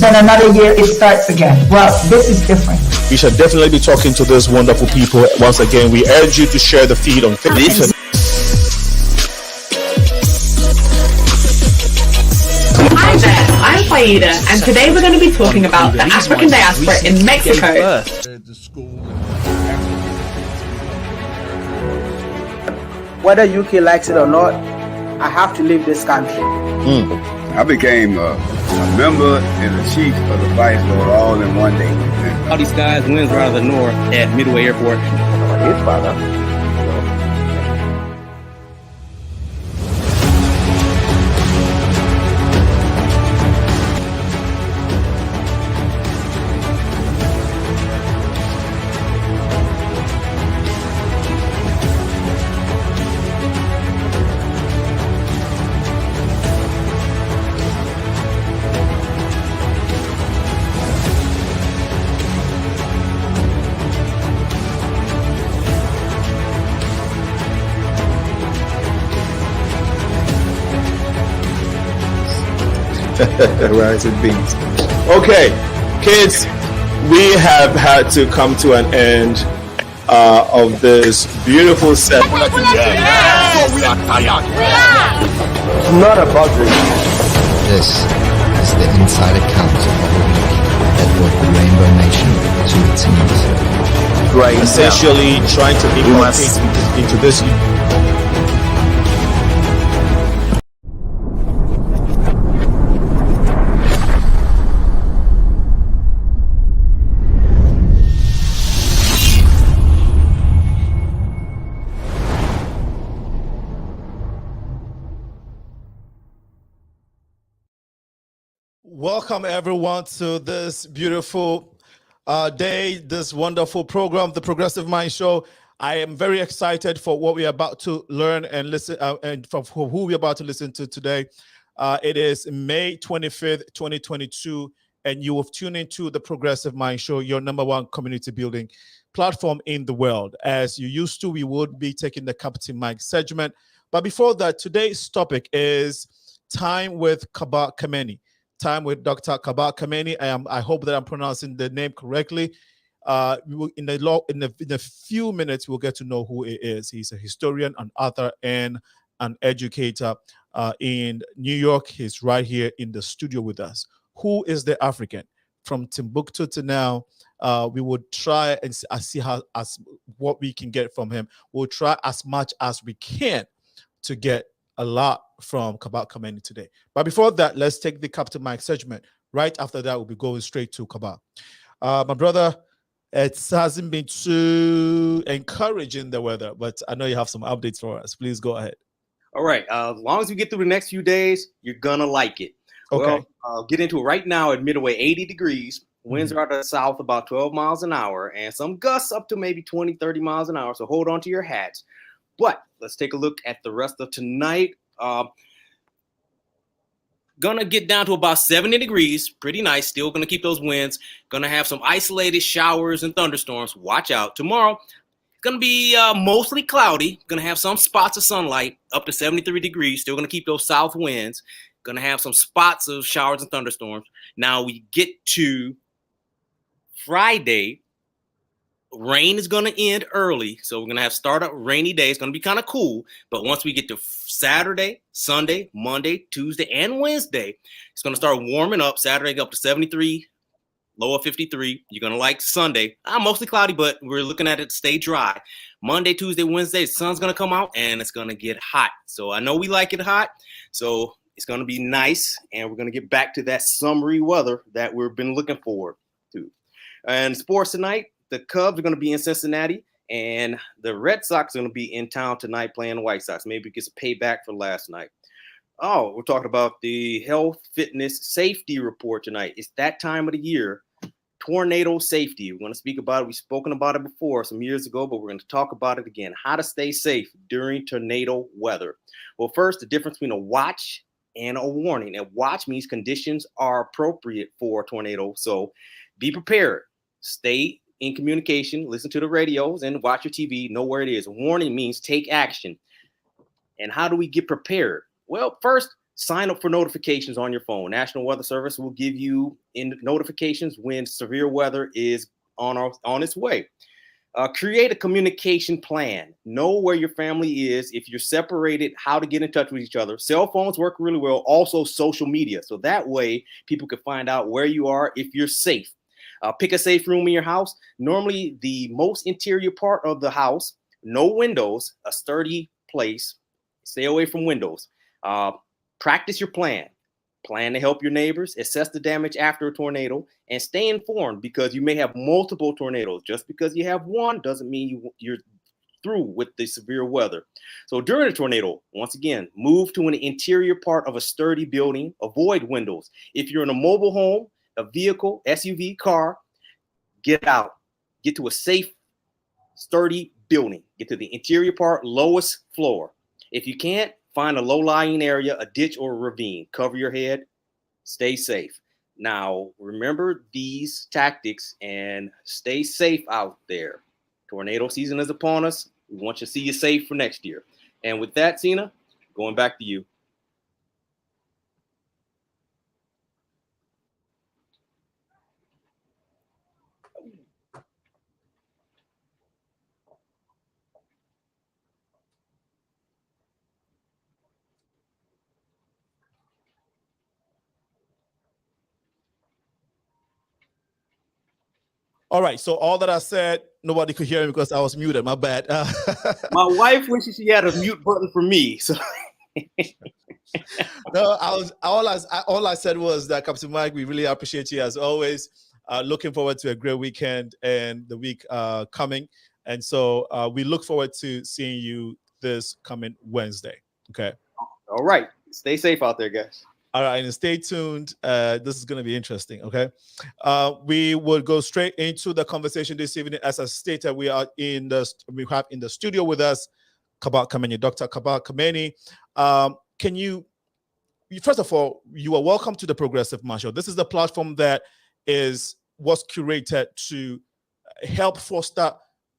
then another year it starts again. Well, this is different. We shall definitely be talking to those wonderful people. Once again, we urge you to share the feed on Facebook. Hi there, I'm Faida, and today we're going to be talking about the African diaspora in Mexico. Whether UK likes it or not, I have to leave this country. I became a member and a chief of the Vice Lord all in one day. All these guys, winds are out of the north at Midway Airport. His father. Rice and beans. Okay, kids, we have had to come to an end of this beautiful set. We are tired. It's not about this. This is the inside account of a week that brought the Rainbow Nation to its knees. Right, essentially trying to inculcate into this. Welcome everyone to this beautiful day, this wonderful program, the Progressive Mind Show. I am very excited for what we are about to learn and listen, and for who we're about to listen to today. It is May 25th, 2022, and you will tune into the Progressive Mind Show, your #1 community building platform in the world. As you used to, we would be taking the Captain Mike segment. But before that, today's topic is time with Kaba Kamene. Time with Dr. Kaba Kamene. I hope that I'm pronouncing the name correctly. We will, in a few minutes, we'll get to know who he is. He's a historian, an author, and an educator in New York. He's right here in the studio with us. Who is the African? From Timbuktu to now, we would try and see what we can get from him. We'll try as much as we can to get a lot from Kaba Kamene today. But before that, let's take the Captain Mike segment. Right after that, we'll be going straight to Kaba. My brother, it hasn't been too encouraging, the weather, but I know you have some updates for us. Please go ahead. All right. As long as we get through the next few days, you're going to like it. Okay. Well, I'll get into it right now at Midway, 80 degrees. Winds are out of the south about 12 miles an hour, and some gusts up to maybe 20, 30 miles an hour. So hold on to your hats. But let's take a look at the rest of tonight. Gonna get down to about 70 degrees. Pretty nice. Still gonna keep those winds. Gonna have some isolated showers and thunderstorms. Watch out. Tomorrow, it's gonna be mostly cloudy. Gonna have some spots of sunlight up to 73 degrees. Still gonna keep those south winds. Gonna have some spots of showers and thunderstorms. Now we get to Friday. Rain is going to end early, so we're going to have startup rainy days. It's going to be kind of cool, but once we get to Saturday, Sunday, Monday, Tuesday, and Wednesday, it's going to start warming up. Saturday up to 73, low of 53. You're going to like Sunday. Mostly cloudy, but we're looking at it to stay dry. Monday, Tuesday, Wednesday, the sun's going to come out, and it's going to get hot. So I know we like it hot, so it's going to be nice, and we're going to get back to that summery weather that we've been looking forward to. And sports tonight, the Cubs are going to be in Cincinnati, and the Red Sox are going to be in town tonight playing the White Sox. Maybe it gets a payback for last night. Oh, we're talking about the health, fitness, safety report tonight. It's that time of the year, tornado safety. We're going to speak about it. We've spoken about it before some years ago, but we're going to talk about it again. How to stay safe during tornado weather. Well, first, the difference between a watch and a warning. A watch means conditions are appropriate for a tornado, so be prepared. Stay in communication, listen to the radios, and watch your TV, know where it is. Warning means take action. And how do we get prepared? Well, first, Sign up for notifications on your phone. National Weather Service will give you notifications when severe weather is on its way. Create a communication plan. Know where your family is. If you're separated, how to get in touch with each other. Cell phones work really well. Also, social media. So that way, people can find out where you are if you're safe. Pick a safe room in your house. Normally, the most interior part of the house, no windows, a sturdy place. Stay away from windows. Practice your plan. Plan to help your neighbors, assess the damage after a tornado, and stay informed because you may have multiple tornadoes. Just because you have one doesn't mean you're through with the severe weather. So during a tornado, once again, move to an interior part of a sturdy building. Avoid windows. If you're in a mobile home, a vehicle, SUV, car, get out. Get to a safe, sturdy building. Get to the interior part, lowest floor. If you can't, find a low-lying area, a ditch or a ravine. Cover your head. Stay safe. Now, remember these tactics and stay safe out there. Tornado season is upon us. We want you to see you safe for next year. And with that, Sina, going back to you. All right. So all that I said, nobody could hear me because I was muted. My bad. My wife wishes she had a mute button for me. So no, all I said was that, Captain Mike, we really appreciate you as always. Looking forward to a great weekend and the week coming. And so we look forward to seeing you this coming Wednesday. Okay. All right. Stay safe out there, guys. All right, and stay tuned. This is going to be interesting, okay? We will go straight into the conversation this evening. As I stated, we have in the studio with us Kaba Kamene, Dr. Kaba Kamene. Can you, first of all, you are welcome to the Progressive Man Show. This is the platform that was curated to help foster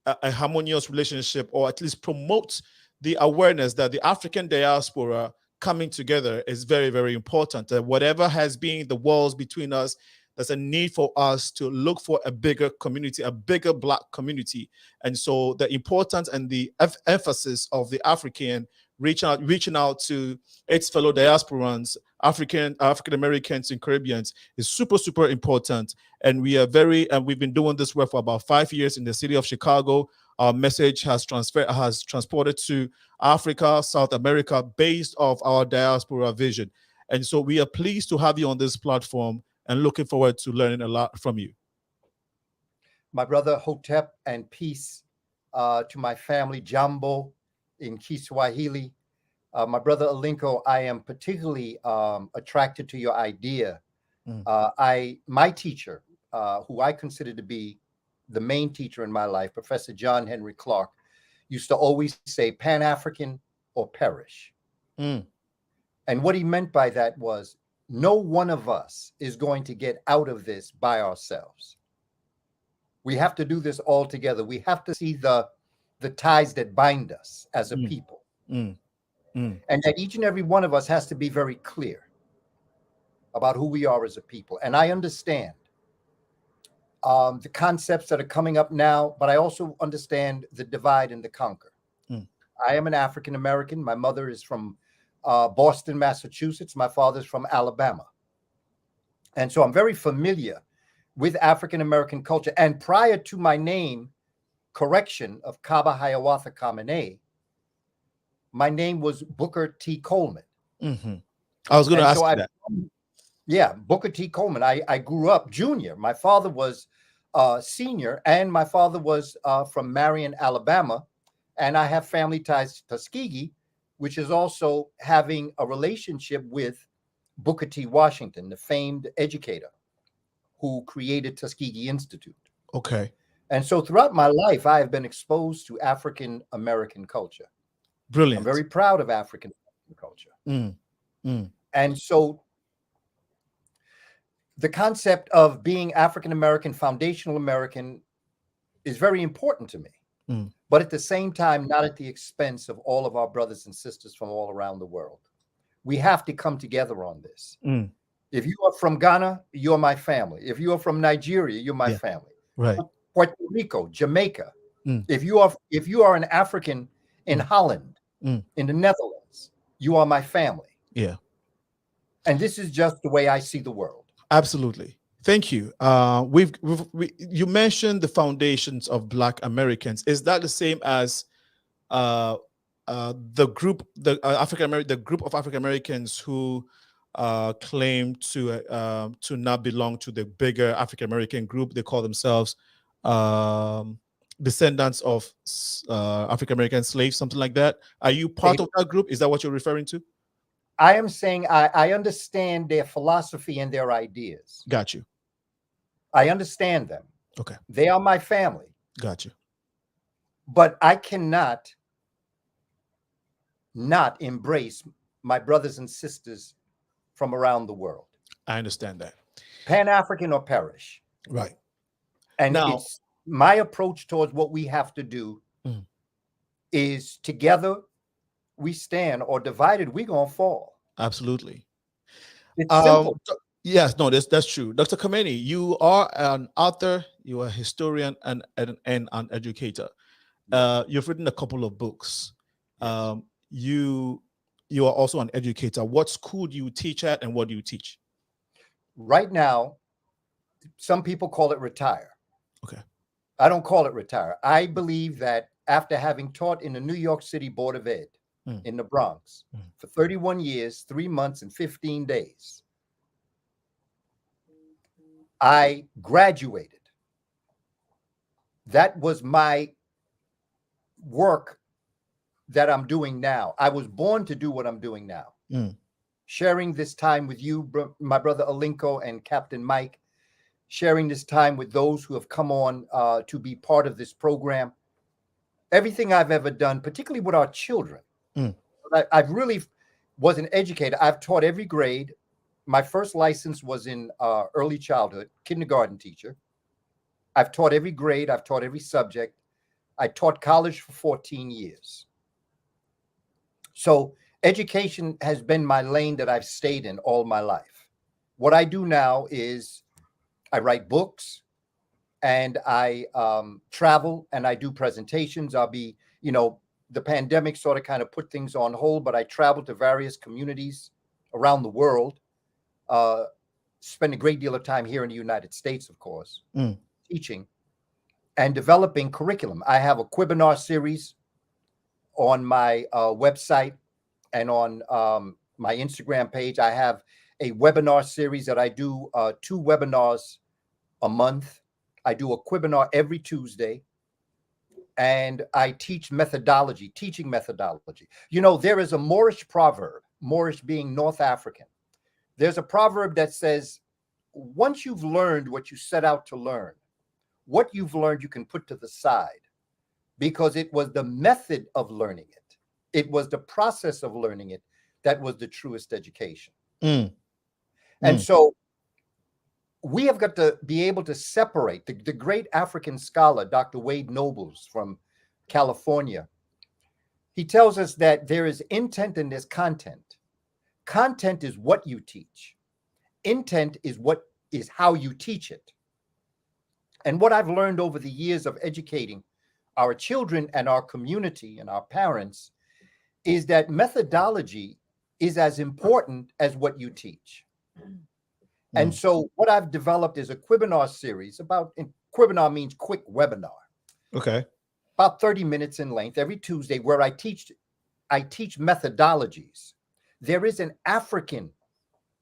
a harmonious relationship, or at least promote the awareness that the African diaspora coming together is very, very important. Whatever has been the walls between us, there's a need for us to look for a bigger community, a bigger Black community. And so the importance and the emphasis of the African reaching out to its fellow diasporans, African Americans and Caribbeans is super, super important. And we've been doing this work for about 5 years in the city of Chicago. Our message has transported to Africa, South America, based off our diaspora vision. And so we are pleased to have you on this platform and looking forward to learning a lot from you. My brother Hotep, and peace to my family, Jambo in Kiswahili. My brother Alinko, I am particularly attracted to your idea. My teacher, who I consider to be the main teacher in my life, Professor John Henry Clark, used to always say Pan-African or perish. And what he meant by that was no one of us is going to get out of this by ourselves. We have to do this all together. We have to see the ties that bind us as a people. And that each and every one of us has to be very clear about who we are as a people. And I understand the concepts that are coming up now, but I also understand the divide and the conquer. I am an African American. My mother is from Boston, Massachusetts. My father's from Alabama. And so I'm very familiar with African American culture. And prior to my name correction of Kaba Kamene, my name was Booker T. Coleman. I was going to ask you that. Yeah, Booker T. Coleman. I grew up junior. My father was senior, and my father was from Marion, Alabama. And I have family ties to Tuskegee, which is also having a relationship with Booker T. Washington, the famed educator who created Tuskegee Institute. Okay. And so throughout my life, I have been exposed to African American culture. Brilliant. I'm very proud of African culture. And so the concept of being African American, foundational American, is very important to me. But at the same time, not at the expense of all of our brothers and sisters from all around the world. We have to come together on this. Mm. If you are from Ghana, you're my family. If you are from Nigeria, you're my family. Right. Puerto Rico, Jamaica. Mm. If you are an African in Holland, in the Netherlands, you are my family. Yeah. And this is just the way I see the world. Absolutely. Thank you. You mentioned the foundations of Black Americans. Is that the same as the group of African Americans who claim to not belong to the bigger African American group? They call themselves descendants of African American slaves, something like that. Are you part of that group? Is that what you're referring to? I am saying I understand their philosophy and their ideas. Got you. I understand them. Okay. They are my family. Got you. But I cannot not embrace my brothers and sisters from around the world. I understand that. Pan-African or perish. Right. And now, it's my approach towards what we have to do is together we stand, or divided we're going to fall. Absolutely. It's simple. Yes, no, that's true. Dr. Kamene, you are an author, you are a historian and an educator. You've written a couple of books. You are also an educator. What school do you teach at, and what do you teach? Right now, some people call it retire. Okay. I don't call it retire. I believe that after having taught in the New York City Board of Ed in the Bronx for 31 years, 3 months, and 15 days, I graduated. That was my work that I'm doing now. I was born to do what I'm doing now. Sharing this time with you, my brother Alinko and Captain Mike, sharing this time with those who have come on to be part of this program. Everything I've ever done, particularly with our children. I've really was an educator. I've taught every grade. My first license was in early childhood, kindergarten teacher. I've taught every grade. I've taught every subject. I taught college for 14 years. So education has been my lane that I've stayed in all my life. What I do now is I write books and I travel and I do presentations. I'll be, the pandemic sort of kind of put things on hold, but I travel to various communities around the world, spend a great deal of time here in the United States, of course, teaching and developing curriculum. I have a webinar series on my website and on my Instagram page. I have a webinar series that I do 2 webinars a month. I do a webinar every Tuesday. And I teach teaching methodology. There is a Moorish proverb, Moorish being North African. There's a proverb that says, once you've learned what you set out to learn, what you've learned you can put to the side, because it was the method of learning it. It was the process of learning it that was the truest education. And so we have got to be able to separate. The great African scholar, Dr. Wade Nobles from California, he tells us that there is intent and there's content. Content is what you teach. Intent is how you teach it. And what I've learned over the years of educating our children and our community and our parents is that methodology is as important as what you teach. And so what I've developed is a webinar series webinar means quick webinar. Okay. About 30 minutes in length every Tuesday, where I teach methodologies. There is an African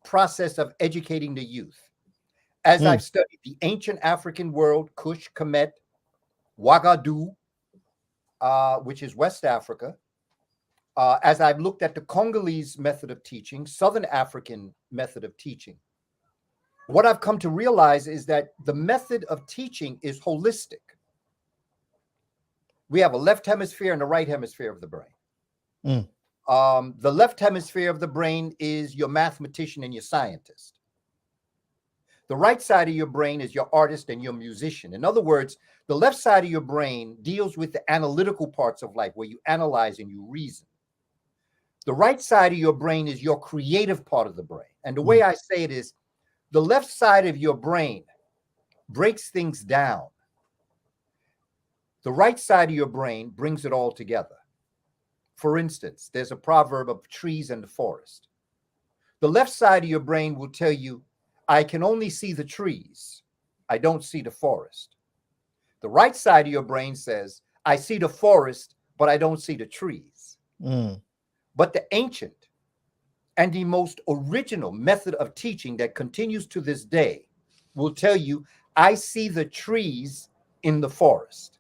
process of educating the youth. As I've studied the ancient African world, Kush, Kemet, Ouagadougou, which is West Africa, as I've looked at the Congolese method of teaching, Southern African method of teaching, what I've come to realize is that the method of teaching is holistic. We have a left hemisphere and a right hemisphere of the brain. The left hemisphere of the brain is your mathematician and your scientist. The right side of your brain is your artist and your musician. In other words, the left side of your brain deals with the analytical parts of life, where you analyze and you reason. The right side of your brain is your creative part of the brain. And the way I say it is the left side of your brain breaks things down. The right side of your brain brings it all together. For instance, there's a proverb of trees and the forest. The left side of your brain will tell you, I can only see the trees. I don't see the forest. The right side of your brain says, I see the forest, but I don't see the trees. But the ancient and the most original method of teaching that continues to this day will tell you, I see the trees in the forest.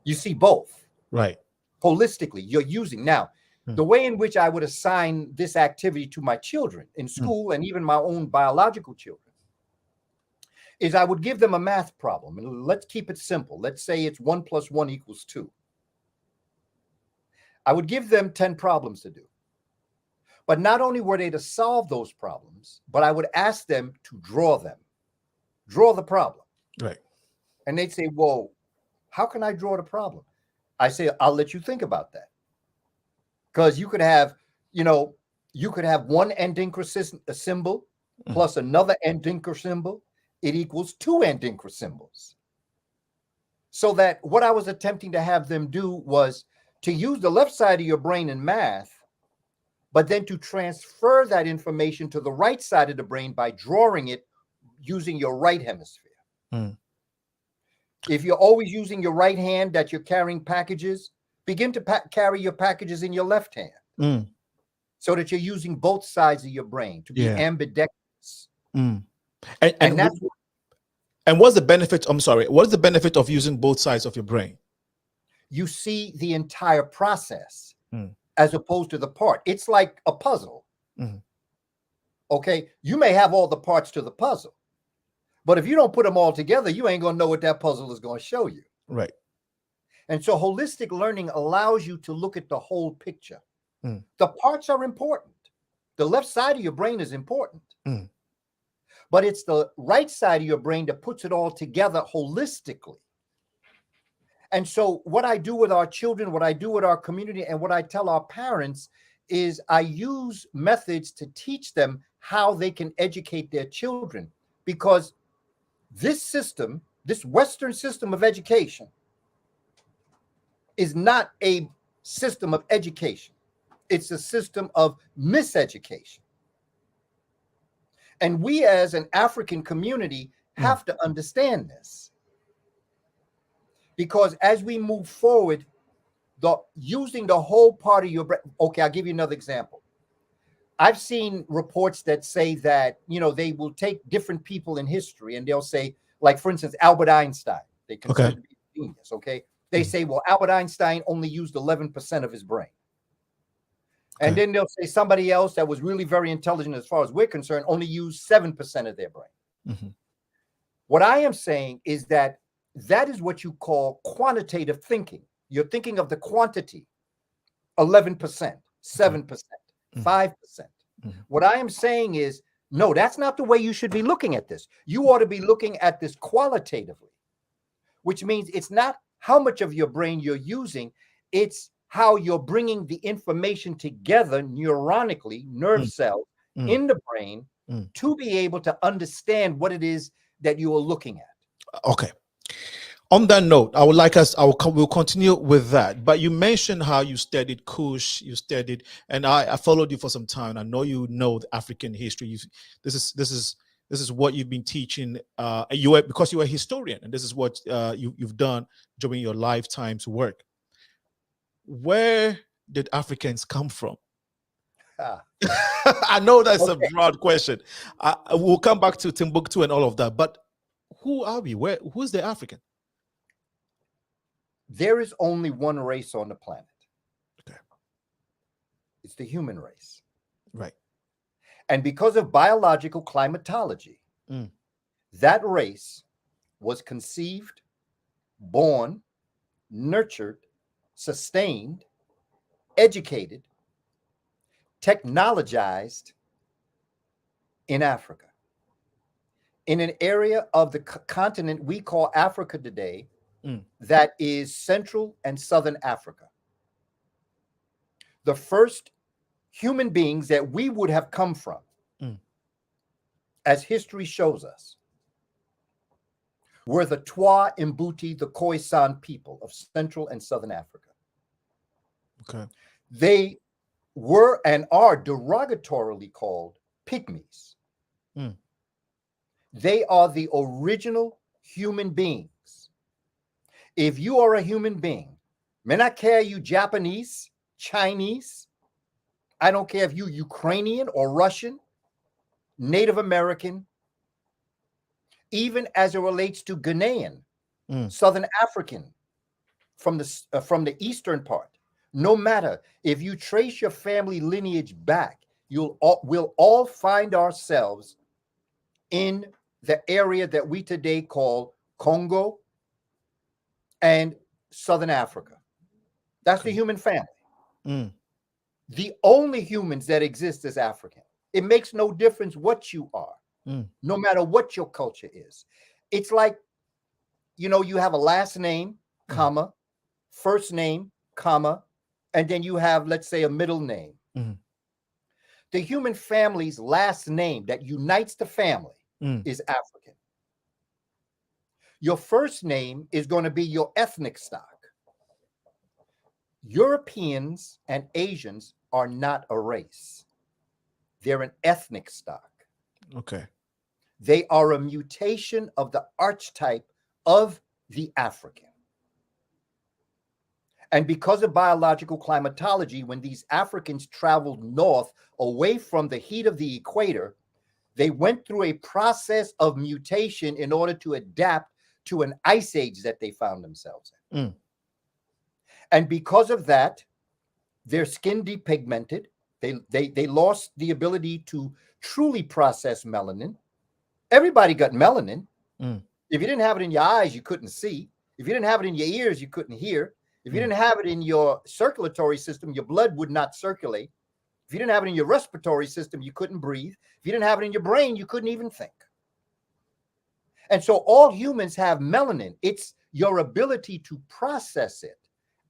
You see both. Right. Holistically, you're using. Now, the way in which I would assign this activity to my children in school and even my own biological children is I would give them a math problem. And let's keep it simple. Let's say it's 1 + 1 = 2. I would give them 10 problems to do. But not only were they to solve those problems, but I would ask them to draw them. Draw the problem. Right. And they'd say, well, how can I draw the problem? I say, I'll let you think about that. Because you could have, you could have one Endinker symbol plus another Endinker symbol. It equals 2 Endinker symbols. So that what I was attempting to have them do was to use the left side of your brain in math, but then to transfer that information to the right side of the brain by drawing it using your right hemisphere. If you're always using your right hand that you're carrying packages, begin to carry your packages in your left hand so that you're using both sides of your brain to be ambidextrous. And what's the benefit? I'm sorry. What is the benefit of using both sides of your brain? You see the entire process as opposed to the part. It's like a puzzle. Okay. You may have all the parts to the puzzle, but if you don't put them all together, you ain't going to know what that puzzle is going to show you. Right. And so holistic learning allows you to look at the whole picture. The parts are important. The left side of your brain is important. But it's the right side of your brain that puts it all together holistically. And so what I do with our children, what I do with our community, and what I tell our parents is I use methods to teach them how they can educate their children. Because this system, this Western system of education, is not a system of education. It's a system of miseducation. And we as an African community have to understand this. Because as we move forward, using the whole part of your brain. Okay, I'll give you another example. I've seen reports that say that, they will take different people in history and they'll say, like, for instance, Albert Einstein, they consider to be a genius, okay? They say, well, Albert Einstein only used 11% of his brain. And then they'll say somebody else that was really very intelligent as far as we're concerned only used 7% of their brain. What I am saying is that is what you call quantitative thinking. You're thinking of the quantity, 11%, 7%, 5%. What I am saying is, no, that's not the way you should be looking at this. You ought to be looking at this qualitatively, which means it's not how much of your brain you're using, it's how you're bringing the information together neuronically, nerve cells in the brain to be able to understand what it is that you are looking at. Okay. On that note, we'll continue with that. But you mentioned how you studied Kush, and I followed you for some time. I know you know the African history. This is what you've been teaching. Because you are a historian, and this is what you've done during your lifetime's work. Where did Africans come from? I know that's a broad question. We'll come back to Timbuktu and all of that. But who are we? Who's the African? There is only one race on the planet. Okay. It's the human race. Right. And because of biological climatology, that race was conceived, born, nurtured, sustained, educated, technologized in Africa. In an area of the continent we call Africa today, that is Central and Southern Africa. the first human beings that we would have come from, as history shows us, were the Twa Mbuti, the Khoisan people of Central and Southern Africa. Okay. They were and are derogatorily called pygmies. They are the original human beings. If you are a human being, may not care you Japanese, Chinese, I don't care if you Ukrainian or Russian, Native American, even as it relates to Ghanaian, Southern African, from the eastern part. No matter if you trace your family lineage back, we'll all find ourselves in the area that we today call Congo and Southern Africa. That's the human family. The only humans that exist is African. It makes no difference what you are, no matter what your culture is. It's like, you know, you have a last name, comma, first name, comma, and then you have, let's say, a middle name. The human family's last name that unites the family is African. Your first name is going to be your ethnic stock. Europeans and Asians are not a race. They're an ethnic stock. Okay. They are a mutation of the archetype of the African. And because of biological climatology, when these Africans traveled north away from the heat of the equator, they went through a process of mutation in order to adapt to an ice age that they found themselves in. And because of that, their skin depigmented. They lost the ability to truly process melanin. Everybody got melanin. If you didn't have it in your eyes, you couldn't see. If you didn't have it in your ears, you couldn't hear. If you didn't have it in your circulatory system, your blood would not circulate. If you didn't have it in your respiratory system, you couldn't breathe. If you didn't have it in your brain, you couldn't even think. And so all humans have melanin. It's your ability to process it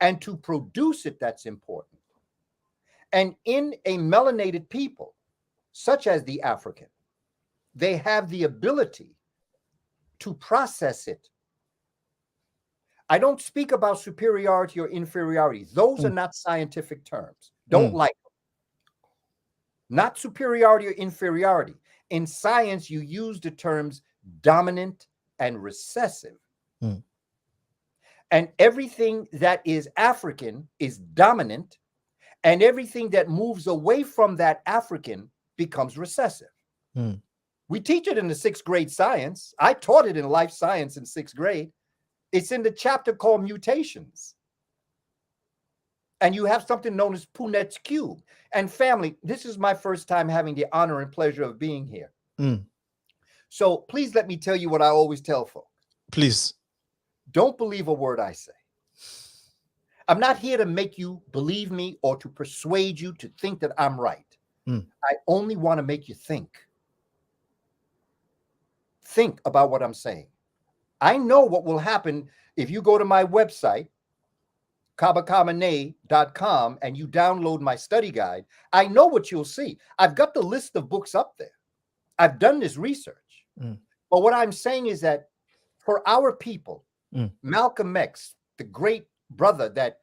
and to produce it that's important. And in a melanated people, such as the African, they have the ability to process it. I don't speak about superiority or inferiority. Those are not scientific terms. Don't like them. Not superiority or inferiority. In science, you use the terms dominant and recessive. And everything that is African is dominant, and everything that moves away from that African becomes recessive. We teach it in the 6th grade science. I taught it in life science in 6th grade. It's in the chapter called Mutations. And you have something known as Punet's Cube. And family, this is my first time having the honor and pleasure of being here. So please let me tell you what I always tell folks. Please. Don't believe a word I say. I'm not here to make you believe me or to persuade you to think that I'm right. I only want to make you think. Think about what I'm saying. I know what will happen if you go to my website, kabakamene.com, and you download my study guide. I know what you'll see. I've got the list of books up there. I've done this research. But what I'm saying is that for our people, Malcolm X, the great brother that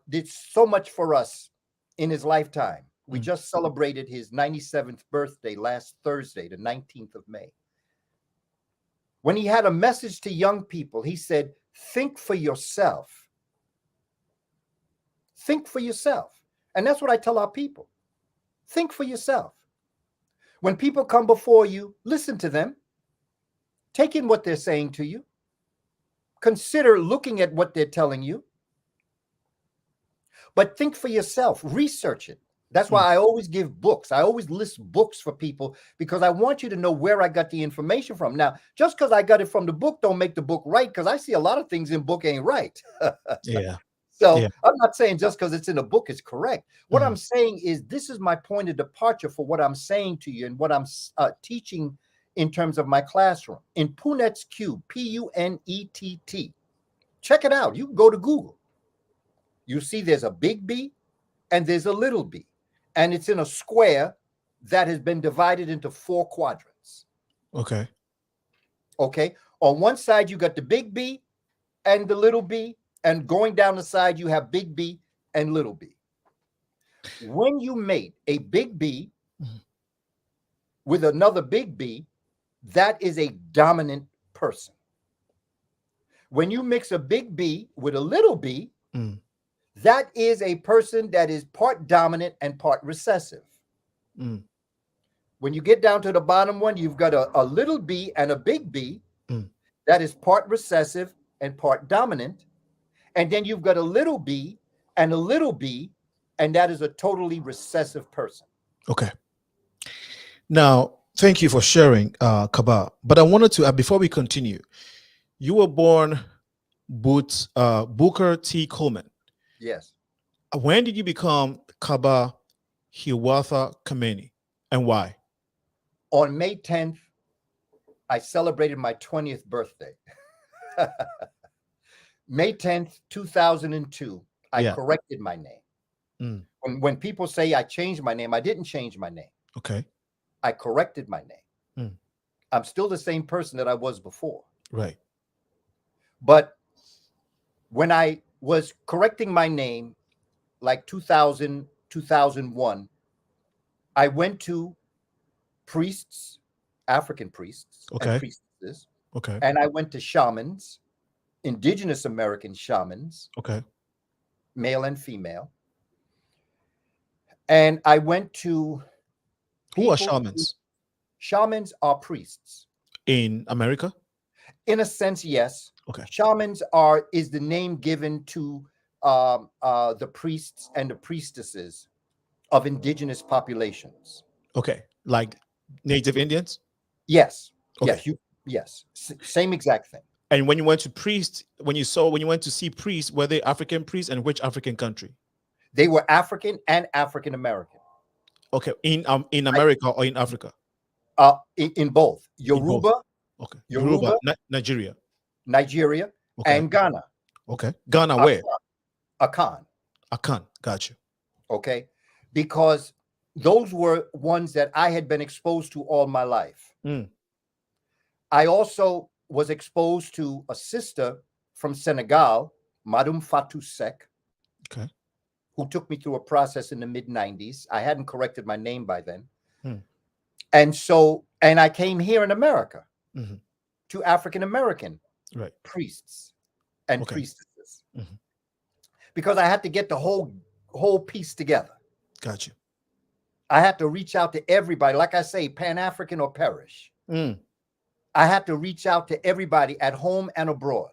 did so much for us in his lifetime. We just celebrated his 97th birthday last Thursday, the 19th of May. When he had a message to young people, he said, think for yourself. Think for yourself. And that's what I tell our people. Think for yourself. When people come before you, listen to them. Take in what they're saying to you. Consider looking at what they're telling you. But think for yourself. Research it. That's why I always give books. I always list books for people because I want you to know where I got the information from. Now, just because I got it from the book don't make the book right, because I see a lot of things in book ain't right. So I'm not saying just because it's in a book it's correct. What I'm saying is this is my point of departure for what I'm saying to you and what I'm teaching in terms of my classroom. In Punet's Cube, P-U-N-E-T-T. Check it out. You can go to Google. You see there's a big B, and there's a little b. And it's in a square that has been divided into 4 quadrants. Okay. Okay. On one side, you got the big B and the little b. And going down the side, you have big B and little b. When you mate a big B with another big B, that is a dominant person. When you mix a big B with a little b, that is a person that is part dominant and part recessive. When you get down to the bottom one, you've got a little b and a big B that is part recessive and part dominant. And then you've got a little b and a little b, and that is a totally recessive person. Okay. Now, thank you for sharing, Kaba. But I wanted to, before we continue, you were born Booker T. Coleman. Yes. When did you become Kaba Kamene, and why? On May 10th, I celebrated my 20th birthday. May 10th, 2002, I corrected my name. When people say I changed my name, I didn't change my name. Okay. I corrected my name. I'm still the same person that I was before. Right. But when I was correcting my name, like 2000, 2001, I went to priests, African priests and priestesses. Okay. And I went to shamans, indigenous American shamans. Okay. Male and female. And I went to... Who are shamans? Shamans are priests. In America? In a sense, yes. Okay. Shamans is the name given to the priests and the priestesses of indigenous populations. Okay. Like Native Indians? Yes. Okay. Yes. Same exact thing. And when you went to priests, when you went to see priests, were they African priests, and which African country? They were African and African American. Okay. In America or in Africa? In both. Yoruba. Okay. Yoruba, Nigeria. Nigeria, okay. And Ghana. Okay. Ghana, where? Akan. Got you. Okay. Because those were ones that I had been exposed to all my life. I also was exposed to a sister from Senegal, Madame Fatou Sek, who took me through a process in the mid-90s. I hadn't corrected my name by then. And I came here in America to African-American priests and priestesses because I had to get the whole piece together. Got you. I had to reach out to everybody. Like I say, Pan-African or perish. I had to reach out to everybody at home and abroad.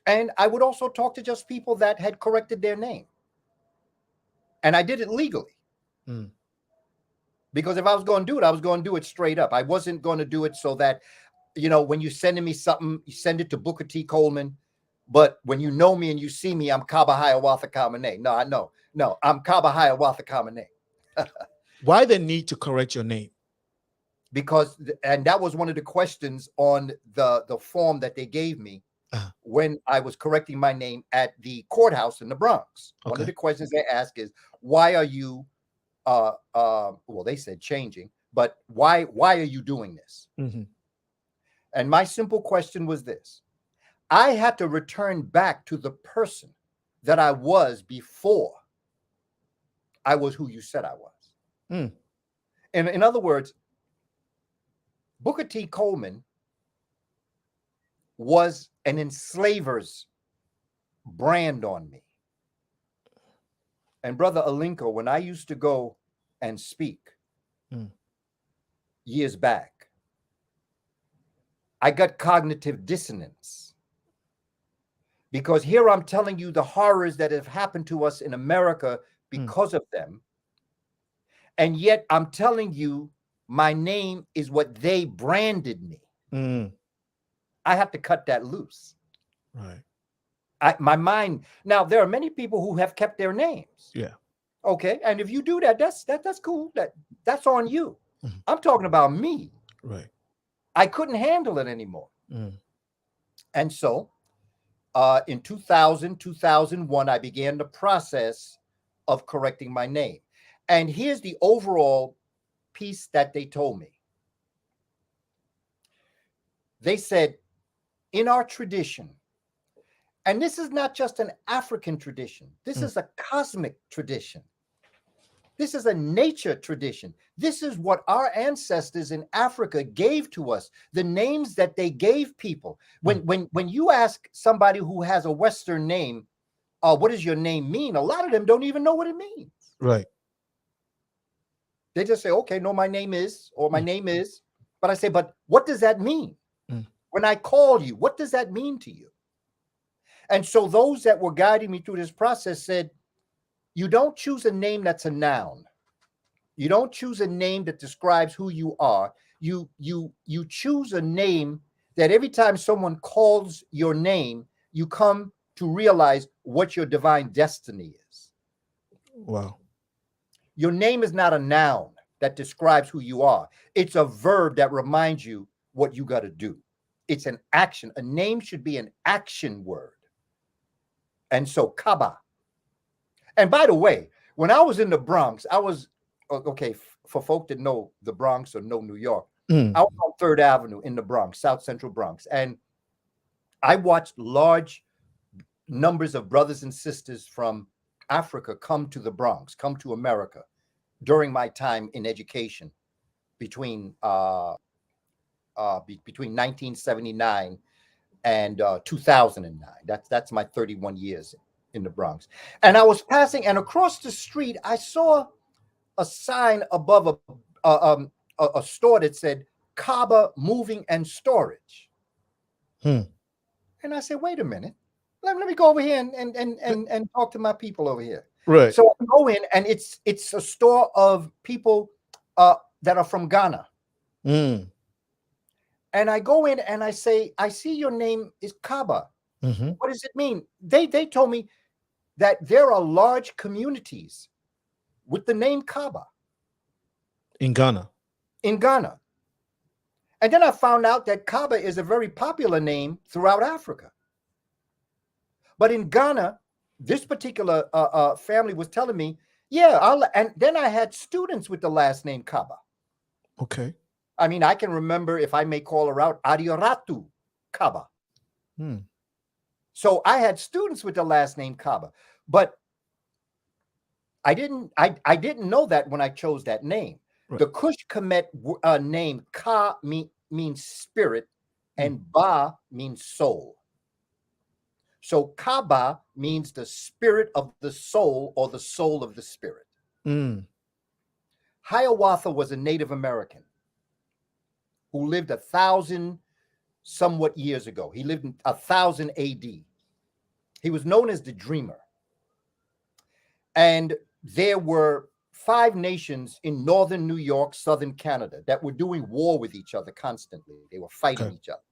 And I would also talk to just people that had corrected their name. And I did it legally. Because if I was going to do it, I was going to do it straight up. I wasn't going to do it so that, when you're sending me something, you send it to Booker T. Coleman. But when you know me and you see me, I'm Kaba Kamene. No, I'm Kaba Kamene. Why the need to correct your name? Because, and that was one of the questions on the form that they gave me when I was correcting my name at the courthouse in the Bronx. One of the questions they ask is, why are you, well, they said changing, but why are you doing this? And my simple question was this. I had to return back to the person that I was before I was who you said I was. And in other words, Booker T. Coleman was an enslaver's brand on me. And Brother Alinko, when I used to go and speak years back, I got cognitive dissonance. Because here I'm telling you the horrors that have happened to us in America because of them. And yet I'm telling you my name is what they branded me. I have to cut that loose. Right. My mind. Now, there are many people who have kept their names. Yeah. Okay. And if you do that, that's cool. That's on you. I'm talking about me. Right. I couldn't handle it anymore. And so in 2000, 2001, I began the process of correcting my name. And here's the overall piece that they told me. They said, in our tradition, and this is not just an African tradition, this is a cosmic tradition. This is a nature tradition. This is what our ancestors in Africa gave to us, the names that they gave people. When you ask somebody who has a Western name, what does your name mean? A lot of them don't even know what it means. Right. They just say, okay, no, my name is, or my name is. But I say, but what does that mean? When I call you, what does that mean to you? And so those that were guiding me through this process said, you don't choose a name that's a noun. You don't choose a name that describes who you are. You choose a name that every time someone calls your name, you come to realize what your divine destiny is. Wow. Your name is not a noun that describes who you are. It's a verb that reminds you what you got to do. It's an action. A name should be an action word. And so Kaba. And by the way, when I was in the Bronx, I was, okay, for folk that know the Bronx or know New York, I was on 3rd Avenue in the Bronx, South Central Bronx. And I watched large numbers of brothers and sisters from Africa come to the Bronx, come to America during my time in education between 1979 and 2009. That's my 31 years in the Bronx. And I was passing, and across the street, I saw a sign above a store that said Kaba Moving and Storage. And I said, wait a minute. Let me go over here and talk to my people over here. Right. So I go in, and it's a store of people that are from Ghana. And I go in and I say, I see your name is Kaba. What does it mean? They told me that there are large communities with the name Kaba. In Ghana. In Ghana. And then I found out that Kaba is a very popular name throughout Africa. But in Ghana, this particular family was telling me, yeah, and then I had students with the last name Kaba. Okay. I mean, I can remember, if I may call her out, Adioratu Kaba. So I had students with the last name Kaba, but I didn't know that when I chose that name. Right. The Kush Kemet name Ka means spirit, and Ba means soul. So Kaba means the spirit of the soul, or the soul of the spirit. Hiawatha was a Native American who lived 1,000 somewhat years ago. He lived in 1000 AD. He was known as the Dreamer. And there were 5 nations in northern New York, southern Canada, that were doing war with each other constantly. They were fighting each other.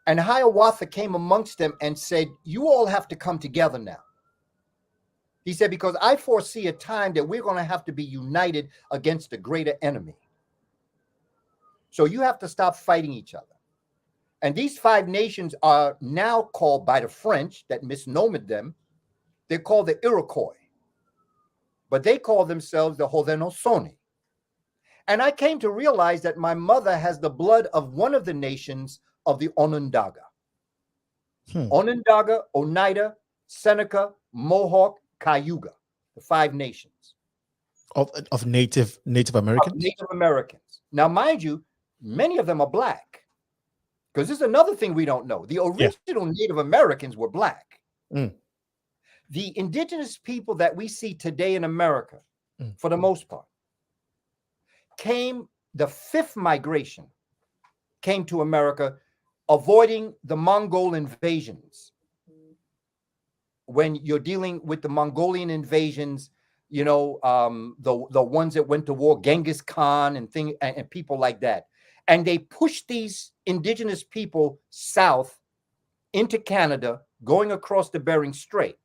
And Hiawatha came amongst them and said, you all have to come together now. He said, because I foresee a time that we're going to have to be united against a greater enemy. So you have to stop fighting each other. And these 5 nations are now called by the French, that misnomered them, they're called the Iroquois. But they call themselves the Haudenosaunee. And I came to realize that my mother has the blood of one of the nations of the Onondaga. Onondaga, Oneida, Seneca, Mohawk, Cayuga, the 5 nations. Of Native Americans? Of Native Americans. Now, mind you, many of them are black. Because this is another thing we don't know. The original Native Americans were black. The indigenous people that we see today in America, for the most part, the 5th migration came to America avoiding the Mongol invasions. When you're dealing with the Mongolian invasions, you know, the ones that went to war, Genghis Khan and people like that. And they pushed these indigenous people south into Canada, going across the Bering Strait.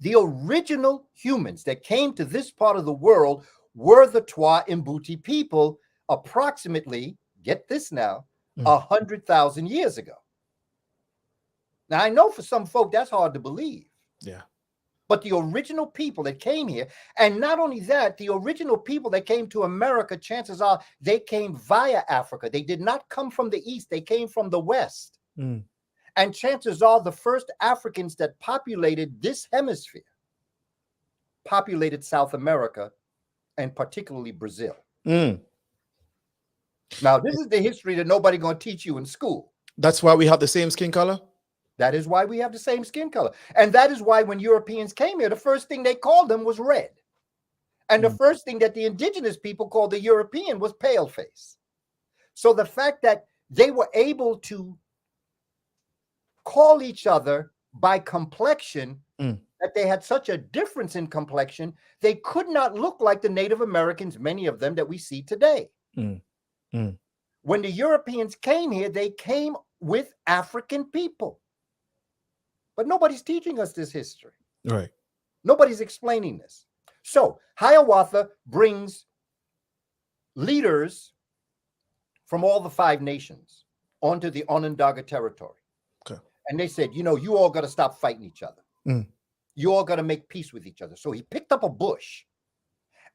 The original humans that came to this part of the world were the Twa Mbuti people, approximately, get this now, 100,000 years ago. Now, I know for some folk that's hard to believe. Yeah. But the original people that came here, and not only that, the original people that came to America, chances are they came via Africa. They did not come from the East. They came from the West. And chances are the first Africans that populated this hemisphere populated South America and particularly Brazil. Now, this is the history that nobody going to teach you in school. That's why we have the same skin color? That is why we have the same skin color. And that is why when Europeans came here, the first thing they called them was red. And the first thing that the indigenous people called the European was pale face. So the fact that they were able to call each other by complexion, that they had such a difference in complexion, they could not look like the Native Americans, many of them that we see today. When the Europeans came here, they came with African people. But nobody's teaching us this history. Right. Nobody's explaining this. So Hiawatha brings leaders from all the 5 nations onto the Onondaga territory. Okay. And they said, you know, you all got to stop fighting each other. You all got to make peace with each other. So he picked up a bush,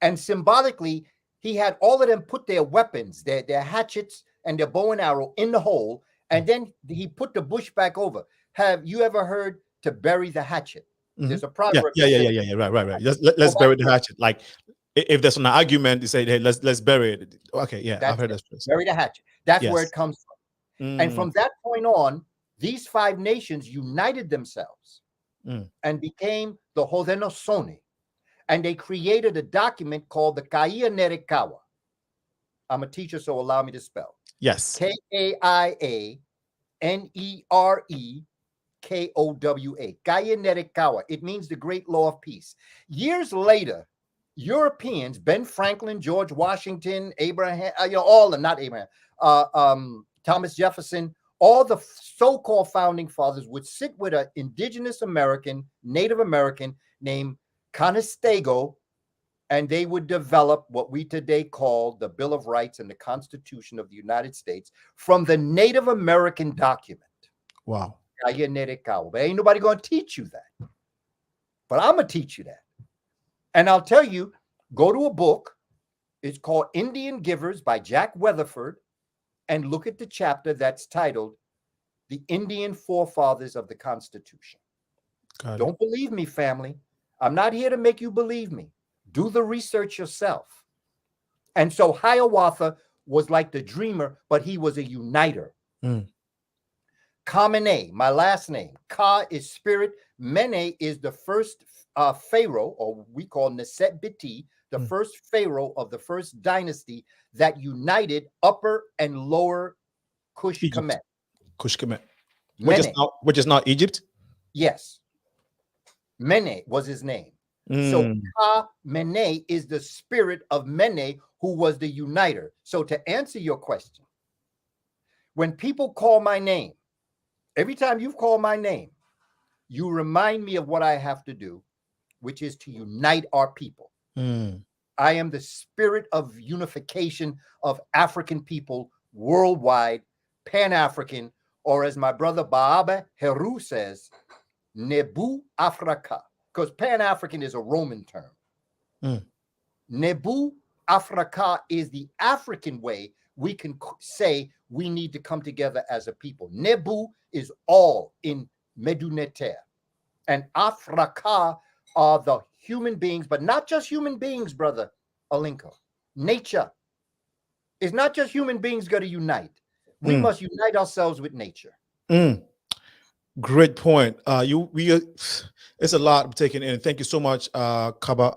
and symbolically, he had all of them put their weapons, their hatchets and their bow and arrow in the hole, and then he put the bush back over. Have you ever heard to bury the hatchet? There's a proverb. Yeah. Right. Let's bury the hatchet. Like if there's an argument, you say, hey, let's bury it. Okay, yeah, I've heard that. Bury the hatchet. That's where it comes from. And from that point on, these 5 nations united themselves and became the Haudenosaunee. And they created a document called the Kaianerekawa. I'm a teacher, so allow me to spell. Yes. Kaianerekawa. Kaianerekawa. It means the great law of peace. Years later, Europeans, Ben Franklin, George Washington, Abraham, not Abraham, Thomas Jefferson, all the so-called founding fathers would sit with an indigenous American, Native American named Conestoga, and they would develop what we today call the Bill of Rights and the Constitution of the United States from the Native American document. Wow. But ain't nobody going to teach you that. But I'm going to teach you that. And I'll tell you, go to a book. It's called Indian Givers by Jack Weatherford, and look at the chapter that's titled The Indian Forefathers of the Constitution. Don't believe me, family. I'm not here to make you believe me. Do the research yourself. And so Hiawatha was like the dreamer, but he was a uniter. Kamene, my last name. Ka is spirit. Mene is the first pharaoh, or we call Neset Biti, the first pharaoh of the first dynasty that united Upper and Lower Kush Kemet. Kush Kemet. Which is not Egypt? Yes. Mene was his name. So Ka Mene is the spirit of Mene, who was the uniter. So to answer your question, when people call my name, every time you've called my name, you remind me of what I have to do, which is to unite our people. I am the spirit of unification of African people worldwide, Pan-African, or as my brother Baabe Heru says, Nebu Afrika, because Pan-African is a Roman term. Nebu Afrika is the African way we can say we need to come together as a people. Nebu is all in Meduneter. And Afrika are the human beings, but not just human beings, brother Alinko. Nature. It's not just human beings got to unite. We must unite ourselves with nature. Great point. It's a lot taken in. Thank you so much, Kaba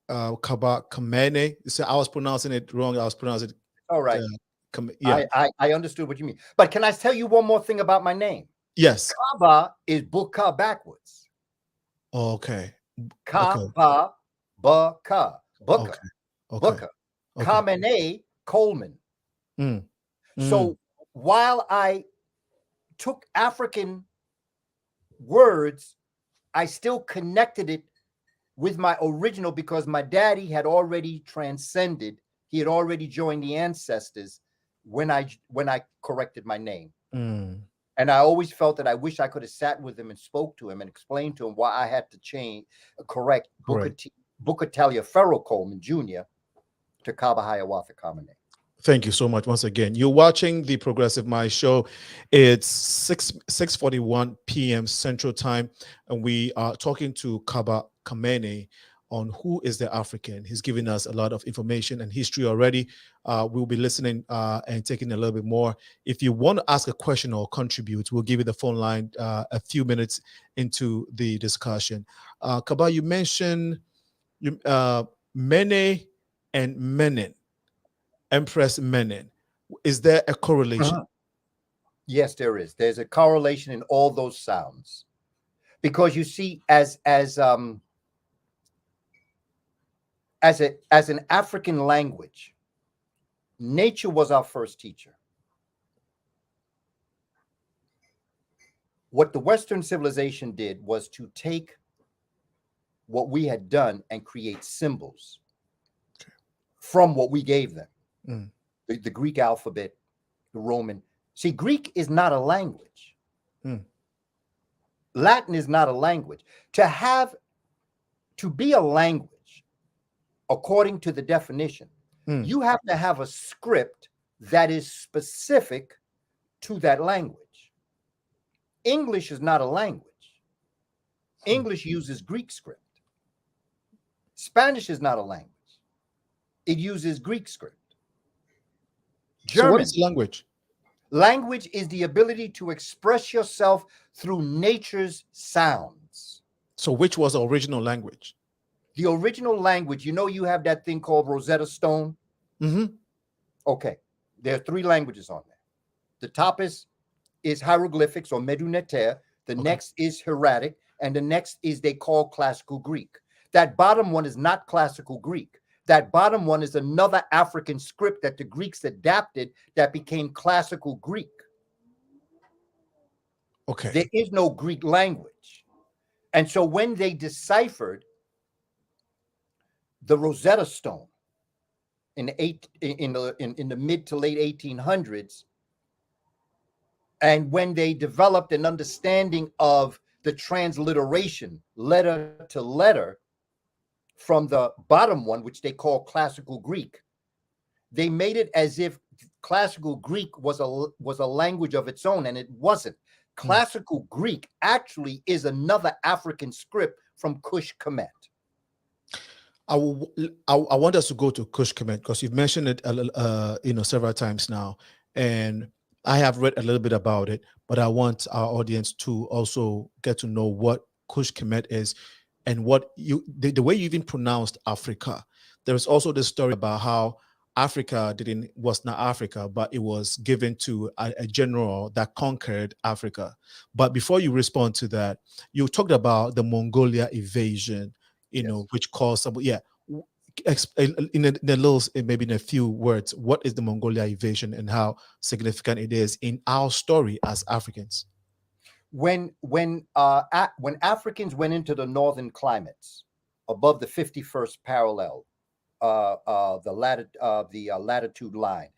Kamene. So I was pronouncing it wrong. I was pronouncing it. All right. I understood what you mean. But can I tell you one more thing about my name? Yes. Kaba is Buka backwards. Okay. Kaba, Buka. Buka. Buka. Kamene, Coleman. So while I took African words, I still connected it with my original because my daddy had already transcended. He had already joined the ancestors when I corrected my name. And I always felt that I wish I could have sat with him and spoke to him and explained to him why I had to correct Booker Taliaferro Coleman Jr. to Kaba Kamene. Thank you so much once again. You're watching the Progressive Mind Show. It's 6:41 p.m. Central Time, and we are talking to Kaba Kamene on who is the African. He's giving us a lot of information and history already. We'll be listening and taking a little bit more. If you want to ask a question or contribute, we'll give you the phone line a few minutes into the discussion. Kaba, you mentioned Mene and Menin, Empress Menin. Is there a correlation? Yes, there is. There's a correlation in all those sounds, because you see, as an African language, nature was our first teacher. What the Western civilization did was to take what we had done and create symbols from what we gave them. The Greek alphabet, the Roman. See, Greek is not a language. Latin is not a language. To be a language, according to the definition, you have to have a script that is specific to that language. English is not a language. English uses Greek script. Spanish is not a language. It uses Greek script. German. So what is language? Language is the ability to express yourself through nature's sounds. So which was the original language? The original language, you have that thing called Rosetta Stone. Okay, there are 3 languages on there. The top is hieroglyphics or Meduneter. The next is hieratic, and the next is they call classical Greek. That bottom one is not classical Greek. That bottom one is another African script that the Greeks adapted that became classical Greek. Okay. There is no Greek language. And so when they deciphered the Rosetta Stone in the mid to late 1800s, and when they developed an understanding of the transliteration letter to letter from the bottom one, which they call classical Greek, they made it as if classical Greek was a language of its own, and it wasn't. Classical Greek actually is another African script from Kush Kemet. I want us to go to Kush Kemet because you've mentioned it several times now, and I have read a little bit about it, but I want our audience to also get to know what Kush Kemet is and what the way you even pronounced Africa. There's also this story about how Africa was not Africa, but it was given to a general that conquered Africa. But before you respond to that, you talked about the Mongolia Invasion, which caused some, maybe in a few words, what is the Mongolia Invasion and how significant it is in our story as Africans? When Africans went into the northern climates above the 51st parallel, the latitude line,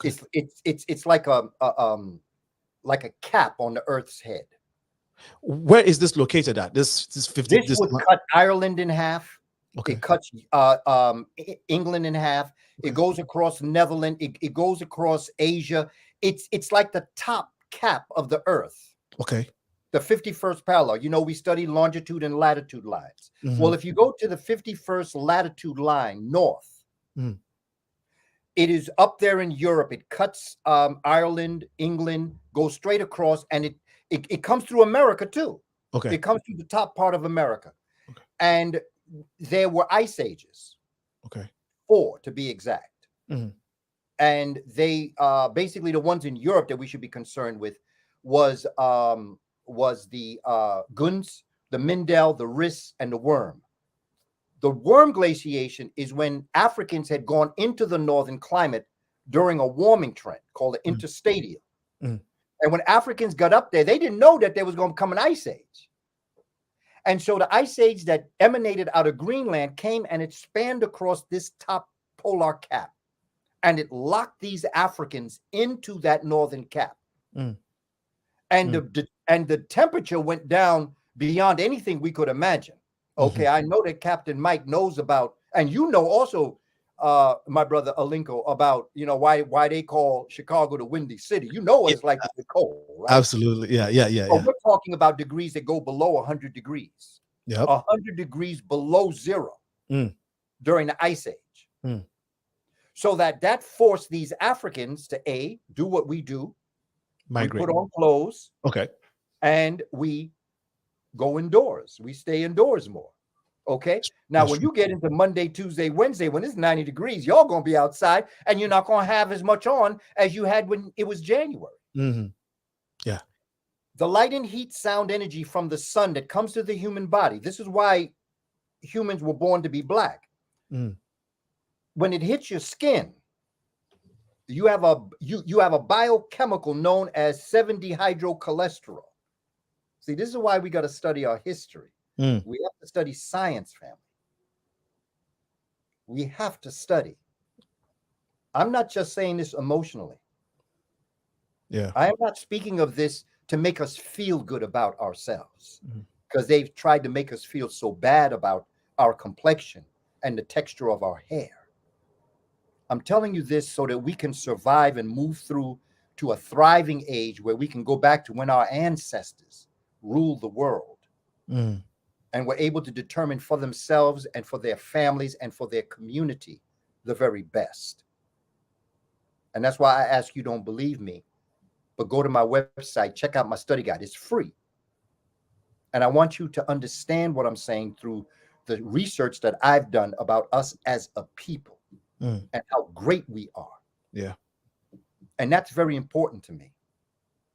it's like a cap on the Earth's head. Where is this located at? This would cut Ireland in half. Okay. It cuts England in half. Okay. It goes across Netherlands. It goes across Asia. It's like the top cap of the Earth. Okay. The 51st parallel. We study longitude and latitude lines. Well, if you go to the 51st latitude line north, it is up there in Europe. It cuts Ireland, England, goes straight across, and it comes through America too. Okay. It comes through the top part of America. Okay. And there were ice ages. Okay. 4 to be exact. And they basically the ones in Europe that we should be concerned with was the Gunz, the Mindel, the Riss, and the Worm. The Worm glaciation is when Africans had gone into the northern climate during a warming trend called the interstadial. And when Africans got up there, they didn't know that there was going to come an ice age. And so the ice age that emanated out of Greenland came and it spanned across this top polar cap. And it locked these Africans into that northern cap. and the temperature went down beyond anything we could imagine. Okay, I know that Captain Mike knows about, and you know also, my brother Alinko, about why they call Chicago the Windy City. You know what it's like to be cold, right? Absolutely, yeah. But we're talking about degrees that go below 100 degrees. Yep. 100 degrees below zero during the Ice Age. So that forced these Africans to do what we do. Migrate. We put on clothes. Okay. And we go indoors. We stay indoors more. Okay. Now, when you get into Monday, Tuesday, Wednesday, when it's 90 degrees, y'all going to be outside and you're not going to have as much on as you had when it was January. Yeah. The light and heat, sound, energy from the sun that comes to the human body. This is why humans were born to be black. When it hits your skin, you have a biochemical known as 7-dehydrocholesterol. See, this is why we got to study our history. We have to study science, family. We have to study. I'm not just saying this emotionally. Yeah. I am not speaking of this to make us feel good about ourselves, because they've tried to make us feel so bad about our complexion and the texture of our hair. I'm telling you this so that we can survive and move through to a thriving age where we can go back to when our ancestors ruled the world and were able to determine for themselves and for their families and for their community the very best. And that's why I ask you, don't believe me, but go to my website, check out my study guide. It's free. And I want you to understand what I'm saying through the research that I've done about us as a people and how great we are. Yeah. And that's very important to me,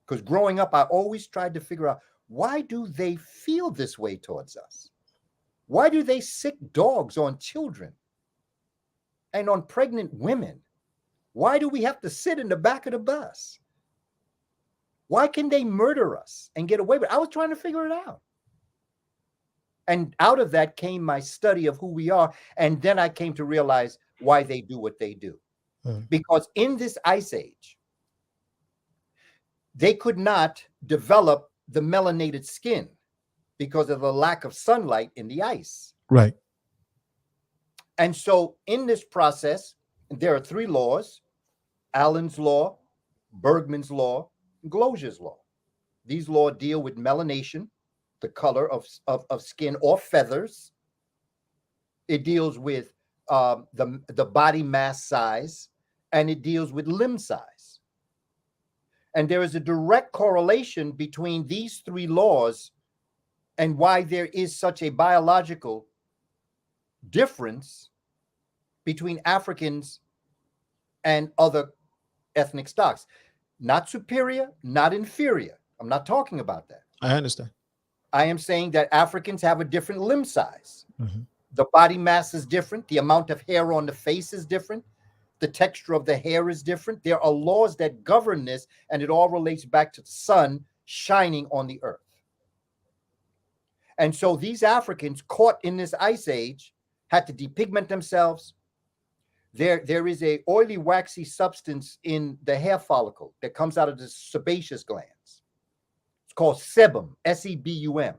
because growing up, I always tried to figure out, why do they feel this way towards us? Why do they sick dogs on children and on pregnant women? Why do we have to sit in the back of the bus? Why can they murder us and get away with it? I was trying to figure it out. And out of that came my study of who we are. And then I came to realize why they do what they do. Because in this ice age, they could not develop the melanated skin because of the lack of sunlight in the ice. Right. And so in this process, there are 3 laws: Allen's law, Bergman's law, and Glosier's law. These laws deal with melanation, the color of skin or feathers. It deals with the body mass size, and it deals with limb size. And there is a direct correlation between these 3 laws and why there is such a biological difference between Africans and other ethnic stocks. Not superior, not inferior. I'm not talking about that. I understand. I am saying that Africans have a different limb size. The body mass is different. The amount of hair on the face is different. The texture of the hair is different. There are laws that govern this, and it all relates back to the sun shining on the earth. And so these Africans caught in this ice age had to depigment themselves. There is a oily, waxy substance in the hair follicle that comes out of the sebaceous glands. It's called sebum, S-E-B-U-M.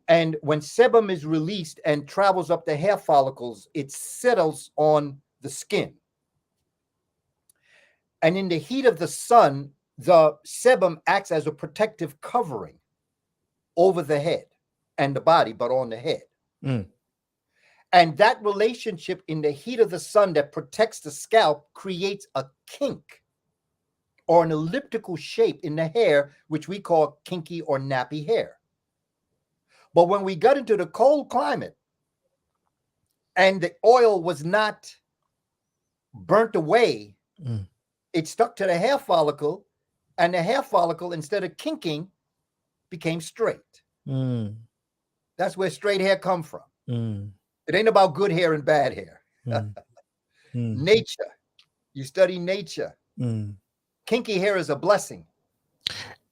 And when sebum is released and travels up the hair follicles, it settles on the skin. And in the heat of the sun, the sebum acts as a protective covering over the head and the body, but on the head. And that relationship in the heat of the sun that protects the scalp creates a kink or an elliptical shape in the hair, which we call kinky or nappy hair. But when we got into the cold climate and the oil was not burnt away, it stuck to the hair follicle, and the hair follicle, instead of kinking, became straight. That's where straight hair come from. It ain't about good hair and bad hair. Nature. You study nature. Kinky hair is a blessing.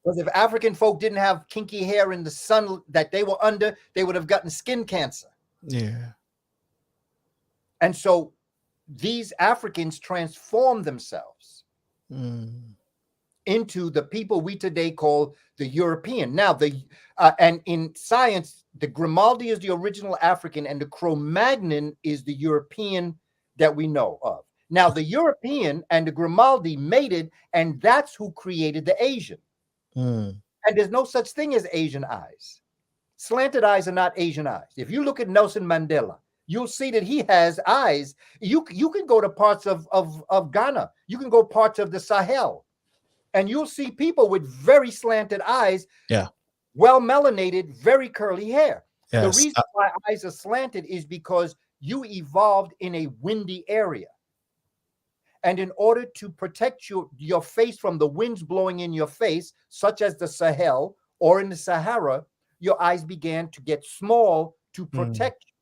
Because if African folk didn't have kinky hair in the sun that they were under, they would have gotten skin cancer. Yeah. And so these Africans transformed themselves. into the people we today call the European. Now, and in science, the Grimaldi is the original African, and the Cro-Magnon is the European that we know of. Now, the European and the Grimaldi mated, and that's who created the Asian. And there's no such thing as Asian eyes. Slanted eyes are not Asian eyes. If you look at Nelson Mandela, you'll see that he has eyes. You can go to parts of Ghana. You can go parts of the Sahel, and you'll see people with very slanted eyes. Yeah. Well melanated, very curly hair. Yes. The reason why eyes are slanted is because you evolved in a windy area. And in order to protect your face from the winds blowing in your face, such as the Sahel or in the Sahara, your eyes began to get small to protect you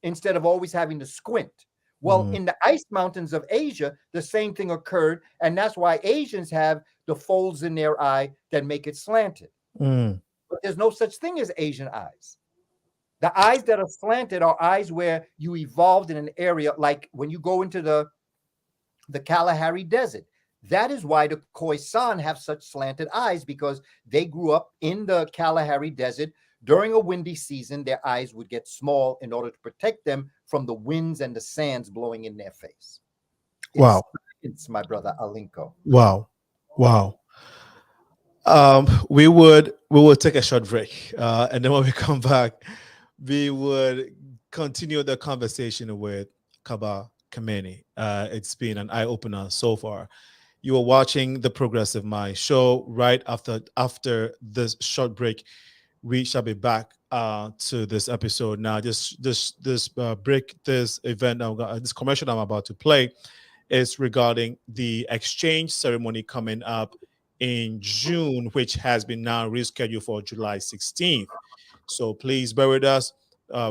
instead of always having to squint. Well, in the ice mountains of Asia, the same thing occurred. And that's why Asians have the folds in their eye that make it slanted. But there's no such thing as Asian eyes. The eyes that are slanted are eyes where you evolved in an area, like when you go into the Kalahari Desert. That is why the Khoisan have such slanted eyes, because they grew up in the Kalahari Desert. During a windy season, their eyes would get small in order to protect them from the winds and the sands blowing in their face. Wow. It's my brother Alinko. Wow. We would take a short break, and then when we come back, we would continue the conversation with Kaba Kamene. It's been an eye-opener so far. You are watching the Progressive Mind show. Right after this short break, we shall be back to this episode. Now, this break, this event, this commercial I'm about to play is regarding the exchange ceremony coming up in June, which has been now rescheduled for July 16th. So please bear with us.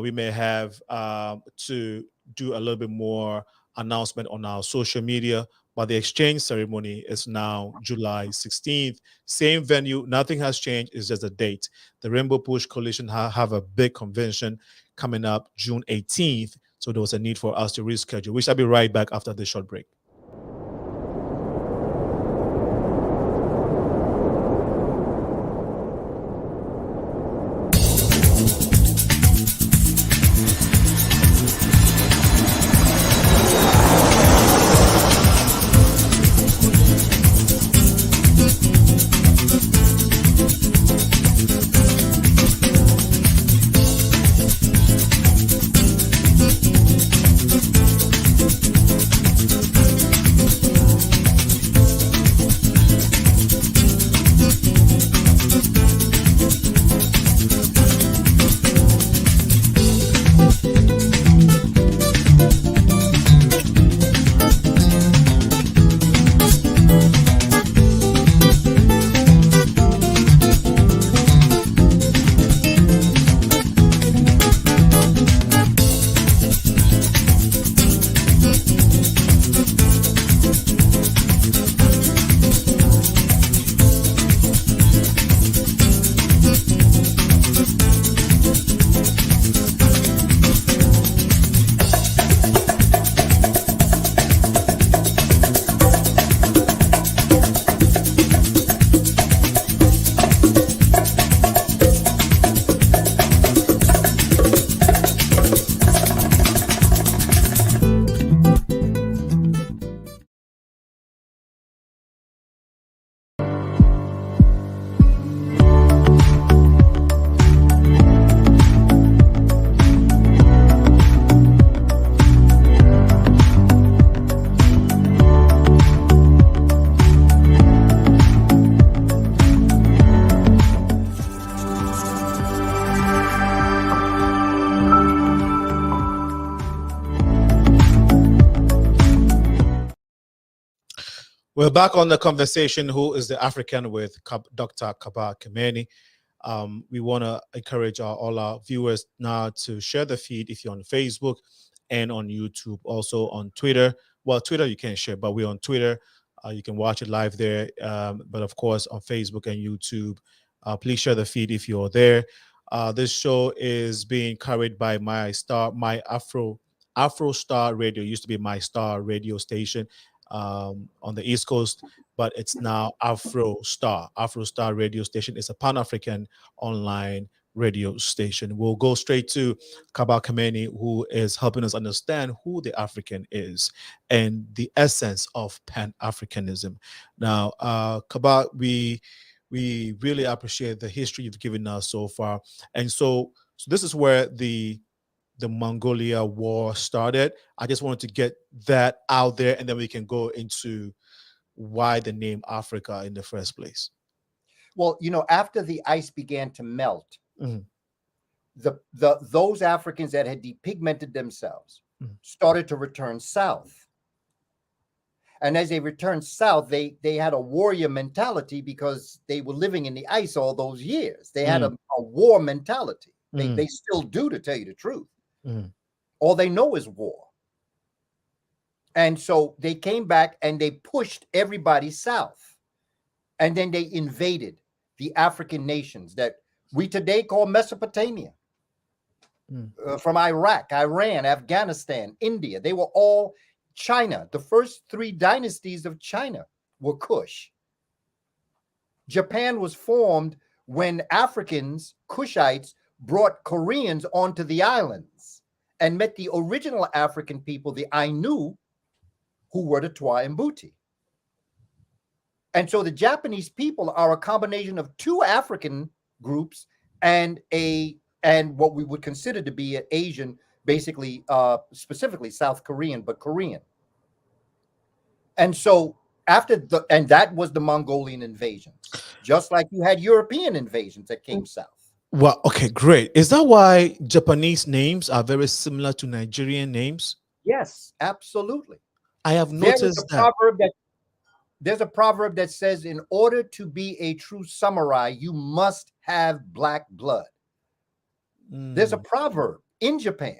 We may have to do a little bit more announcement on our social media, but the exchange ceremony is now July 16th. Same venue, nothing has changed. It's just a date. The Rainbow Push Coalition have a big convention coming up June 18th. So there was a need for us to reschedule. We shall be right back after this short break. We're back on the conversation. Who is the African with Dr. Kaba Kamene? We want to encourage all our viewers now to share the feed if you're on Facebook and on YouTube, also on Twitter. Well, Twitter you can't share, but we're on Twitter. You can watch it live there. But of course, on Facebook and YouTube, please share the feed if you're there. This show is being carried by My Afro Star Radio. It used to be My Star radio station. on the East Coast, but it's now Afro Star. Afro Star radio station is a Pan-African online radio station. We'll go straight to Kaba Kamene, who is helping us understand who the African is and the essence of Pan-Africanism. Now, Kaba, we really appreciate the history you've given us so far. And so this is where the Mongolia War started. I just wanted to get that out there, and then we can go into why the name Africa in the first place. Well, after the ice began to melt, Mhm. those Africans that had depigmented themselves started to return south. And as they returned south, they had a warrior mentality because they were living in the ice all those years. They had a war mentality. They still do, to tell you the truth. All they know is war. And so they came back and they pushed everybody south. And then they invaded the African nations that we today call Mesopotamia. From Iraq, Iran, Afghanistan, India. They were all China. The first 3 dynasties of China were Kush. Japan was formed when Africans, Kushites, brought Koreans onto the islands and met the original African people, the Ainu, who were the Twa and Mbuti. And so the Japanese people are a combination of 2 African groups and what we would consider to be an Asian, basically, specifically South Korean, but Korean. And so and that was the Mongolian invasion, just like you had European invasions that came south. Well, okay, great. Is that why Japanese names are very similar to Nigerian names? Yes, absolutely. I have noticed there's a proverb that says, in order to be a true samurai, you must have black blood. There's a proverb in Japan.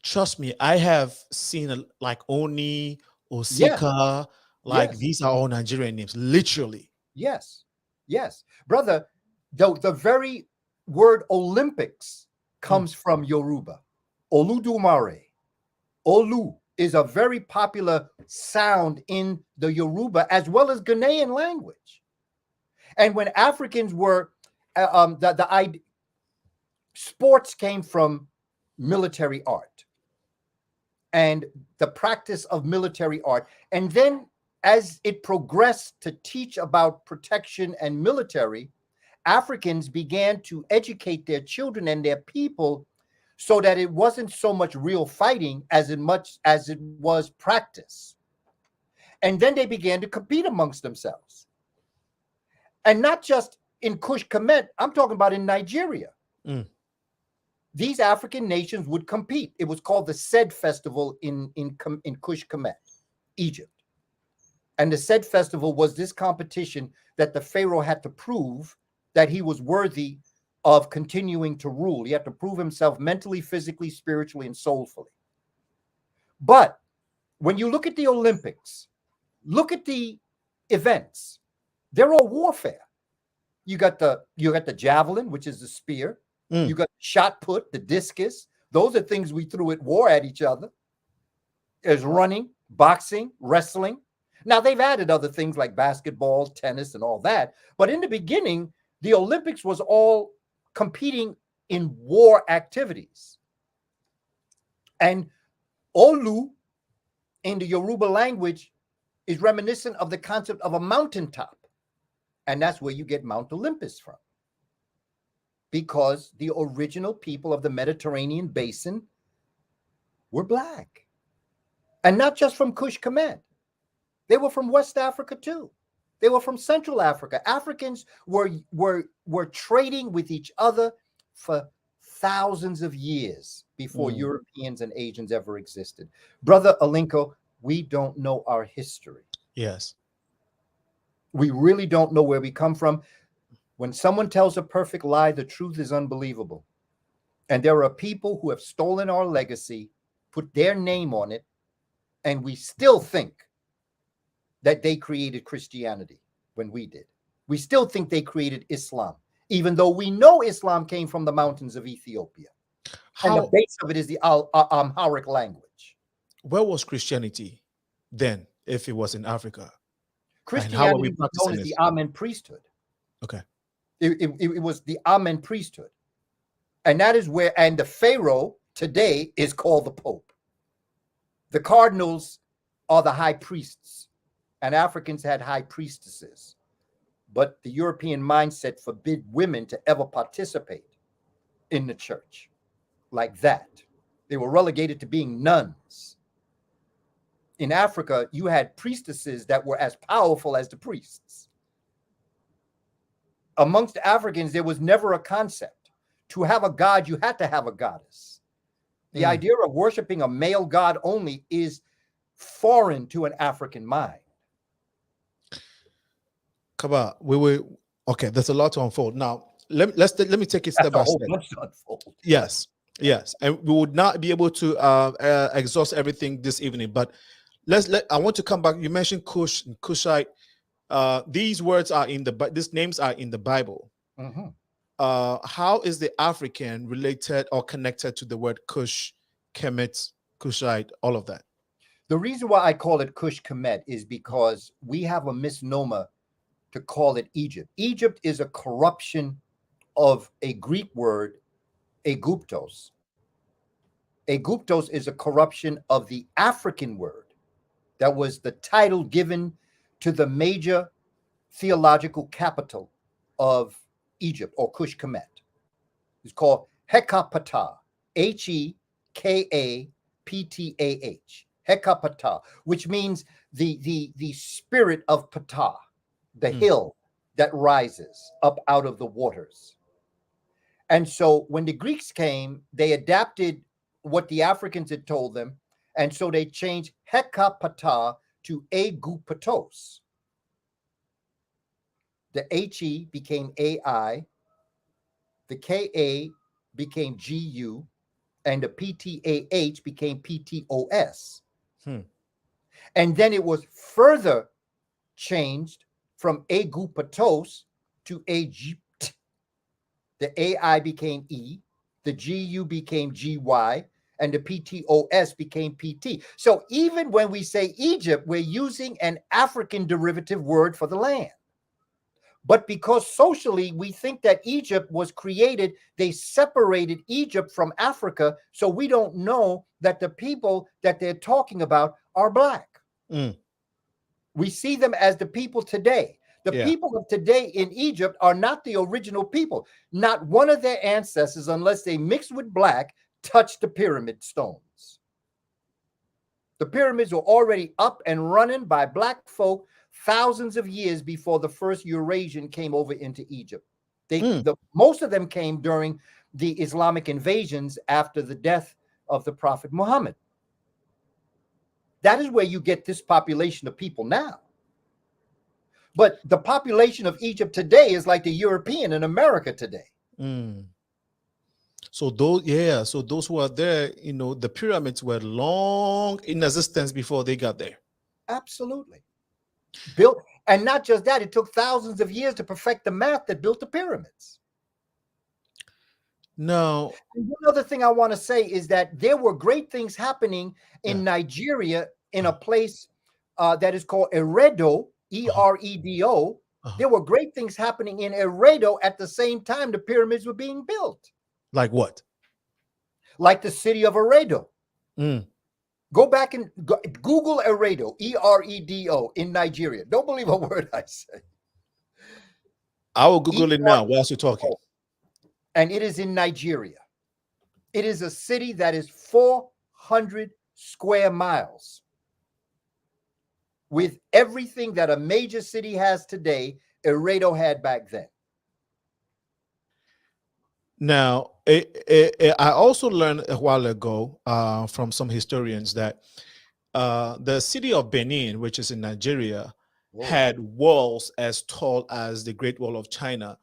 Trust me, I have seen like Oni, Osika, these are all Nigerian names, literally. Yes, brother. The very word Olympics comes from Yoruba. Oludumare. Olu is a very popular sound in the Yoruba as well as Ghanaian language. And when Africans were, sports came from military art and the practice of military art. And then as it progressed to teach about protection and military, Africans began to educate their children and their people so that it wasn't so much real fighting as much as it was practice. And then they began to compete amongst themselves. And not just in Kush Kemet, I'm talking about in Nigeria. These African nations would compete. It was called the Sed Festival in Kush Kemet, Egypt. And the Sed Festival was this competition that the Pharaoh had to prove that he was worthy of continuing to rule. He had to prove himself mentally, physically, spiritually, and soulfully. But when you look at the Olympics, look at the events, they're all warfare. You got the javelin, which is the spear. You got shot put, the discus. Those are things we threw at war at each other. There's running, boxing, wrestling. Now they've added other things like basketball, tennis, and all that. But in the beginning, the Olympics was all competing in war activities. And Olu in the Yoruba language is reminiscent of the concept of a mountaintop. And that's where you get Mount Olympus from. Because the original people of the Mediterranean basin were black. And not just from Kush Kemet. They were from West Africa too. They were from Central Africa. Africans were trading with each other for thousands of years before Europeans and Asians ever existed. Brother Alinko, we don't know our history. Yes. We really don't know where we come from. When someone tells a perfect lie, the truth is unbelievable. And there are people who have stolen our legacy, put their name on it, and we still think that they created Christianity when we did. We still think they created Islam, even though we know Islam came from the mountains of Ethiopia. And the base of it is the Amharic language. Where was Christianity then if it was in Africa? And how are we Christianity was known practicing as it? the Amen priesthood. Okay. It was the Amen priesthood. And that is where, and the Pharaoh today is called the Pope. The cardinals are the high priests, and Africans had high priestesses. But the European mindset forbid women to ever participate in the church like that. They were relegated to being nuns. In Africa, you had priestesses that were as powerful as the priests. Amongst the Africans, there was never a concept. To have a god, you had to have a goddess. The idea of worshiping a male god only is foreign to an African mind. Kaba, okay, there's a lot to unfold. Now, let me take it step by step. Yes, and we would not be able to exhaust everything this evening, but I want to come back. You mentioned Cush and Cushite. These words are these names are in the Bible. Mm-hmm. How is the African related or connected to the word Cush, Kemet, Cushite, all of that? The reason why I call it Cush Kemet is because we have a misnomer to call it Egypt. Egypt is a corruption of a Greek word, Aegyptos. Aegyptos is a corruption of the African word that was the title given to the major theological capital of Egypt, or Cush Kemet. It's called Hekapatah, Hekapatah, Hekapatah, which means the spirit of Ptah, the hill that rises up out of the waters. And so when the Greeks came, they adapted what the Africans had told them, and so they changed Hekapatah to Aegyptos. The HE became AI, the KA became GU, and the PTAH became PTOS. And then it was further changed from Aegyptos to Egypt. The AI became E, the GU became GY, and the PTOS became PT. So even when we say Egypt, we're using an African derivative word for the land. But because socially we think that Egypt was created, they separated Egypt from Africa, so we don't know that the people that they're talking about are Black. We see them as the people today. The people of today in Egypt are not the original people. Not one of their ancestors, unless they mixed with Black, touched the pyramid stones. The pyramids were already up and running by Black folk thousands of years before the first Eurasian came over into Egypt. Most of them came during the Islamic invasions after the death of the Prophet Muhammad. That is where you get this population of people now. But the population of Egypt today is like the European in America today. So those who are there, the pyramids were long in existence before they got there. Absolutely. Built, and not just that, it took thousands of years to perfect the math that built the pyramids. No. And one other thing I want to say is that there were great things happening in Nigeria in a place that is called Eredo, Eredo. There were great things happening in Eredo at the same time the pyramids were being built. Like what? Like the city of Eredo. Go back and Google Eredo, Eredo, in Nigeria. Don't believe a word I say. I will Google it now whilst you're talking. And it is in Nigeria. It is a city that is 400 square miles. With everything that a major city has today, Eredo had back then. Now, I also learned a while ago from some historians that the city of Benin, which is in Nigeria, had walls as tall as the Great Wall of China.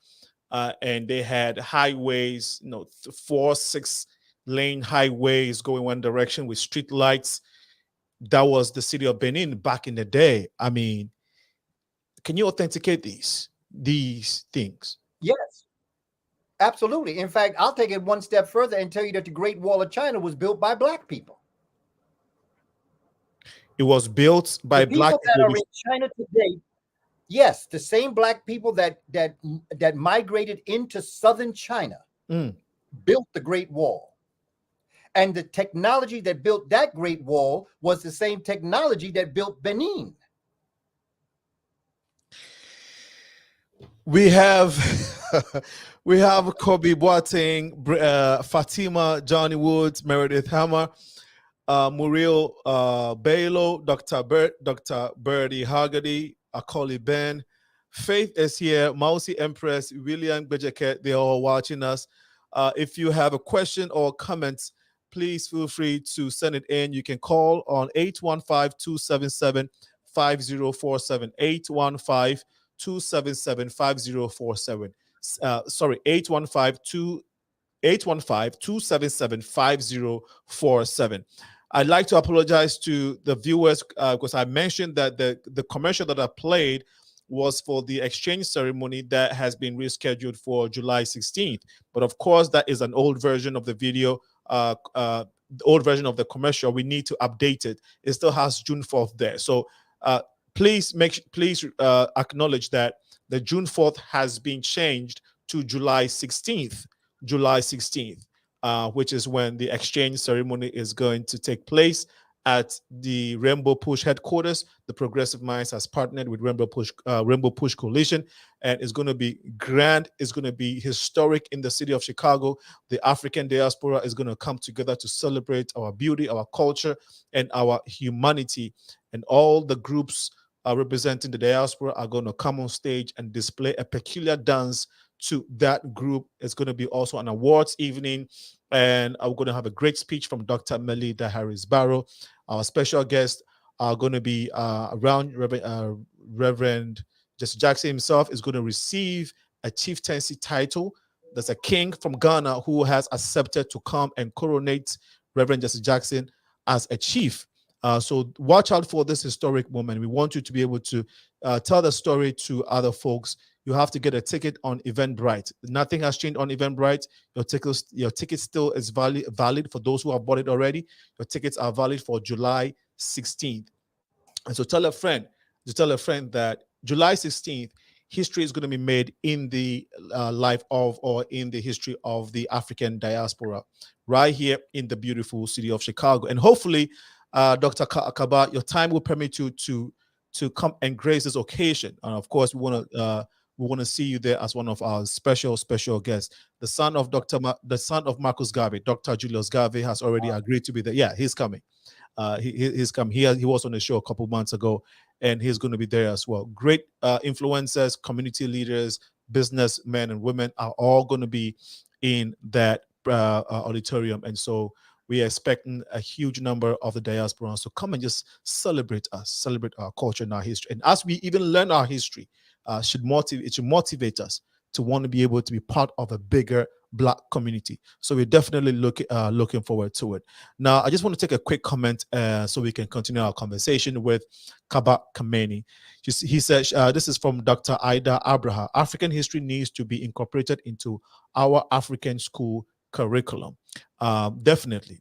And they had highways, 4-6 lane highways going one direction with street lights. That was the city of Benin back in the day. I mean, can you authenticate these things? Yes, absolutely. In fact, I'll take it one step further and tell you that the Great Wall of China was built by Black people. It was built by The black people that people. are in China today, yes, the same black people that migrated into southern China built the Great Wall. And the technology that built that Great Wall was the same technology that built Benin. We have we have Kobe Boateng, Fatima, Johnny Woods, Meredith Hammer, Muriel Balo, Dr. Birdie Haggerty, Akoli Ben. Faith is here, Mausi Empress, William Bejeke, they're all watching us. If you have a question or comments, please feel free to send it in. You can call on 815-277-5047, 815-277-5047. Sorry, 815-277-5047. I'd like to apologize to the viewers because I mentioned that the commercial that I played was for the exchange ceremony that has been rescheduled for July 16th. But of course, that is an old version of the video, the old version of the commercial. We need to update it. It still has June 4th there. So please acknowledge that the June 4th has been changed to July 16th. July 16th, which is when the exchange ceremony is going to take place at the Rainbow Push headquarters. The Progressive Minds has partnered with Rainbow Push Coalition, and it's going to be grand. It's going to be historic in the city of Chicago. The African diaspora is going to come together to celebrate our beauty, our culture, and our humanity. And all the groups representing the diaspora are going to come on stage and display a peculiar dance to that group. It's going to be also an awards evening, and I'm going to have a great speech from Dr. Melida Harris Barrow. Our special guests are going to be Reverend Jesse Jackson himself is going to receive a chieftaincy title. There's a king from Ghana who has accepted to come and coronate Reverend Jesse Jackson as a chief. So watch out for this historic moment. We want you to be able to tell the story to other folks. You have to get a ticket on Eventbrite. Nothing has changed on Eventbrite. Your ticket still is valid for those who have bought it already. Your tickets are valid for July 16th. And so tell a friend that July 16th, history is going to be made in the life of, or in the history of, the African diaspora right here in the beautiful city of Chicago. And hopefully, Dr. Kaba, your time will permit you to come and grace this occasion. And of course, we want to see you there as one of our special guests. The son of Marcus Garvey, Dr. Julius Garvey, has already agreed to be there. Yeah, he's coming. He's come. He was on the show a couple months ago, and he's going to be there as well. Great influencers, community leaders, businessmen and women are all going to be in that auditorium, and so we are expecting a huge number of the diaspora. So come and just celebrate us, celebrate our culture and our history. And as we even learn our history, it should motivate us to want to be able to be part of a bigger Black community. So we're definitely looking forward to it. Now, I just want to take a quick comment so we can continue our conversation with Kaba Kamene. He says, this is from Dr. Ida Abraha. African history needs to be incorporated into our African school curriculum. Definitely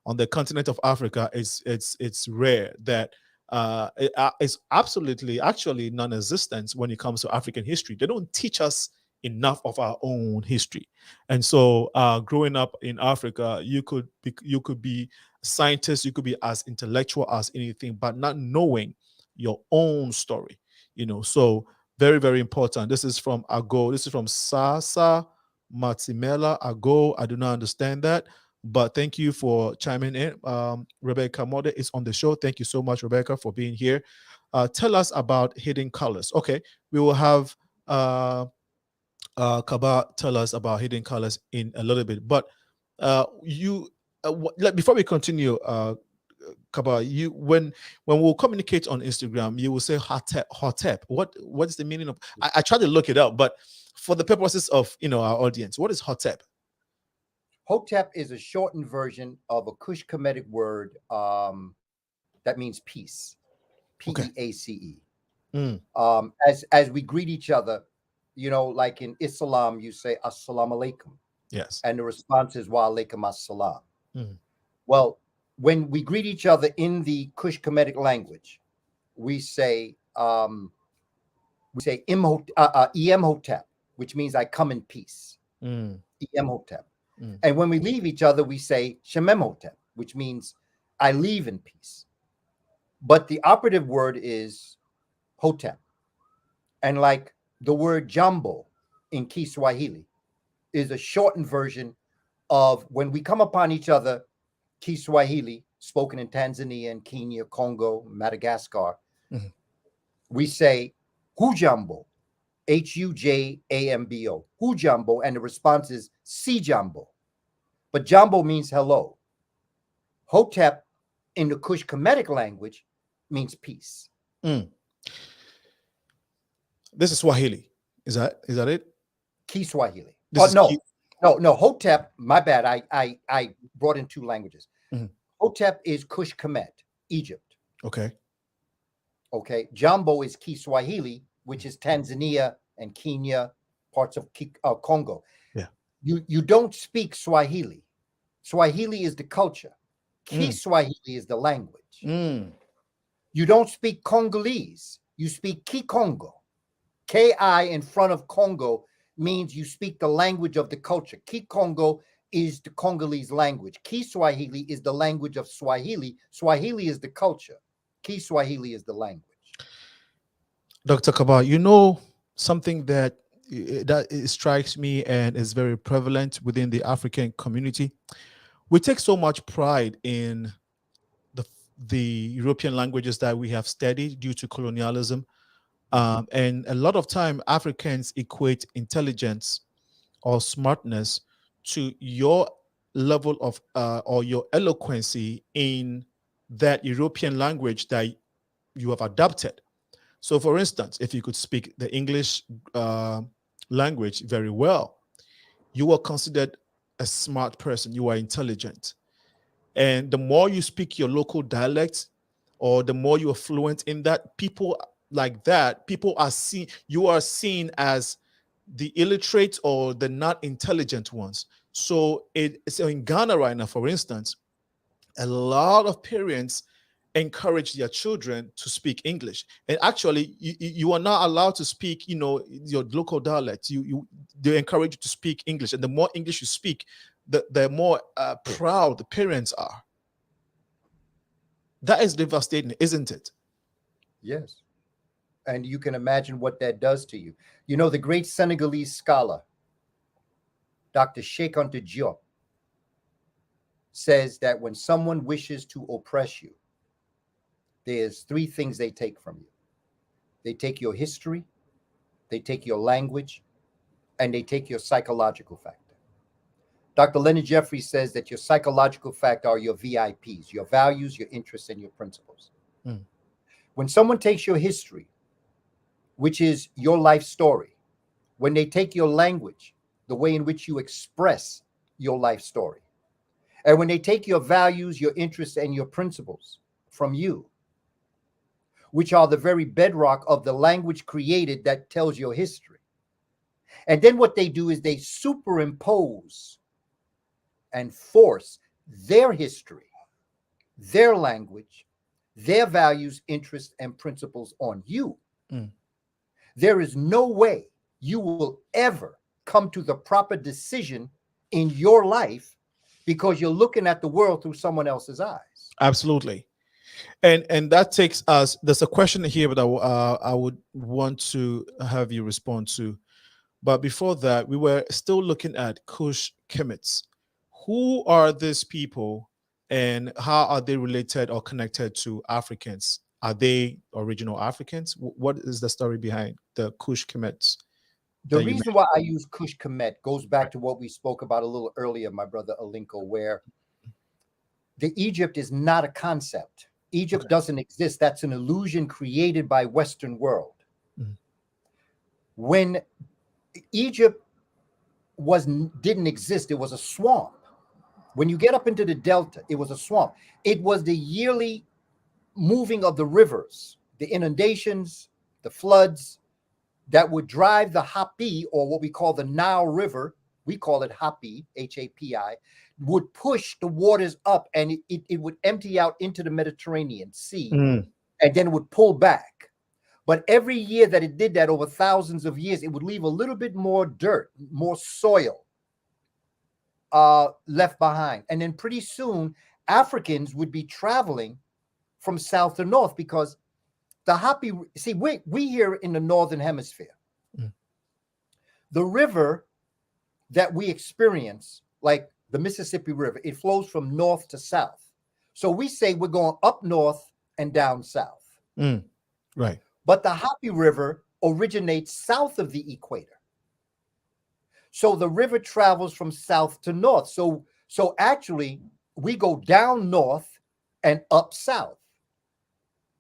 on the continent of Africa, it's rare that it's absolutely actually non-existent when it comes to African history. They don't teach us enough of our own history. And so growing up in Africa, you could be a scientist, you could be as intellectual as anything, but not knowing your own story, so very, very important. This is from Ago. This is from Sasa Matimela Ago. I do not understand that, but thank you for chiming in. Rebecca Mode is on the show. Thank you so much, Rebecca, for being here. Tell us about hidden colors. Okay, we will have Kaba tell us about hidden colors in a little bit, but before we continue, Kaba, when we'll communicate on Instagram, you will say Hotep. What is the meaning of? I tried to look it up, but for the purposes of our audience, what is Hotep? Hotep is a shortened version of a Kush Kemetic word that means peace. P-E-A-C-E. As we greet each other, like in Islam, you say Assalamu alaikum. Yes. And the response is Wa alaikum assalam. Well, when we greet each other in the Kush Kemetic language, we say Emhotep, which means I come in peace. Emhotep. And when we leave each other, we say Shememhotep, which means I leave in peace. But the operative word is Hotep. And like the word Jambo in Kiswahili is a shortened version of when we come upon each other, Kiswahili, spoken in Tanzania and Kenya, Congo, Madagascar, we say Hujambo, Hujambo, Hujambo, and the response is Si Jambo. But Jambo means hello. Hotep in the Kush Kemetic language means peace. This is Swahili. Is that it? Kiswahili. No. Hotep, my bad. I brought in two languages. Hotep is Kush Kemet, Egypt. Okay. Jambo is Kiswahili, which is Tanzania and Kenya, parts of Congo. Yeah. You don't speak Swahili. Swahili is the culture. Kiswahili is the language. You don't speak Congolese. You speak Kikongo. Ki in front of Congo means you speak the language of the culture. Kikongo is the Congolese language. Kiswahili is the language of Swahili. Swahili is the culture. Kiswahili is the language. Dr. Kaba, you know something that it strikes me and is very prevalent within the African community. We take so much pride in the European languages that we have studied due to colonialism. And a lot of time Africans equate intelligence or smartness to your level of or your eloquency in that European language that you have adopted. So for instance, if you could speak the English language very well, you are considered a smart person, you are intelligent. And the more you speak your local dialect, or the more you are fluent in that, people like that, you are seen as the illiterate or the not intelligent ones. So so in Ghana right now, for instance, a lot of parents encourage their children to speak English. And actually, you are not allowed to speak, your local dialect. They encourage you to speak English. And the more English you speak, the more proud the parents are. That is devastating, isn't it? Yes. And you can imagine what that does to you. You know, the great Senegalese scholar, Dr. Cheikh Anta Diop, says that when someone wishes to oppress you, there's three things they take from you. They take your history, they take your language, and they take your psychological factor. Dr. Leonard Jeffries says that your psychological factor are your VIPs, your values, your interests, and your principles. When someone takes your history, which is your life story, when they take your language, the way in which you express your life story, and when they take your values, your interests, and your principles from you, which are the very bedrock of the language created that tells your history. And then what they do is they superimpose and force their history, their language, their values, interests, and principles on you. There is no way you will ever come to the proper decision in your life because you're looking at the world through someone else's eyes. Absolutely. And that takes us, there's a question here that I would want to have you respond to. But before that, we were still looking at Kush Kemets. Who are these people and how are they related or connected to Africans? Are they original Africans? What is the story behind the Kush Kemets? The reason why I use Kush Kemet goes back to what we spoke about a little earlier, my brother Alinko, where the Egypt is not a concept. Egypt doesn't exist. That's an illusion created by Western world. When Egypt didn't exist, it was a swamp. When you get up into the Delta, it was a swamp. It was the yearly moving of the rivers, the inundations, the floods that would drive the Hapi, or what we call the Nile River, we call it Hapi, H-A-P-I, would push the waters up, and it would empty out into the Mediterranean Sea, and then it would pull back. But every year that it did that, over thousands of years, it would leave a little bit more dirt, more soil left behind. And then pretty soon, Africans would be traveling from south to north, because the Hapi, see, we here in the northern hemisphere, the river that we experience, like the Mississippi River, it flows from north to south. So we say we're going up north and down south. Right. But the Hapi River originates south of the equator. So the river travels from south to north. So actually, we go down north and up south,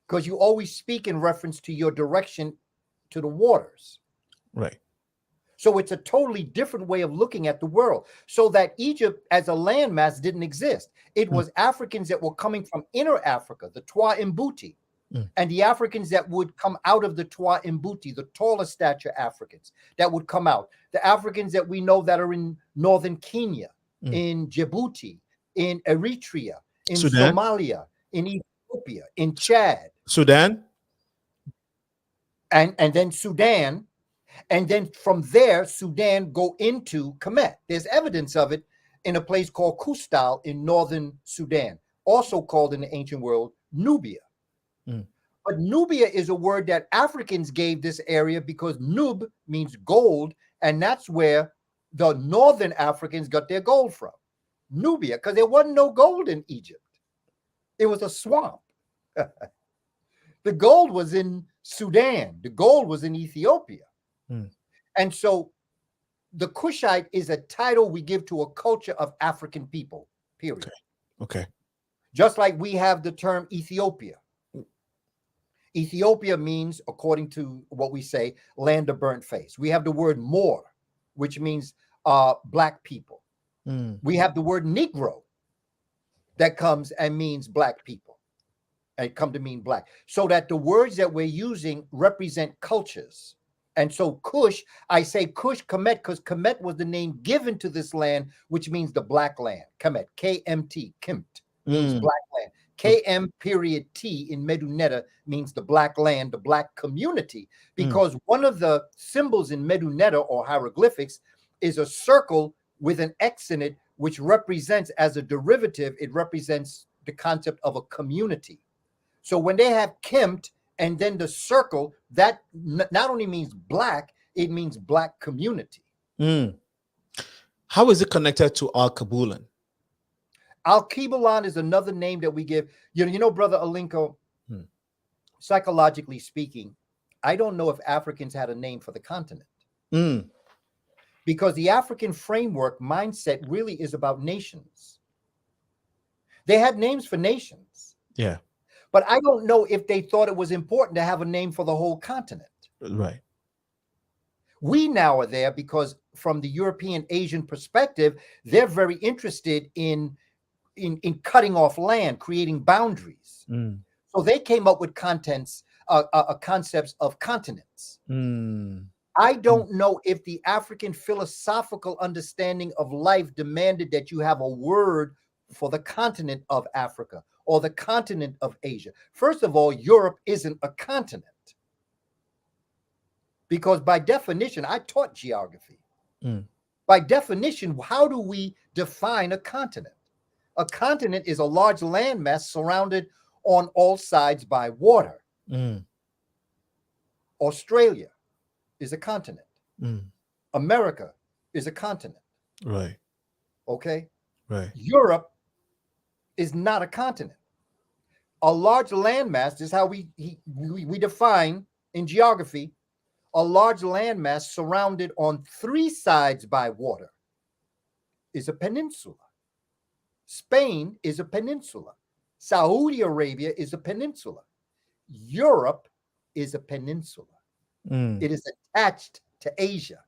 because you always speak in reference to your direction to the waters. Right. So it's a totally different way of looking at the world. So that Egypt as a landmass didn't exist. It was Africans that were coming from inner Africa, the Twa Mbuti, and the Africans that would come out of the Twa Mbuti, the taller stature Africans that would come out. The Africans that we know that are in northern Kenya, in Djibouti, in Eritrea, in Sudan? Somalia, in Ethiopia, in Chad. Sudan? And then Sudan. And then from there, Sudan go into Kemet. There's evidence of it in a place called Kustal in northern Sudan, also called in the ancient world Nubia. But Nubia is a word that Africans gave this area because Nub means gold, and that's where the northern Africans got their gold from. Nubia, because there wasn't no gold in Egypt. It was a swamp. The gold was in Sudan. The gold was in Ethiopia. And so the Kushite is a title we give to a culture of African people, period. Okay. Just like we have the term Ethiopia. Ethiopia means, according to what we say, land of burnt face. We have the word Moor, which means black people. We have the word Negro that comes and means black people, and come to mean black. So that the words that we're using represent cultures. And so Kush, I say Kush Kemet because Kemet was the name given to this land, which means the black land. Kemet, K-M-T, Kimt, means black land. K-M period T in Medunetta means the black land, the black community, because one of the symbols in Medunetta or hieroglyphics is a circle with an X in it, which represents, as a derivative, it represents the concept of a community. So when they have Kimt and then the circle, that not only means black, it means black community. How is it connected to Al-Kabulan? Al-Kibulan is another name that we give. You know, Brother Alinko, psychologically speaking, I don't know if Africans had a name for the continent. Because the African framework mindset really is about nations. They had names for nations. Yeah. But I don't know if they thought it was important to have a name for the whole continent. Right. We now are there because from the European Asian perspective, they're very interested in cutting off land, creating boundaries. So they came up with concepts of continents. I don't know if the African philosophical understanding of life demanded that you have a word for the continent of Africa or the continent of Asia. First of all, Europe isn't a continent. Because by definition, I taught geography. By definition, how do we define a continent? A continent is a large landmass surrounded on all sides by water. Australia is a continent. America is a continent. Right. Okay? Right. Europe is not a continent. A large landmass is how we define in geography a large landmass surrounded on three sides by water is a peninsula. Spain is a peninsula. Saudi Arabia is a peninsula. Europe is a peninsula. It is attached to Asia.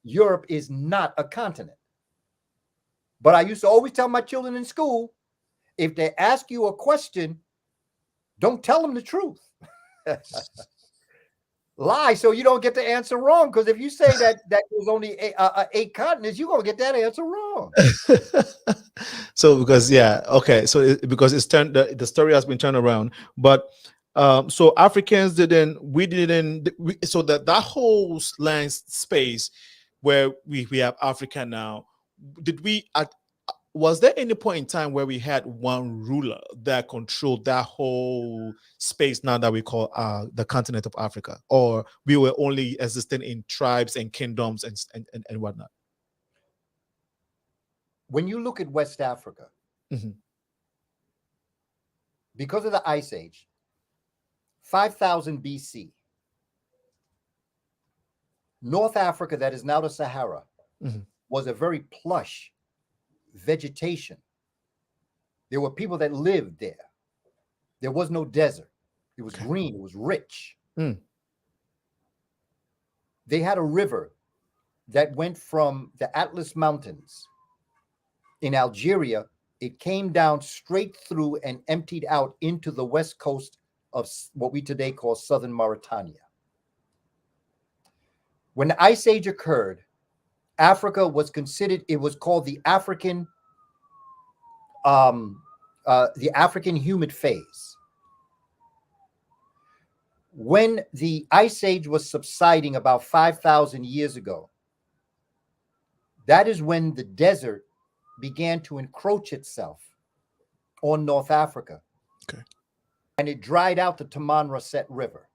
Europe is not a continent. But I used to always tell my children in school, if they ask you a question, don't tell them the truth. Lie, so you don't get the answer wrong. Because if you say that there's only 8 continents, you're gonna get that answer wrong. So because because it's turned the story has been turned around, but so Africans so that whole land space where we have Africa now, was there any point in time where we had one ruler that controlled that whole space now that we call the continent of Africa, or we were only existing in tribes and kingdoms and whatnot? When you look at West Africa, because of the Ice Age, 5000 BC, North Africa, that is now the Sahara, was a very plush vegetation. There were people that lived there. There was no desert. It was green. It was rich. They had a river that went from the Atlas Mountains in Algeria. It came down straight through and emptied out into the west coast of what we today call southern Mauritania. When the Ice Age occurred, Africa was considered, it was called the African humid phase. When the Ice Age was subsiding about 5,000 years ago, that is when the desert began to encroach itself on North Africa. And it dried out the Taman Rasset River.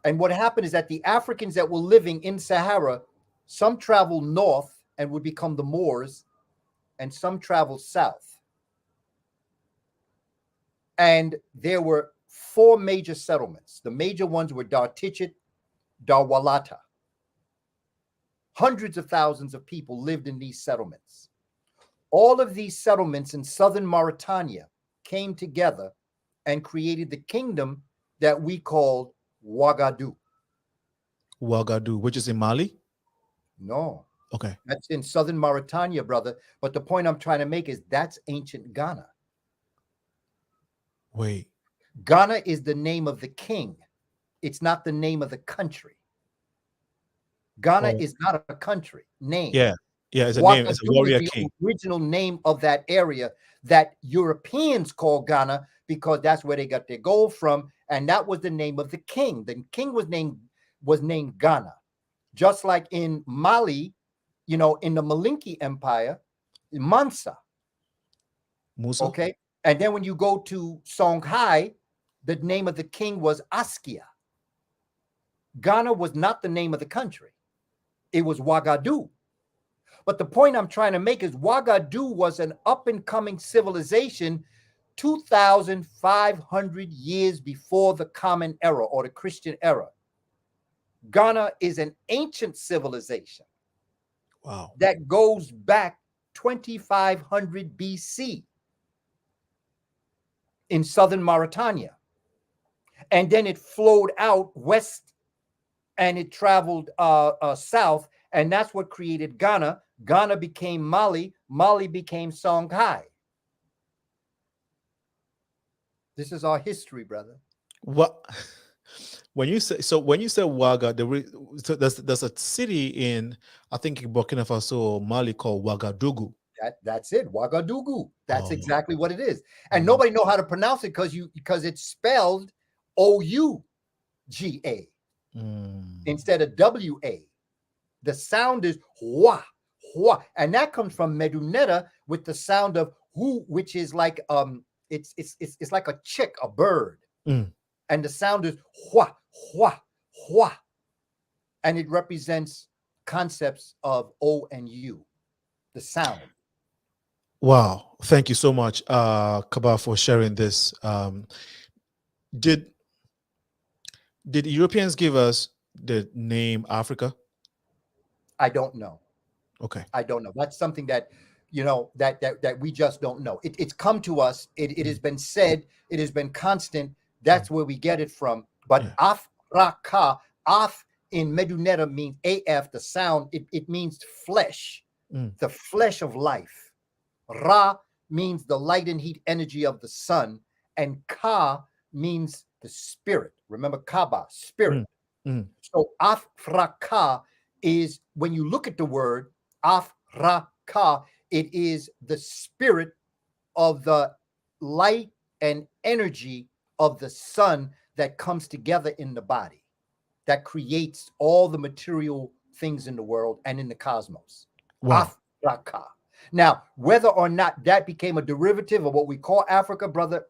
And what happened is that the Africans that were living in Sahara, some traveled north and would become the Moors, and some traveled south. And there were 4 major settlements. The major ones were Dar Tichet, Dar Walata. Hundreds of thousands of people lived in these settlements. All of these settlements in southern Mauritania came together and created the kingdom that we called Ouagadougou. Ouagadougou, which is in Mali? No. Okay. That's in southern Mauritania, brother. But the point I'm trying to make is that's ancient Ghana. Wait. Ghana is the name of the king. It's not the name of the country. Ghana is not a country name. Yeah. Yeah, it's a name. It's a warrior king. The original name of that area that Europeans call Ghana because that's where they got their gold from. And that was the name of the king. The king was named Ghana. Just like in Mali, in the Malinki Empire, Mansa. Musa. Okay. And then when you go to Songhai, the name of the king was Askia. Ghana was not the name of the country. It was Ouagadougou. But the point I'm trying to make is Ouagadougou was an up-and-coming civilization 2,500 years before the Common Era or the Christian era. Ghana is an ancient civilization. Wow. That goes back 2,500 BC in southern Mauritania. And then it flowed out west and it traveled south. And that's what created Ghana. Ghana became Mali. Mali became Songhai. This is our history, brother. What? When you say Ouaga, there's a city in, I think, in Burkina Faso or Mali called Ouagadougou. That's it, Ouagadougou. That's exactly what it is. And nobody know how to pronounce it because it's spelled O-U-G-A instead of W-A. The sound is hua, hua, and that comes from Meduneta with the sound of hu, which is like it's like a chick, a bird, and the sound is hua, hua, hua, and it represents concepts of O and U, the sound. Wow, thank you so much, Kaba, for sharing this. Did Europeans give us the name Africa? I don't know. Okay. I don't know. That's something that, that we just don't know. It's come to us. It has been said. It has been constant. That's where we get it from. But Afrika, Af in Meduneta means AF, the sound. It means flesh, the flesh of life. Ra means the light and heat energy of the sun. And Ka means the spirit. Remember Kaba, spirit. So Africa is, when you look at the word Africa, it is the spirit of the light and energy of the sun that comes together in the body, that creates all the material things in the world and in the cosmos. Wow. Africa. Now, whether or not that became a derivative of what we call Africa, brother,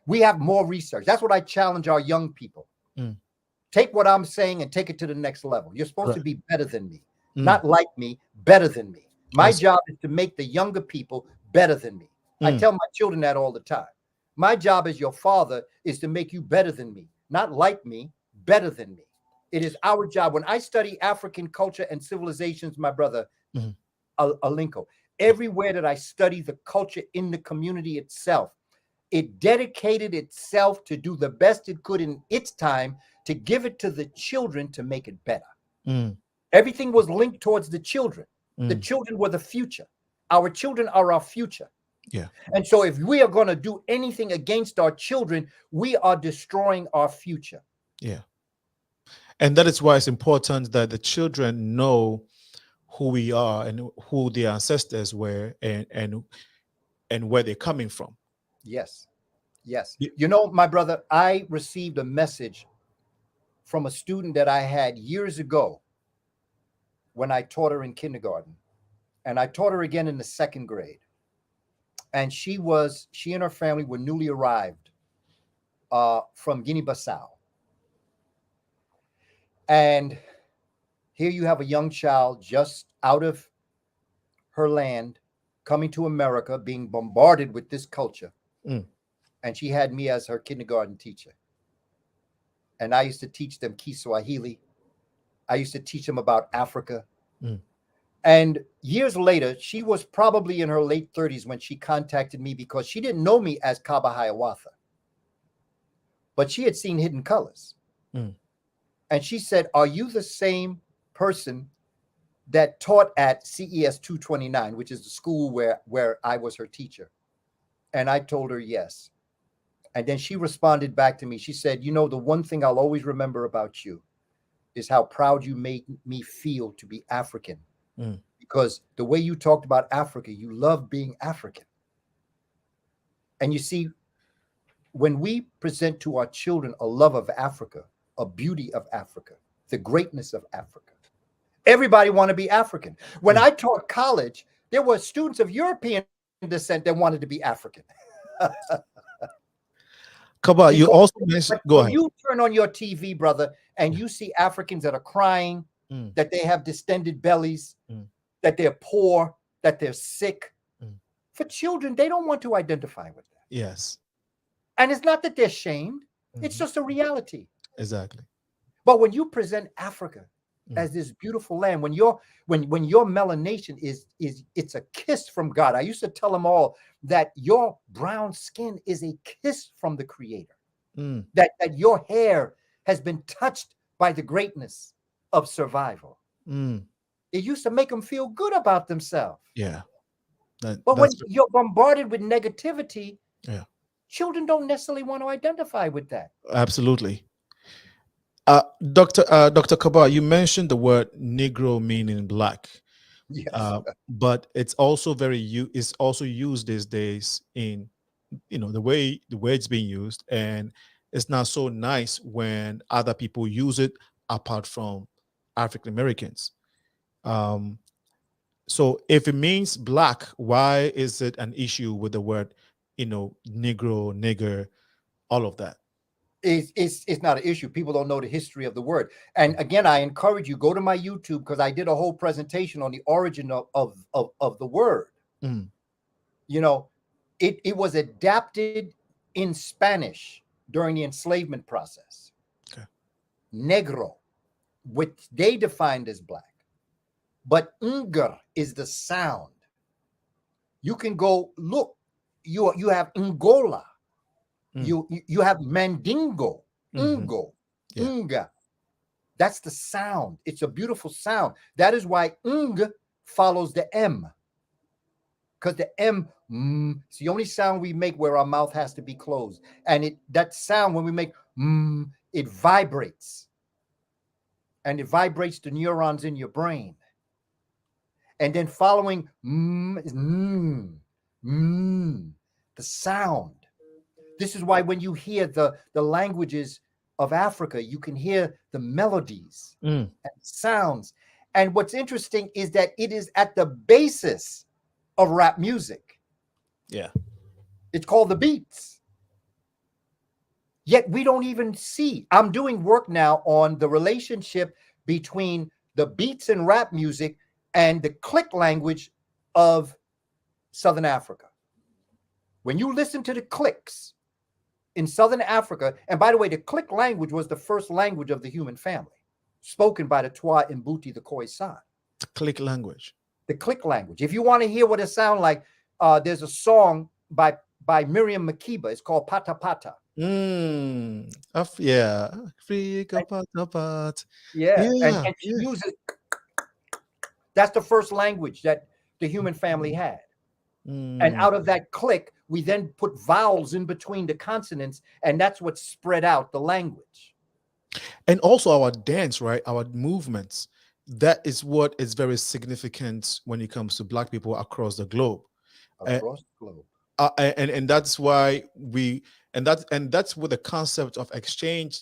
we have more research. That's what I challenge our young people. Take what I'm saying and take it to the next level. You're supposed to be better than me, not like me, better than me. My job is to make the younger people better than me. I tell my children that all the time. My job as your father is to make you better than me, not like me, better than me. It is our job. When I study African culture and civilizations, my brother, Alinko, everywhere that I study the culture in the community itself, it dedicated itself to do the best it could in its time to give it to the children to make it better. Everything was linked towards the children. The children were the future. Our children are our future. Yeah. And so if we are going to do anything against our children, we are destroying our future. Yeah. And that is why it's important that the children know who we are and who their ancestors were and where they're coming from. Yes. Yes. You know, my brother, I received a message from a student that I had years ago when I taught her in kindergarten, and I taught her again in the 2nd grade. And she and her family were newly arrived from Guinea-Bissau. And here you have a young child just out of her land, coming to America, being bombarded with this culture. And she had me as her kindergarten teacher. And I used to teach them Kiswahili. I used to teach them about Africa. And years later, she was probably in her late 30s when she contacted me, because she didn't know me as Kaba Hiawatha, but she had seen Hidden Colors. And she said, "Are you the same person that taught at CES 229, which is the school where I was her teacher?" And I told her yes. And then she responded back to me. She said, "You know, the one thing I'll always remember about you is how proud you made me feel to be African. Because the way you talked about Africa, you love being African." And you see, when we present to our children a love of Africa, a beauty of Africa, the greatness of Africa, everybody want to be African. When I taught college, there were students of European descent that wanted to be African. Kaba, you also mentioned, go ahead. You turn on your TV, brother, and you see Africans that are crying, that they have distended bellies, that they're poor, that they're sick. For children, they don't want to identify with that. Yes. And it's not that they're shamed. It's just a reality. Exactly. But when you present Africa as this beautiful land, when your melanation is it's a kiss from God. I used to tell them all that your brown skin is a kiss from the Creator. That your hair has been touched by the greatness of survival. It used to make them feel good about themselves. Yeah. But when you're bombarded with negativity, children don't necessarily want to identify with that. Absolutely. Dr. Kaba, you mentioned the word Negro meaning black. Yes. But it's also it's also used these days in, the way it's being used, and it's not so nice when other people use it apart from African Americans. So if it means black, why is it an issue with the word, Negro, nigger, all of that? It's not an issue. People don't know the history of the word. And again, I encourage you, go to my YouTube, because I did a whole presentation on the origin of the word. It was adapted in Spanish during the enslavement process. Okay. Negro, which they defined as black. But Unger is the sound. You can go look. You have Angola. You have Mandingo, Ungo, Unga. That's the sound. It's a beautiful sound. That is why Ung follows the M. Because the M, it's the only sound we make where our mouth has to be closed. And that sound, when we make it vibrates. and it vibrates the neurons in your brain. And then following the sound. This is why when you hear the languages of Africa, you can hear the melodies and sounds. And what's interesting is that it is at the basis of rap music. Yeah. It's called the beats. Yet we don't even see. I'm doing work now on the relationship between the beats in rap music and the click language of Southern Africa. When you listen to the clicks in Southern Africa, and by the way, the click language was the first language of the human family, spoken by the Twa and Mbuti, the Khoisan. The click language. The click language. If you want to hear what it sounds like, there's a song by Miriam Makeba. It's called Pata Pata. Yeah. Africa, pata, pata. Yeah. And she uses, that's the first language that the human family had. And out of that click, we then put vowels in between the consonants, and that's what spread out the language. And also our dance, right? Our movements. That is what is very significant when it comes to Black people across the globe. Across the globe. And that's why that's where the concept of exchange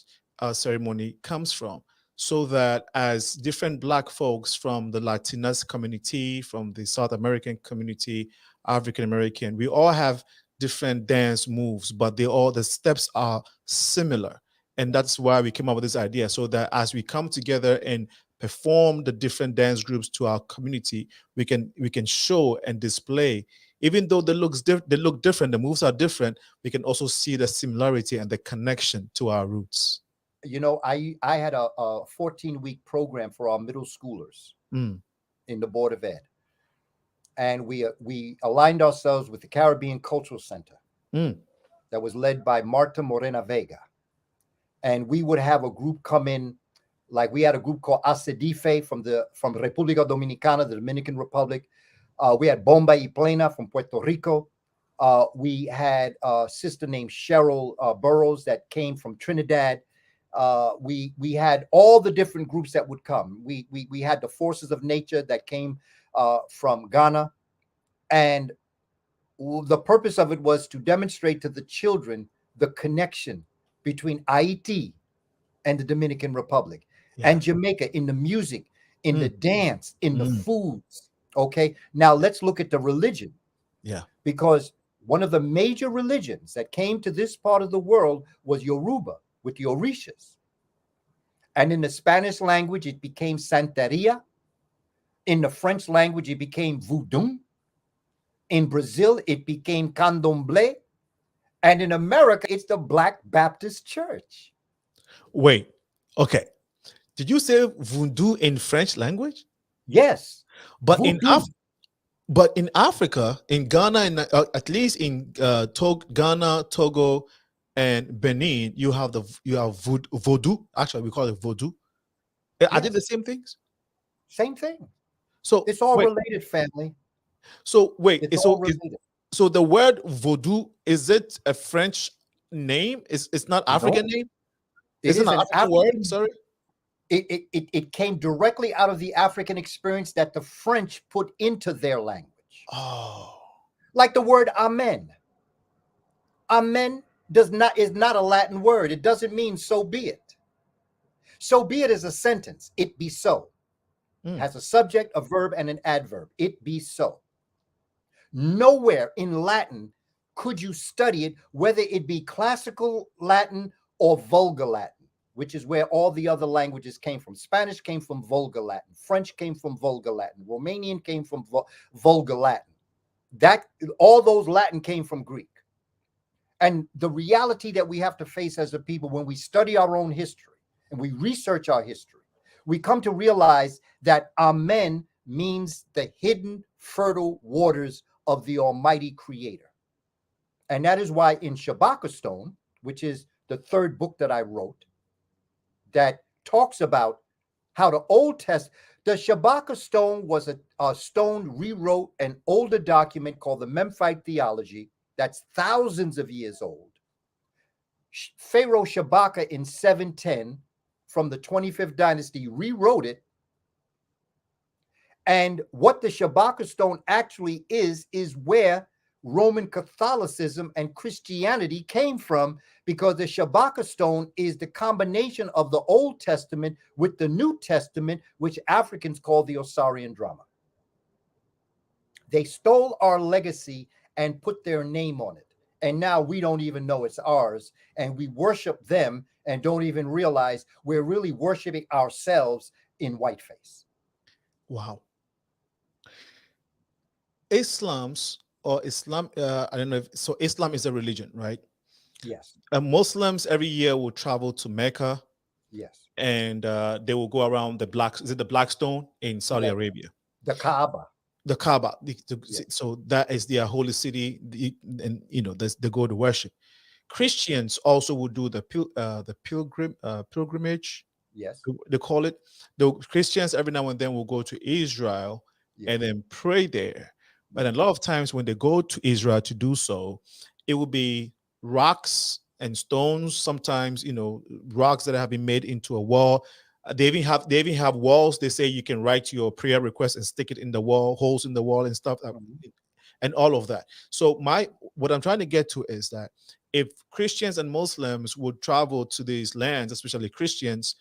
ceremony comes from. So that as different Black folks from the Latinx community, from the South American community, African American, we all have different dance moves, but the steps are similar. And that's why we came up with this idea, so that as we come together and perform the different dance groups to our community, we can show and display, even though they look different, the moves are different, we can also see the similarity and the connection to our roots. You know, I had a 14-week program for our middle schoolers in the Board of Ed. And we aligned ourselves with the Caribbean Cultural Center that was led by Marta Morena Vega. And we would have a group come in, like we had a group called Acedife from República Dominicana, the Dominican Republic. We had Bomba y Plena from Puerto Rico. We had a sister named Cheryl Burrows that came from Trinidad. We had all the different groups that would come. We had the Forces of Nature that came from Ghana. And the purpose of it was to demonstrate to the children the connection between Haiti and the Dominican Republic and Jamaica in the music, in the dance, in the foods. Okay. Now let's look at the religion. Yeah. Because one of the major religions that came to this part of the world was Yoruba with the Orishas. And in the Spanish language, it became Santeria. In the French language, it became Voodoo. In Brazil, it became Candomblé. And in America, it's the Black Baptist Church. Wait, okay. Did you say voodoo in French language? Yes. But in Africa, in Ghana, and at least in Ghana, Togo, and Benin, you have voodoo. Actually, we call it voodoo. Are they the same things? Same thing. So it's all related, family. So wait, so the word voodoo, is it a French name? It's not African name? Is it an African word? Sorry. It came directly out of the African experience that the French put into their language. Oh. Like the word amen. Amen is not a Latin word. It doesn't mean so be it. So be it is a sentence. It be so. Has a subject, a verb, and an adverb. It be so. Nowhere in Latin could you study it, whether it be classical Latin or vulgar Latin, which is where all the other languages came from. Spanish came from vulgar Latin. French came from vulgar Latin. Romanian came from vulgar Latin. All those Latin came from Greek. And the reality that we have to face as a people when we study our own history and we research our history, we come to realize that Amen means the hidden, fertile waters of the Almighty Creator. And that is why in Shabaka Stone, which is the third book that I wrote, that talks about how the Old Testament, the Shabaka Stone was a stone rewrote an older document called the Memphite Theology that's thousands of years old. Pharaoh Shabaka in 710 from the 25th dynasty rewrote it. And what the Shabaka stone actually is where Roman Catholicism and Christianity came from, because the Shabaka stone is the combination of the Old Testament with the New Testament, which Africans call the Osirian drama. They stole our legacy and put their name on it. And now we don't even know it's ours. And we worship them and don't even realize we're really worshiping ourselves in whiteface. Wow. Islam, I don't know so Islam is a religion, right? Yes. Muslims every year will travel to Mecca. Yes. And they will go around the Black Stone in Saudi Arabia. The Kaaba. The Kaaba. Yes. So that is their holy city, and they go to worship. Christians also will do the pilgrimage. Yes. They call it. The Christians every now and then will go to Israel and then pray there. But a lot of times when they go to Israel to do so, it will be rocks and stones. Sometimes, rocks that have been made into a wall. They even have walls. They say you can write your prayer request and stick it in the wall, holes in the wall and stuff, and all of that. So what I'm trying to get to is that if Christians and Muslims would travel to these lands, especially Christians,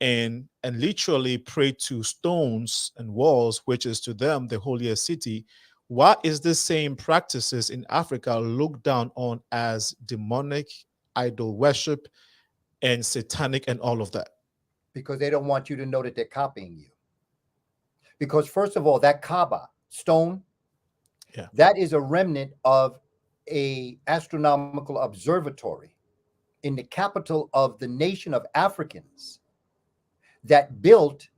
and literally pray to stones and walls, which is to them the holiest city, why is this same practices in Africa looked down on as demonic, idol worship, and satanic and all of that? Because they don't want you to know that they're copying you. Because first of all, that Kaaba stone, that is a remnant of a astronomical observatory in the capital of the nation of Africans that built,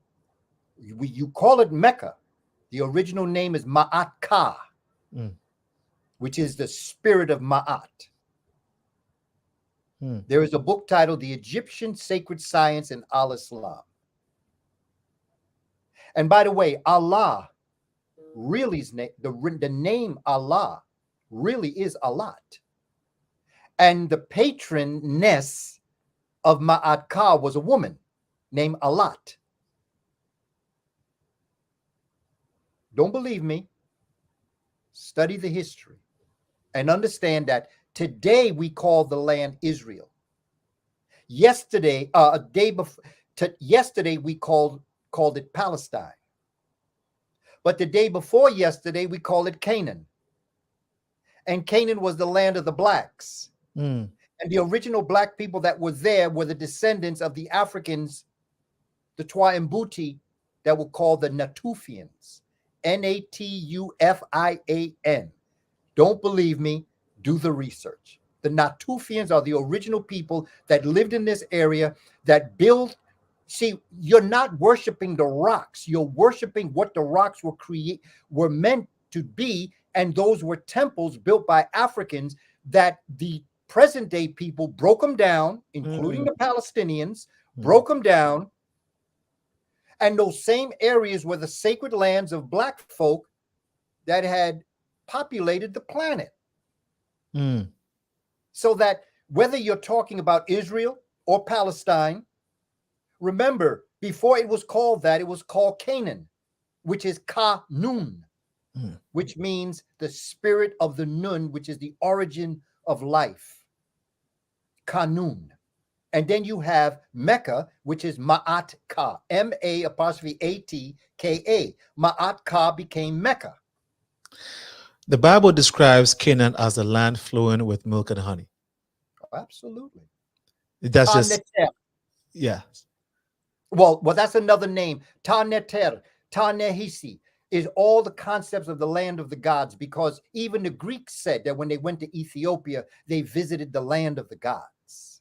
you call it Mecca. The original name is Ma'at Ka, which is the spirit of Ma'at. There is a book titled The Egyptian Sacred Science in Al-Islam. And by the way, Allah really is the name Allah really is Alat. And the patroness of Ma'at Ka was a woman named Alat. Don't believe me? Study the history and understand that today we call the land Israel. Yesterday, a day before, yesterday we called it Palestine. But the day before yesterday we called it Canaan. And Canaan was the land of the blacks. And the original black people that were there were the descendants of the Africans, the Twayambuti, that were called the Natufians. Natufian. Don't believe me? Do the research. The Natufians are the original people that lived in this area that built. See, you're not worshiping the rocks. You're worshiping what the rocks were meant to be. And those were temples built by Africans that the present day people broke them down, including the Palestinians, broke them down. And those same areas were the sacred lands of black folk that had populated the planet. So that whether you're talking about Israel or Palestine, remember, before it was called that, it was called Canaan, which is Ka-nun, which means the spirit of the Nun, which is the origin of life. Kanun. And then you have Mecca, which is Ma'at Ka, M-A'-A-T-K-A. Ma'at Ka became Mecca. The Bible describes Canaan as a land flowing with milk and honey. Absolutely. That's just, yeah. Well, that's another name. Ta-neter, Ta-nehisi is all the concepts of the land of the gods, because even the Greeks said that when they went to Ethiopia, they visited the land of the gods.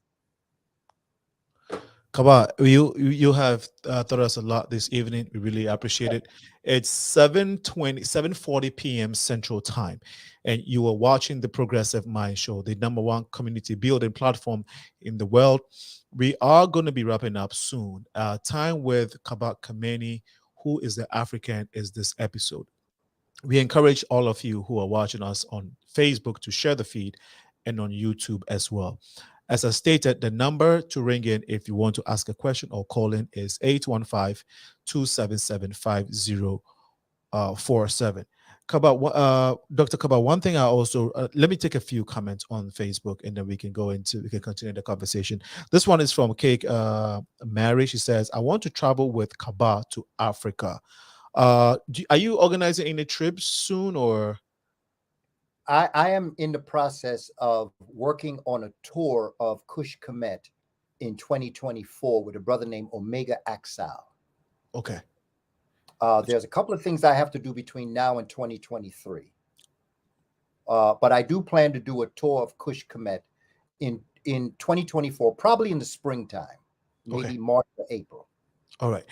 Kaba, you have taught us a lot this evening. We really appreciate it. It's 7:40 p.m. Central Time, and you are watching the Progressive Mind Show, the #1 community building platform in the world. We are going to be wrapping up soon. Time with Kaba Kamene, who is the African, is this episode. We encourage all of you who are watching us on Facebook to share the feed and on YouTube as well. As I stated, the number to ring in if you want to ask a question or call in is 815-277-5047. Kaba, Dr. Kaba, one thing I also let me take a few comments on Facebook and then we can continue the conversation. This one is from Cake Mary. She says, I want to travel with Kaba to Africa. Are you organizing any trips soon, or? I am in the process of working on a tour of Kush Kemet in 2024 with a brother named Omega Axal. Okay. There's a couple of things I have to do between now and 2023. But I do plan to do a tour of Kush Kemet in 2024, probably in the springtime, maybe March or April. All right.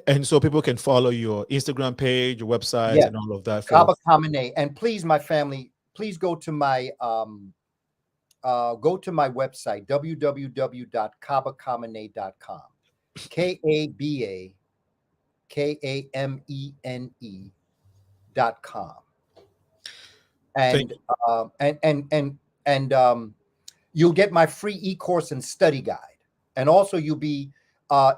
And so people can follow your Instagram page, your website, and all of that. Kaba Kamene. And please, my family, please go to my website, www.kabakamene.com. KABAKAMENE.com. And you'll get my free e-course and study guide. And also you'll be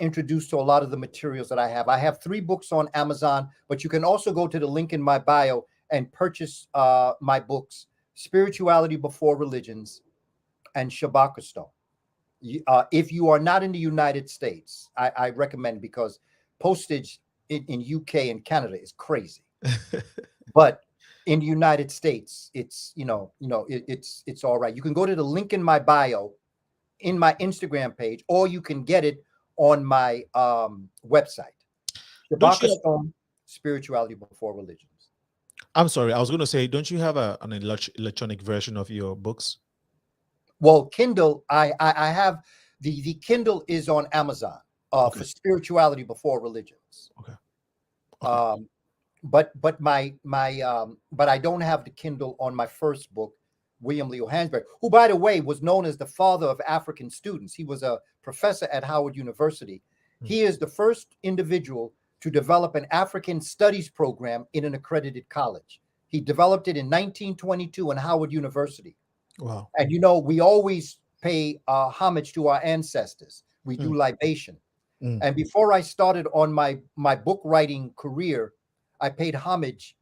introduced to a lot of the materials that I have. I have 3 books on Amazon, but you can also go to the link in my bio and purchase my books, Spirituality Before Religions and Shabaka Stone. If you are not in the United States, I recommend, because postage in UK and Canada is crazy. But in the United States, it's it's all right. You can go to the link in my bio in my Instagram page, or you can get it on my website. Shabaka Stone, Spirituality Before Religions. I'm sorry, I was going to say, don't you have an electronic version of your books? Well, Kindle, I have the Kindle is on Amazon for Spirituality Before Religions. Okay. But I don't have the Kindle on my first book, William Leo Hansberry, who, by the way, was known as the father of African students. He was a professor at Howard University. He is the first individual to develop an African studies program in an accredited college. He developed it in 1922 in Howard University. Wow. And we always pay homage to our ancestors. We do libation. And before I started on my book writing career, I paid homage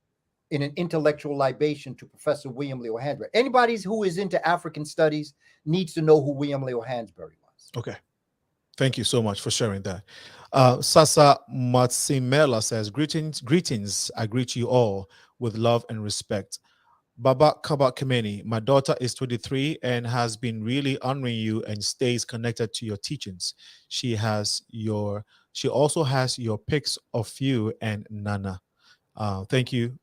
in an intellectual libation to Professor William Leo Hansberry. Anybody who is into African studies needs to know who William Leo Hansberry was. Okay. Thank you so much for sharing that. Sasa Matsimela says, greetings. I greet you all with love and respect. Baba Kaba Kamene, my daughter is 23 and has been really honoring you and stays connected to your teachings. She also has your pics of you and Nana. Thank you.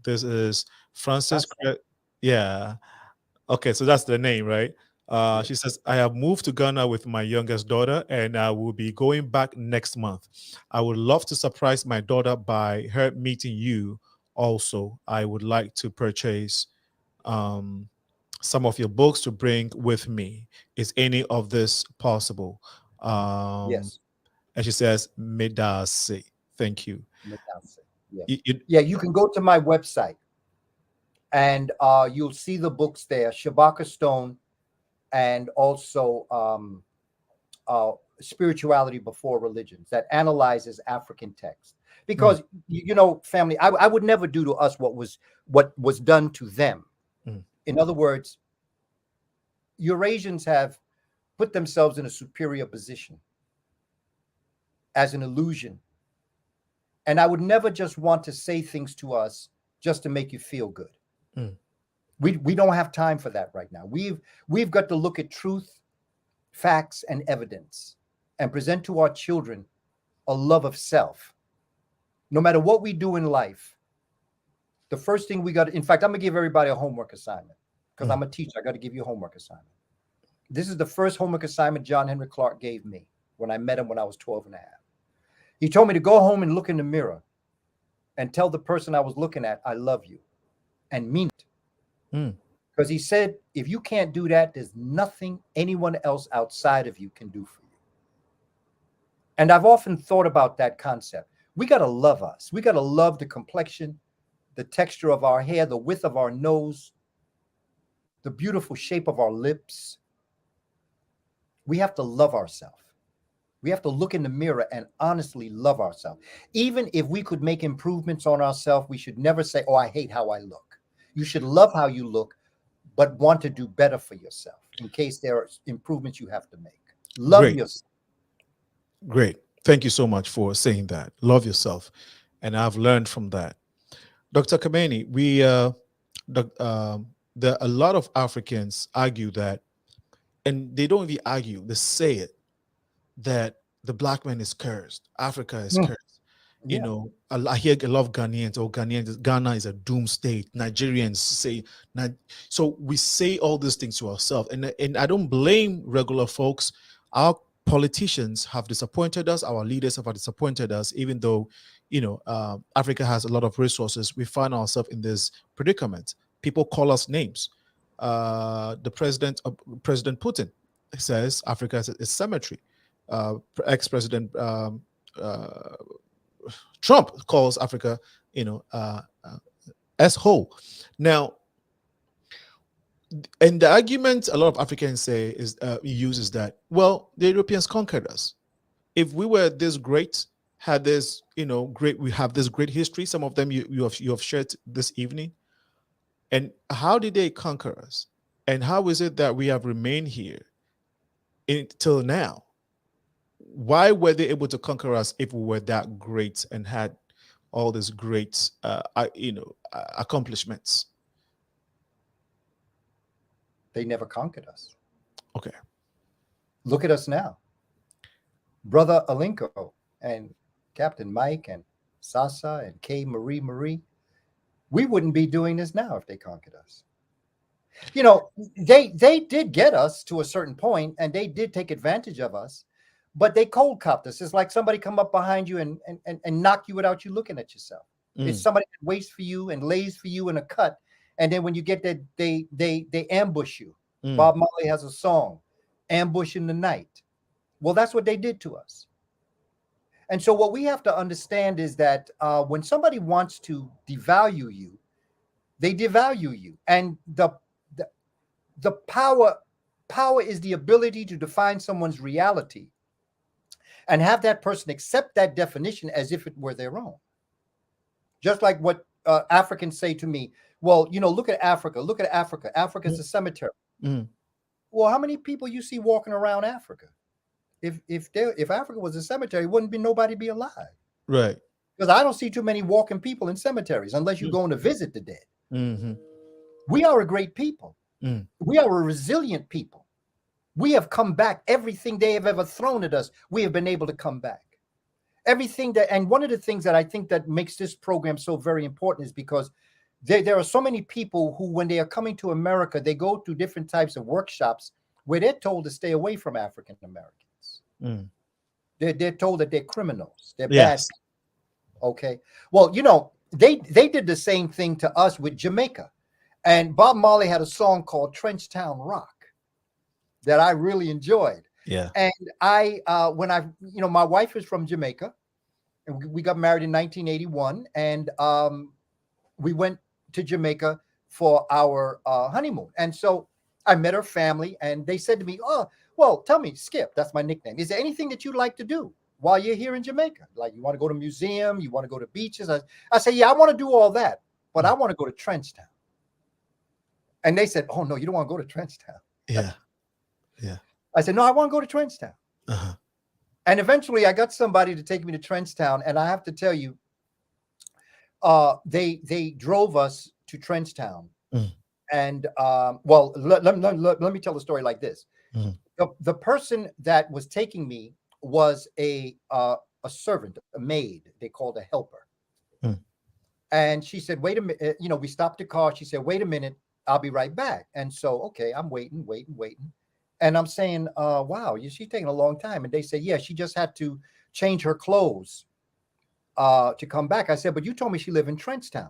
This is Francis. Yeah. Okay, so that's the name, right? She says, I have moved to Ghana with my youngest daughter and I will be going back next month. I would love to surprise my daughter by her meeting you. Also, I would like to purchase some of your books to bring with me. Is any of this possible? Yes. And she says, Medase. Thank you. Medase. Yes. You can go to my website and you'll see the books there, Shabaka Stone, and also Spirituality Before Religions, that analyzes African text. Because family, I would never do to us what was done to them. In other words, Eurasians have put themselves in a superior position as an illusion. And I would never just want to say things to us just to make you feel good. We don't have time for that right now. We've got to look at truth, facts, and evidence and present to our children a love of self. No matter what we do in life, the first thing we got to, in fact, I'm going to give everybody a homework assignment because I'm a teacher. I got to give you a homework assignment. This is the first homework assignment John Henry Clark gave me when I met him when I was 12 and a half. He told me to go home and look in the mirror and tell the person I was looking at, I love you, and mean it. Because he said, if you can't do that, there's nothing anyone else outside of you can do for you. And I've often thought about that concept. We got to love us. We got to love the complexion, the texture of our hair, the width of our nose, the beautiful shape of our lips, We have to love ourselves. We have to look in the mirror and honestly love ourselves. Even if we could make improvements on ourselves, we should never say, oh, I hate how I look. You should love how you look, but want to do better for yourself in case there are improvements you have to make. Love Great. yourself. Great. Thank you so much for saying that. Love yourself. And I've learned from that. Dr. Kamene, there are a lot of Africans argue that, and they don't even argue, they say it, that the black man is cursed. Africa is cursed. You know, I hear a lot of Ghanaians, Ghana is a doomed state. Nigerians say, so we say all these things to ourselves. And I don't blame regular folks. Our politicians have disappointed us. Our leaders have disappointed us, even though, you know, Africa has a lot of resources. We find ourselves in this predicament. People call us names. The President Putin says Africa is a cemetery. Ex-President Trump calls Africa, you know, S-hole. Now, and the argument a lot of Africans say is uses that, well, the Europeans conquered us. If we were this great, had this, you know, we have this great history. Some of them you have shared this evening. And how did they conquer us? And how is it that we have remained here until now? Why were they able to conquer us if we were that great and had all these great, accomplishments? They never conquered us. Okay. Look at us now. Brother Alinko and Captain Mike and Sasa and K. Marie. We wouldn't be doing this now if they conquered us. You know, they did get us to a certain point and they did take advantage of us, but they cold copped us. It's like somebody come up behind you and knock you without you looking at yourself. It's somebody that waits for you and lays for you in a cut. And then when you get there, they ambush you. Bob Marley has a song, Ambush in the Night. Well, that's what they did to us. And so what we have to understand is that when somebody wants to devalue you, they devalue you. And the power is the ability to define someone's reality and have that person accept that definition as if it were their own. Just like what Africans say to me, well, you know, look at Africa. Look at Africa. Africa's a cemetery. Well, how many people you see walking around Africa? If Africa was a cemetery, wouldn't be nobody be alive. Right. Because I don't see too many walking people in cemeteries unless you're going to visit the dead. We are a great people. We are a resilient people. We have come back. Everything they have ever thrown at us, we have been able to come back. Everything that, and one of the things that I think that makes this program so very important is because there are so many people who, when they are coming to America, they go through different types of workshops where they're told to stay away from African Americans. They're told that they're criminals. They're bad. Okay. Well, you know, they did the same thing to us with Jamaica. And Bob Marley had a song called Trenchtown Rock that I really enjoyed. Yeah. And my wife is from Jamaica, and we got married in 1981, and we went to Jamaica for our honeymoon. And so I met her family, and they said to me, "Oh, well, tell me, Skip, that's my nickname. Is there anything that you'd like to do while you're here in Jamaica? Like, you want to go to a museum? You want to go to beaches?" I said, "Yeah, I want to do all that, but I want to go to Trenchtown." And they said, "Oh, no, you don't want to go to Trenchtown." Yeah. I said, "No, I want to go to Trenchtown." And eventually I got somebody to take me to Trenchtown. And I have to tell you, they drove us to Trenchtown. And well, let me tell the story like this. The person that was taking me was a servant, a maid. They called a helper. And she said, "Wait a minute." You know, we stopped the car. She said, "Wait a minute, I'll be right back." And so, okay, I'm waiting. And I'm saying, wow, she's taking a long time. And they say, "Yeah, she just had to change her clothes to come back." I said, "But you told me she lived in Trenchtown."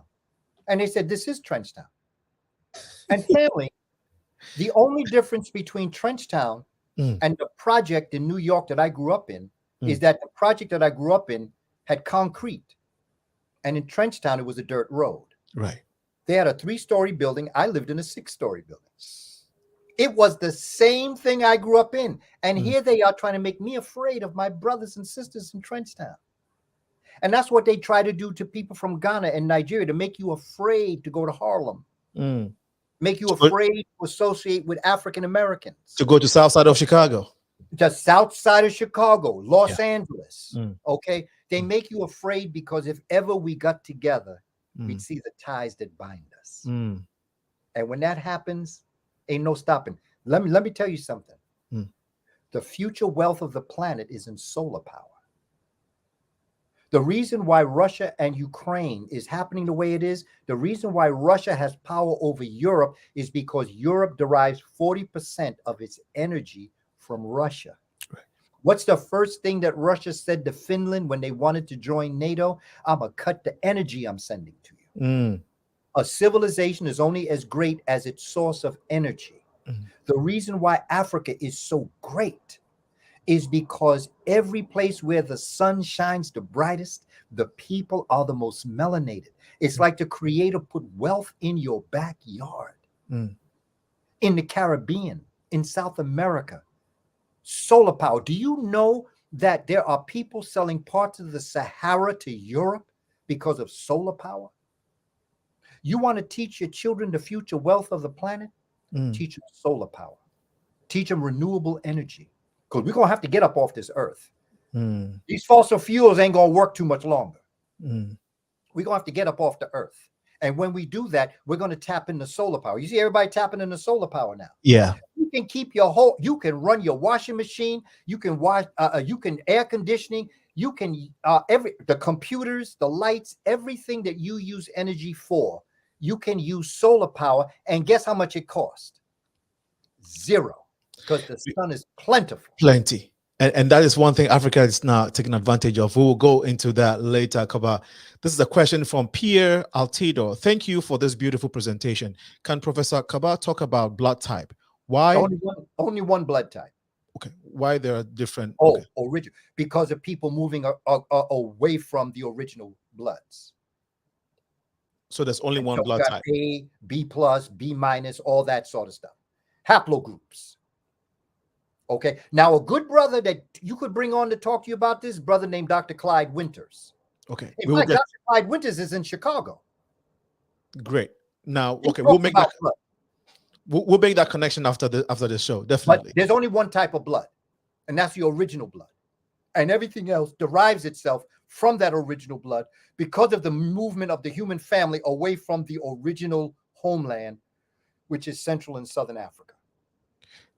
And they said, "This is Trenchtown." And family, the only difference between Trenchtown and the project in New York that I grew up in is that the project that I grew up in had concrete. And in Trenchtown, it was a dirt road. Right. They had a 3-story building. I lived in a 6-story building. It was the same thing I grew up in. And here they are trying to make me afraid of my brothers and sisters in Trenchtown. And that's what they try to do to people from Ghana and Nigeria, to make you afraid to go to Harlem, make you afraid to associate with African Americans. To go to south side of Chicago. The south side of Chicago, Los Angeles. Okay. They make you afraid because if ever we got together, we'd see the ties that bind us. And when that happens, ain't no stopping. Let me tell you something. The future wealth of the planet is in solar power. The reason why Russia and Ukraine is happening the way it is, the reason why Russia has power over Europe is because Europe derives 40% of its energy from Russia. Right. What's the first thing that Russia said to Finland when they wanted to join NATO? I'm going to cut the energy I'm sending to you. A civilization is only as great as its source of energy. The reason why Africa is so great is because every place where the sun shines the brightest, the people are the most melanated. It's like the Creator put wealth in your backyard. In the Caribbean, in South America, solar power. Do you know that there are people selling parts of the Sahara to Europe because of solar power? You want to teach your children the future wealth of the planet? Teach them solar power. Teach them renewable energy. Because we're going to have to get up off this earth. These fossil fuels ain't going to work too much longer. We're going to have to get up off the earth. And when we do that, we're going to tap into solar power. You see everybody tapping into solar power now. Yeah. You can keep your whole, you can run your washing machine. You can wash, you can air conditioning. You can, the computers, the lights, everything that you use energy for, you can use solar power. And guess how much it costs? Zero. Because the sun is plentiful. Plenty. And that is one thing Africa is now taking advantage of. We will go into that later, Kaba. This is a question from Pierre Altido. Thank you for this beautiful presentation. Can Professor Kaba talk about blood type? Why? Only one blood type. Okay. Why there are different? Oh, original. Because of people moving away from the original bloods. So there's only one blood type. A, B plus, B minus, all that sort of stuff. Haplogroups. Okay. Now, a good brother that you could bring on to talk to you about this, brother named Dr. Clyde Winters. Okay. In fact, Dr. Clyde Winters is in Chicago. Great. Now, okay, we'll make that. We'll make that connection after the show. Definitely. But there's only one type of blood, and that's the original blood, and everything else derives itself from that original blood because of the movement of the human family away from the original homeland, which is Central and Southern Africa.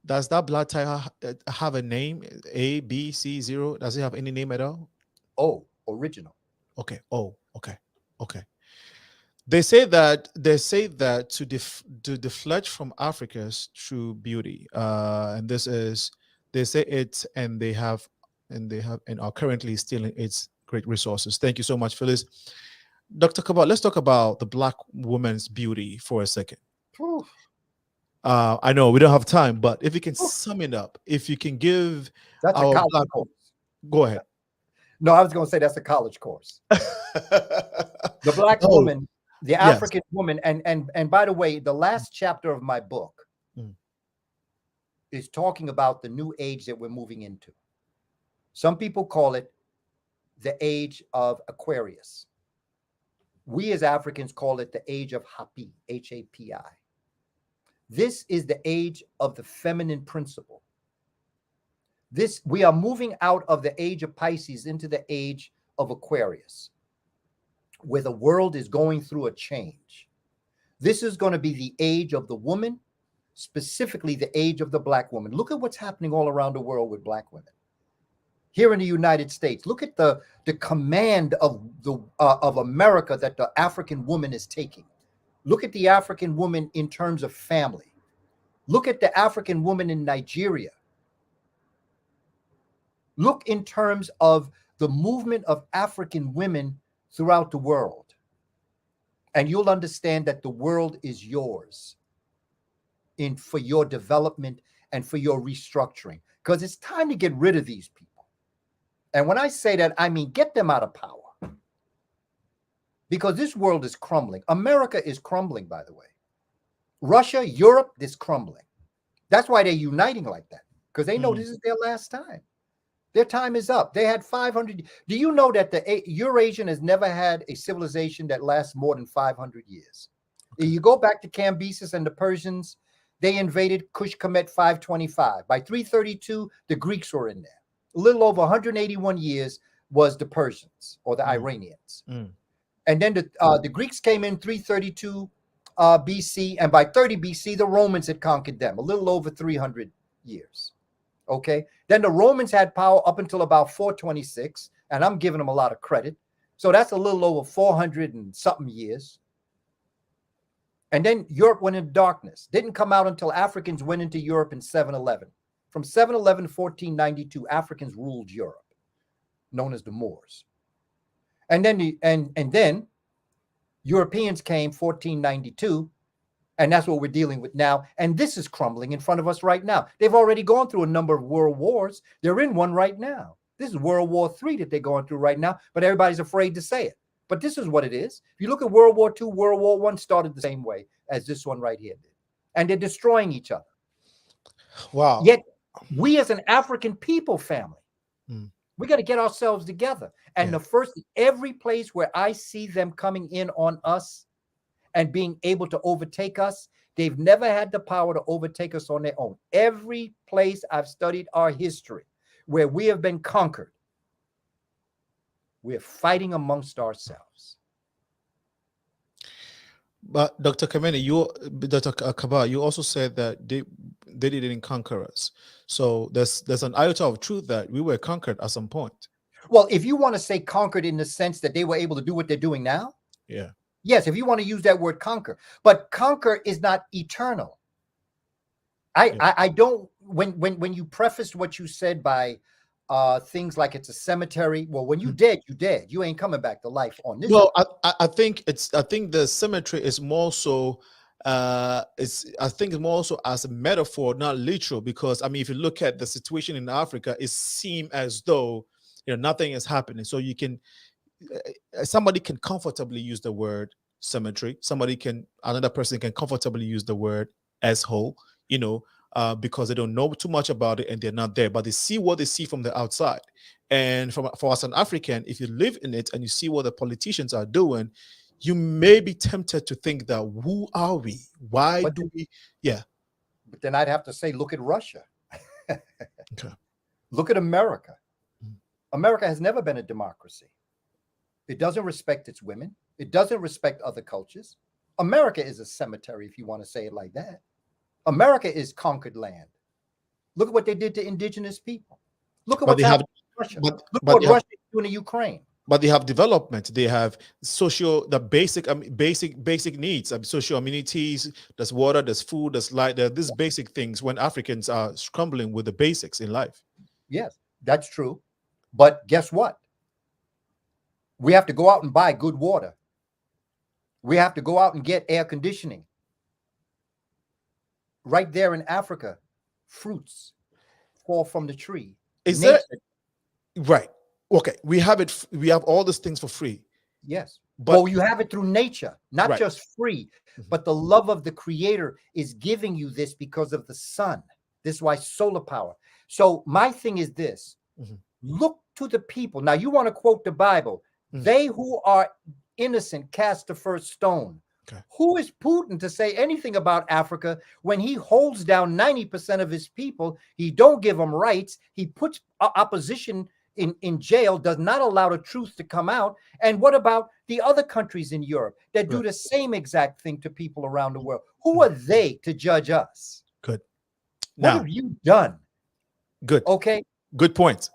Does that blood type have a name? A, B, C, 0? Does it have any name at all? Oh, original. Okay. Oh, okay. Okay. They say that to deflect from Africa's true beauty, and this is, they say it, and they have and are currently stealing its great resources. Thank you so much, Phyllis. Dr. Kaba, let's talk about the Black woman's beauty for a second. Whew. I know we don't have time, but if you can sum it up, if you can give that's a college course. Go ahead. No, I was going to say that's a college course. The Black woman, the African woman, and by the way, the last chapter of my book is talking about the new age that we're moving into. Some people call it the age of Aquarius. We as Africans call it the age of Hapi, H-A-P-I. This is the age of the feminine principle. We are moving out of the age of Pisces into the age of Aquarius, where the world is going through a change. This is going to be the age of the woman, specifically the age of the Black woman. Look at what's happening all around the world with Black women. Here in the United States, look at the command of America that the African woman is taking. Look at the African woman in terms of family. Look at the African woman in Nigeria. Look in terms of the movement of African women throughout the world. And you'll understand that the world is yours for your development and for your restructuring. Because it's time to get rid of these people. And when I say that, I mean get them out of power. Because this world is crumbling. America is crumbling, by the way. Russia, Europe is crumbling. That's why they're uniting like that, because they know this is their last time. Their time is up. They had 500. Do you know that the Eurasian has never had a civilization that lasts more than 500 years? Okay. You go back to Cambyses and the Persians, they invaded Kush Kemet 525. By 332, the Greeks were in there. A little over 181 years was the Persians or the Iranians. And then the Greeks came in 332 BC, and by 30 BC, the Romans had conquered them, a little over 300 years. Okay, then the Romans had power up until about 426, and I'm giving them a lot of credit. So that's a little over 400 and something years. And then Europe went into darkness. Didn't come out until Africans went into Europe in 711. From 711 to 1492, Africans ruled Europe, known as the Moors. And then then Europeans came 1492, and that's what we're dealing with now. And this is crumbling in front of us right now. They've already gone through a number of world wars. They're in one right now. This is World War III that they're going through right now, but everybody's afraid to say it. But this is what it is. If you look at World War II, World War I started the same way as this one right here did. And they're destroying each other. Wow. Yet we as an African people family, we got to get ourselves together. And every place where I see them coming in on us and being able to overtake us, they've never had the power to overtake us on their own. Every place I've studied our history where we have been conquered, we're fighting amongst ourselves. But Dr. Kamene, Dr. Kaba, you also said that they didn't conquer us. So there's an iota of truth that we were conquered at some point. Well, if you want to say conquered in the sense that they were able to do what they're doing now, yes, if you want to use that word conquer, but conquer is not eternal. I don't. When you prefaced what you said by things like it's a cemetery. Well, when you dead, you dead. You ain't coming back to life on this. Well, I think the cemetery is more so. I think it's more also as a metaphor, not literal. Because I mean, if you look at the situation in Africa, it seems as though nothing is happening. So you can. Somebody can comfortably use the word cemetery. Another person can comfortably use the word asshole. Because they don't know too much about it and they're not there, but they see what they see from the outside. And for us, an African, if you live in it and you see what the politicians are doing, you may be tempted to think that who are we? Why do we? Yeah. But then I'd have to say, look at Russia. Okay. Look at America. America has never been a democracy. It doesn't respect its women. It doesn't respect other cultures. America is a cemetery, if you want to say it like that. America is conquered land. Look at what they did to indigenous people. Look at what happened in Russia. Look what Russia is doing to Ukraine. But they have development. They have basic needs. Social amenities. There's water. There's food. There's light. There are these basic things when Africans are scrambling with the basics in life. Yes, that's true. But guess what? We have to go out and buy good water. We have to go out and get air conditioning. Right there in Africa, fruits fall from the tree. Is that right? Okay, we have it. We have all these things for free. Yes, but you have it through nature, not just free, but the love of the Creator is giving you this because of the sun. This is why solar power. So my thing is this: look to the people. Now you want to quote the Bible? They who are innocent cast the first stone. Okay. Who is Putin to say anything about Africa when he holds down 90% of his people? He don't give them rights. He puts opposition in jail, does not allow the truth to come out. And what about the other countries in Europe that do the same exact thing to people around the world? Who are they to judge us? Good. What have you done? Good. Okay. Good point.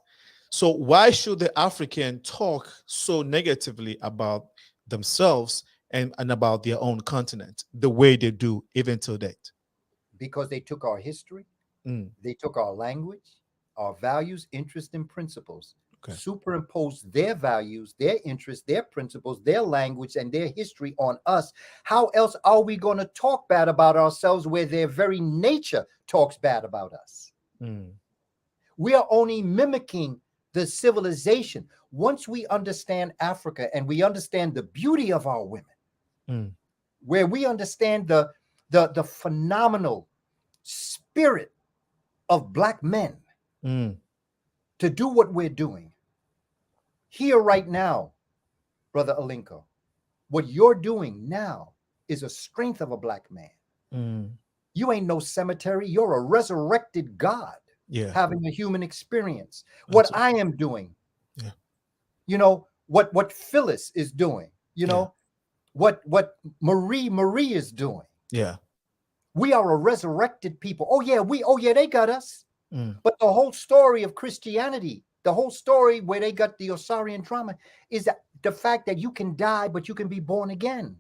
So why should the African talk so negatively about themselves and about their own continent the way they do even to date? Because they took our history, they took our language, our values, interests, and principles, superimposed their values, their interests, their principles, their language, and their history on us. How else are we going to talk bad about ourselves where their very nature talks bad about us? We are only mimicking the civilization. Once we understand Africa and we understand the beauty of our women, where we understand the phenomenal spirit of black men to do what we're doing here right now, Brother Alinko. What you're doing now is a strength of a black man. You ain't no cemetery. You're a resurrected God having a human experience. What I am doing, you know, what Phyllis is doing, you know, what Marie is doing. Yeah. We are a resurrected people. Oh yeah, they got us. But the whole story of Christianity, the whole story where they got the Osirian drama is that the fact that you can die, but you can be born again.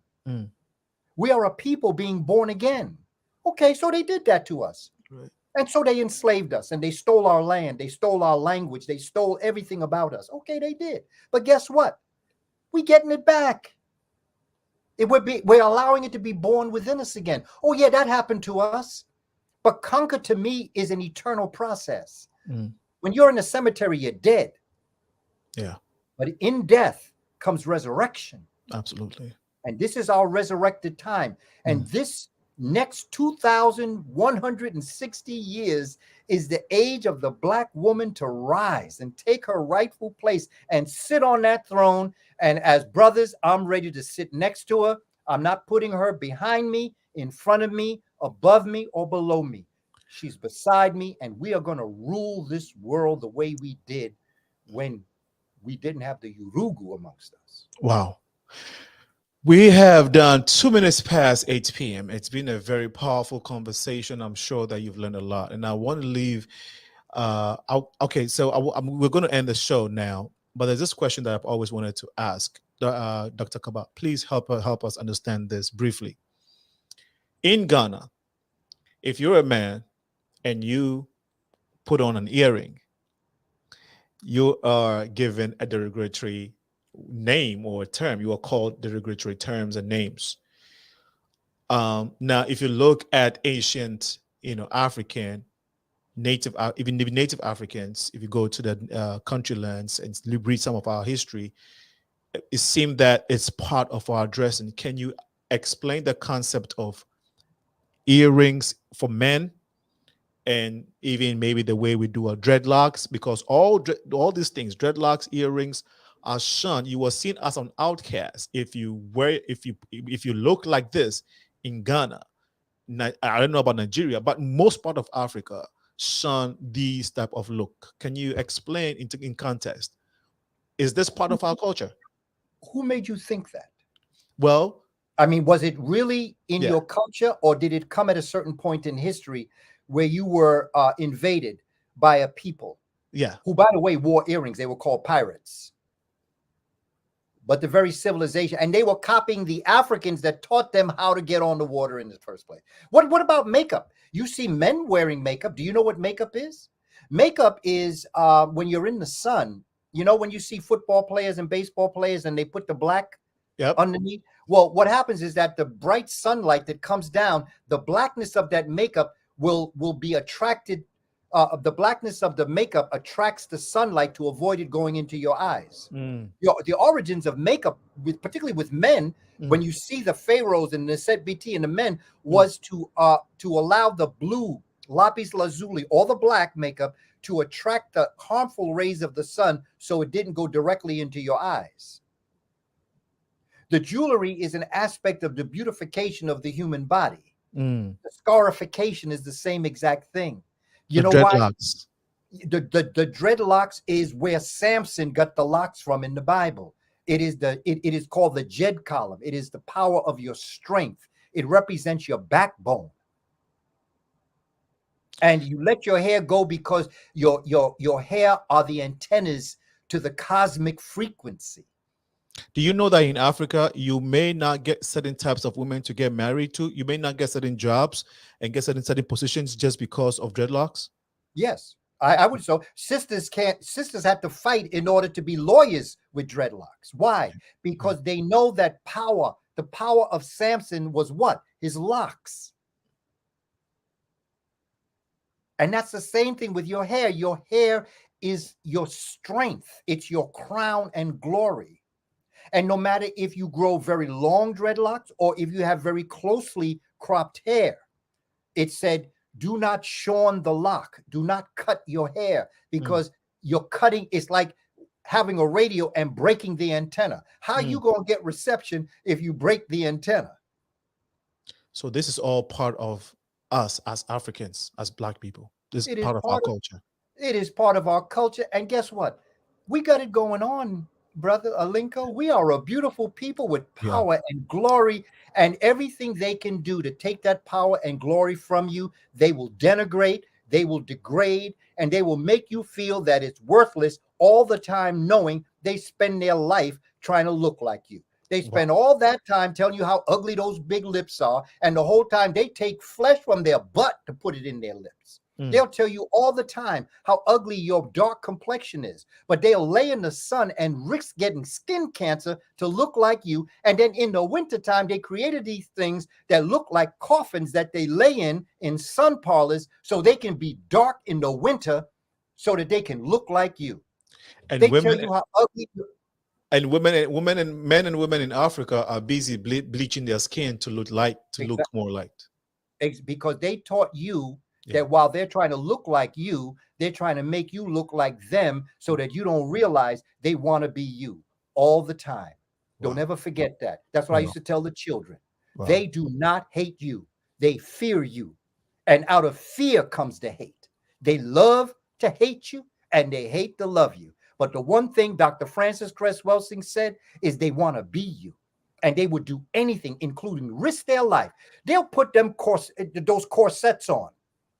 We are a people being born again. Okay, so they did that to us. Right. And so they enslaved us and they stole our land. They stole our language. They stole everything about us. Okay, they did. But guess what? We getting it back. We're allowing it to be born within us again. Oh yeah, that happened to us. But conquer to me is an eternal process. When you're in the cemetery, you're dead. Yeah. But in death comes resurrection. Absolutely. And this is our resurrected time. And this next 2,160 years is the age of the black woman to rise and take her rightful place and sit on that throne. And as brothers, I'm ready to sit next to her. I'm not putting her behind me, in front of me, above me, or below me. She's beside me, and we are going to rule this world the way we did when we didn't have the Yurugu amongst us. Wow. We have done 2 minutes past 8 p.m. It's been a very powerful conversation. I'm sure that you've learned a lot. And I want to leave. Okay, so we're going to end the show now. But there's this question that I've always wanted to ask. Dr. Kaba, please help us understand this briefly. In Ghana, if you're a man and you put on an earring, you are given a derogatory name or a term. You are called derogatory terms and names. Now, if you look at ancient, African, even native Africans, if you go to the country lands and read some of our history, it seems that it's part of our dressing. Can you explain the concept of earrings for men, and even maybe the way we do our dreadlocks? Because all these things, dreadlocks, earrings, are shunned. You were seen as an outcast if you look like this in Ghana. I don't know about Nigeria, but most part of Africa shun these type of look. Can you explain in context? Is this part of our culture? Who made you think that? Well, I mean, was it really in your culture, or did it come at a certain point in history where you were invaded by a people? Yeah. Who, by the way, wore earrings. They were called pirates. But the very civilization, and they were copying the Africans that taught them how to get on the water in the first place. What about makeup? You see men wearing makeup. Do you know what makeup is? Makeup is when you're in the sun. You know, when you see football players and baseball players and they put the black underneath. Well, what happens is that the bright sunlight that comes down, the blackness of that makeup will be attracted. The blackness of the makeup attracts the sunlight to avoid it going into your eyes. The origins of makeup, particularly with men, when you see the pharaohs and the Set BT and the men, was to allow the blue lapis lazuli, or the black makeup, to attract the harmful rays of the sun so it didn't go directly into your eyes. The jewelry is an aspect of the beautification of the human body. The scarification is the same exact thing. You know why? The dreadlocks is where Samson got the locks from in the Bible. It is called the Jed column. It is the power of your strength. It represents your backbone. And you let your hair go because your hair are the antennas to the cosmic frequency. Do you know that in Africa, you may not get certain types of women to get married to? You may not get certain jobs and get certain positions just because of dreadlocks? Yes, I would. So sisters have to fight in order to be lawyers with dreadlocks. Why? Because they know that the power of Samson was what? His locks. And that's the same thing with your hair. Your hair is your strength. It's your crown and glory. And no matter if you grow very long dreadlocks or if you have very closely cropped hair, it said Do not shorn the lock. Do not cut your hair, because you're cutting. It's like having a radio and breaking the antenna. How you going to get reception if you break the antenna? So this is all part of us as Africans, as Black people. This is part of our culture. It is part of our culture. And guess what? We got it going on, brother Alinko. We are a beautiful people with power and glory, and everything they can do to take that power and glory from you, they will denigrate, they will degrade, and they will make you feel that it's worthless all the time, knowing they spend their life trying to look like you. They spend all that time telling you how ugly those big lips are, and the whole time they take flesh from their butt to put it in their lips. They'll tell you all the time how ugly your dark complexion is, but they'll lay in the sun and risk getting skin cancer to look like you. And then in the wintertime, they created these things that look like coffins that they lay in sun parlors, so they can be dark in the winter so that they can look like you. And they women, tell you how ugly. And women and men and women in Africa are busy bleaching their skin to look look more light. Because they taught you that while they're trying to look like you, they're trying to make you look like them, so that you don't realize they want to be you all the time. Don't ever forget that. That's what I used to tell the children. They do not hate you. They fear you. And out of fear comes the hate. They love to hate you and they hate to love you. But the one thing Dr. Francis Cress Welsing said is they want to be you. And they would do anything, including risk their life. They'll put those corsets on.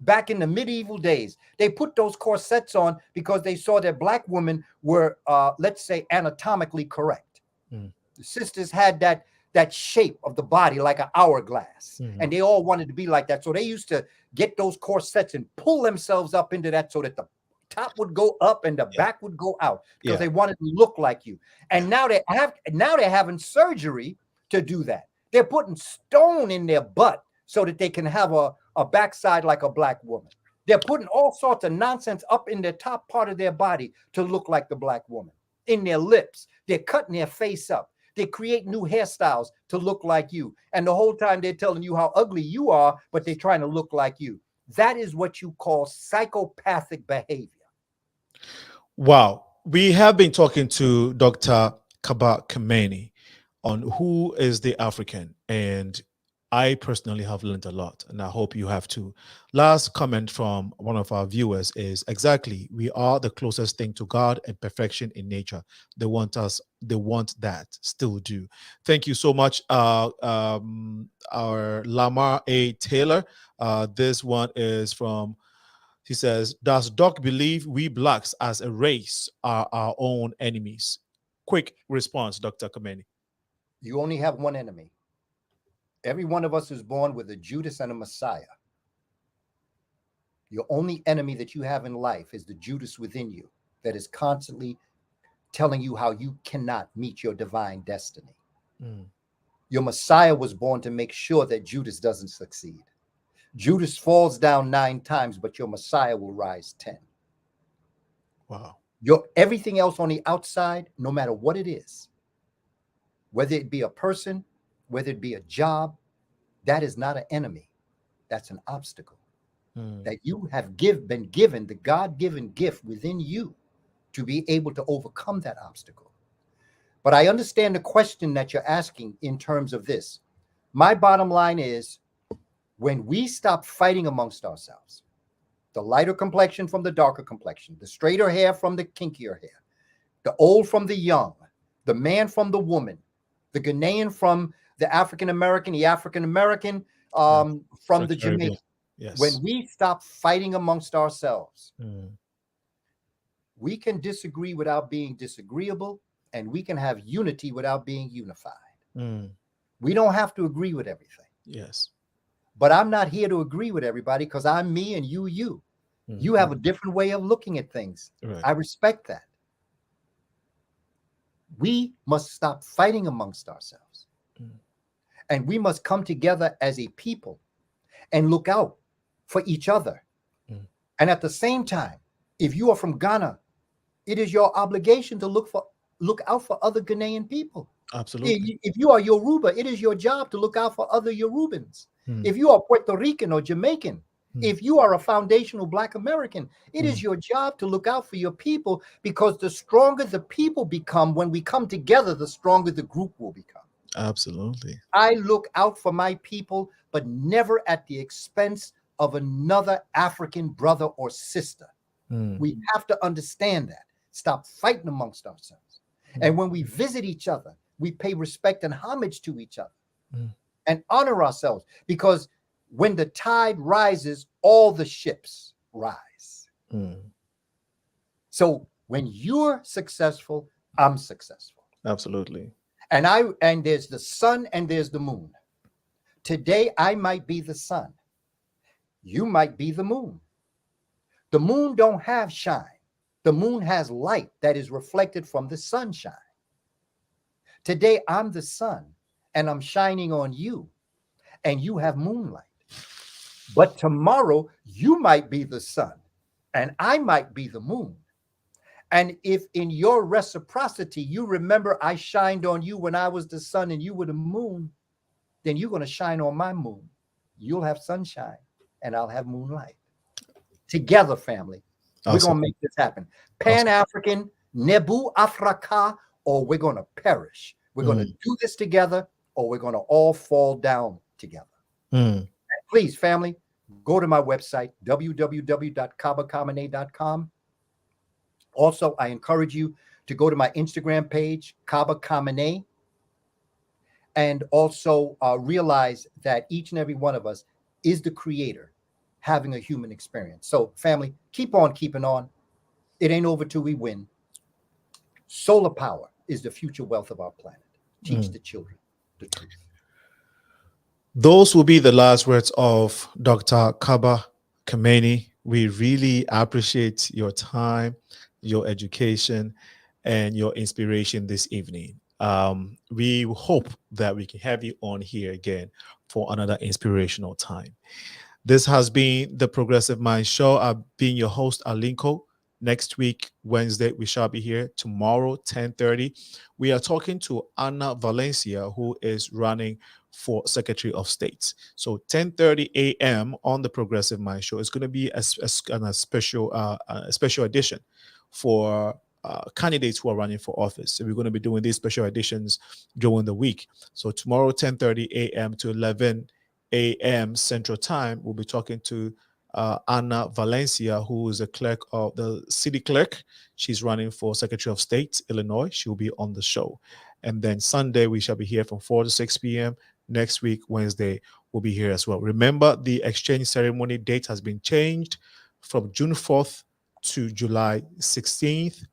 Back in the medieval days, they put those corsets on because they saw that Black women were, let's say, anatomically correct. The sisters had that shape of the body like an hourglass, and they all wanted to be like that. So they used to get those corsets and pull themselves up into that, so that the top would go up and the back would go out, because they wanted to look like you. And now they're having surgery to do that. They're putting stone in their butt so that they can have a backside like a Black woman. They're putting all sorts of nonsense up in the top part of their body to look like the Black woman. In their lips, they're cutting their face up. They create new hairstyles to look like you. And the whole time they're telling you how ugly you are, but they're trying to look like you. That is what you call psychopathic behavior. Wow. We have been talking to Dr. Kaba Kamene on who is the African, and I personally have learned a lot, and I hope you have too. Last comment from one of our viewers is exactly, we are the closest thing to God and perfection in nature. They want us, they want that, still do. Thank you so much, our Lamar A. Taylor. This one is from, he says, does Doc believe we Blacks as a race are our own enemies? Quick response, Dr. Kamene. You only have one enemy. Every one of us is born with a Judas and a Messiah. Your only enemy that you have in life is the Judas within you that is constantly telling you how you cannot meet your divine destiny. Your Messiah was born to make sure that Judas doesn't succeed. Judas falls down 9 times, but your Messiah will rise 10. Wow. Everything else on the outside, no matter what it is, whether it be a person, whether it be a job, that is not an enemy. That's an obstacle. That you have been given the God-given gift within you to be able to overcome that obstacle. But I understand the question that you're asking in terms of this. My bottom line is, when we stop fighting amongst ourselves, the lighter complexion from the darker complexion, the straighter hair from the kinkier hair, the old from the young, the man from the woman, the Ghanaian from the African-American, the African-American from the Jamaican. Yes. When we stop fighting amongst ourselves, we can disagree without being disagreeable, and we can have unity without being unified. We don't have to agree with everything. Yes. But I'm not here to agree with everybody, because I'm me and you. You have a different way of looking at things. Right. I respect that. We must stop fighting amongst ourselves. And we must come together as a people and look out for each other. And at the same time, if you are from Ghana, it is your obligation to look out for other Ghanaian people. Absolutely. If you are Yoruba, it is your job to look out for other Yorubans. If you are Puerto Rican or Jamaican, If you are a foundational Black American, it is your job to look out for your people, because the stronger the people become, when we come together, the stronger the group will become. Absolutely. I look out for my people, but never at the expense of another African brother or sister. We have to understand that. Stop fighting amongst ourselves. And when we visit each other, we pay respect and homage to each other and honor ourselves, because when the tide rises, all the ships rise. So when you're successful, I'm successful. Absolutely. And there's the sun and there's the moon. Today, I might be the sun. You might be the moon. The moon don't have shine. The moon has light that is reflected from the sunshine. Today, I'm the sun and I'm shining on you, and you have moonlight. But tomorrow, you might be the sun and I might be the moon. And if in your reciprocity, you remember I shined on you when I was the sun and you were the moon, then you're going to shine on my moon. You'll have sunshine and I'll have moonlight. Together, family, we're going to make this happen. Pan-African, Nebu Afrika, or we're going to perish. We're going to do this together, or we're going to all fall down together. Please, family, go to my website, www.kabakamene.com. Also, I encourage you to go to my Instagram page, Kaba Kamene, and also realize that each and every one of us is the creator having a human experience. So, family, keep on keeping on. It ain't over till we win. Solar power is the future wealth of our planet. Teach the children the truth. Those will be the last words of Dr. Kaba Kamene. We really appreciate your time, your education, and your inspiration this evening. We hope that we can have you on here again for another inspirational time. This has been the Progressive Mind Show. I've been your host, Alinko. Next week, Wednesday, we shall be here. Tomorrow, 10:30, we are talking to Anna Valencia, who is running for Secretary of State. So 10:30 a.m. on the Progressive Mind Show is going to be a special edition for candidates who are running for office. So we're going to be doing these special editions during the week. So tomorrow, 10:30 a.m. to 11 a.m. Central Time, we'll be talking to Anna Valencia, who is a clerk of the city clerk. She's running for Secretary of State, Illinois. She'll be on the show. And then Sunday, we shall be here from 4 to 6 p.m. Next week, Wednesday, we'll be here as well. Remember, the exchange ceremony date has been changed from June 4th to July 16th.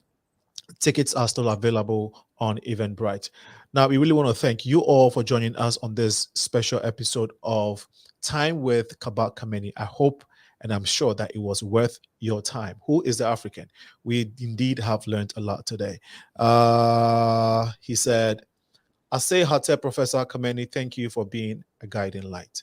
Tickets are still available on Eventbrite. Now, we really want to thank you all for joining us on this special episode of Time with Kaba Kamene. I hope and I'm sure that it was worth your time. Who is the African? We indeed have learned a lot today. He said, I say, Hatep, Professor Kamene, thank you for being a guiding light.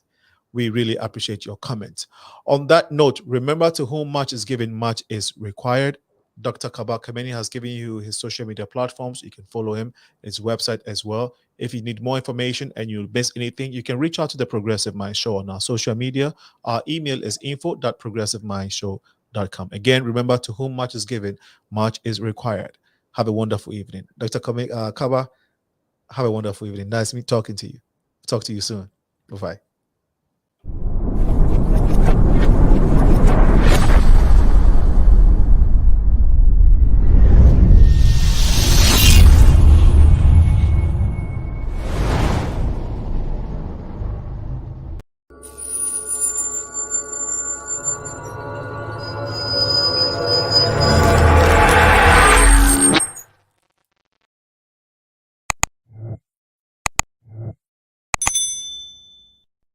We really appreciate your comment. On that note, remember, to whom much is given, much is required. Dr. Kaba Kamene has given you his social media platforms. You can follow him, his website as well. If you need more information and you miss anything, you can reach out to the Progressive Mind Show on our social media. Our email is info.progressivemindshow.com. Again, remember, to whom much is given, much is required. Have a wonderful evening. Dr. Kaba, have a wonderful evening. Nice me talking to you. Talk to you soon. Bye-bye.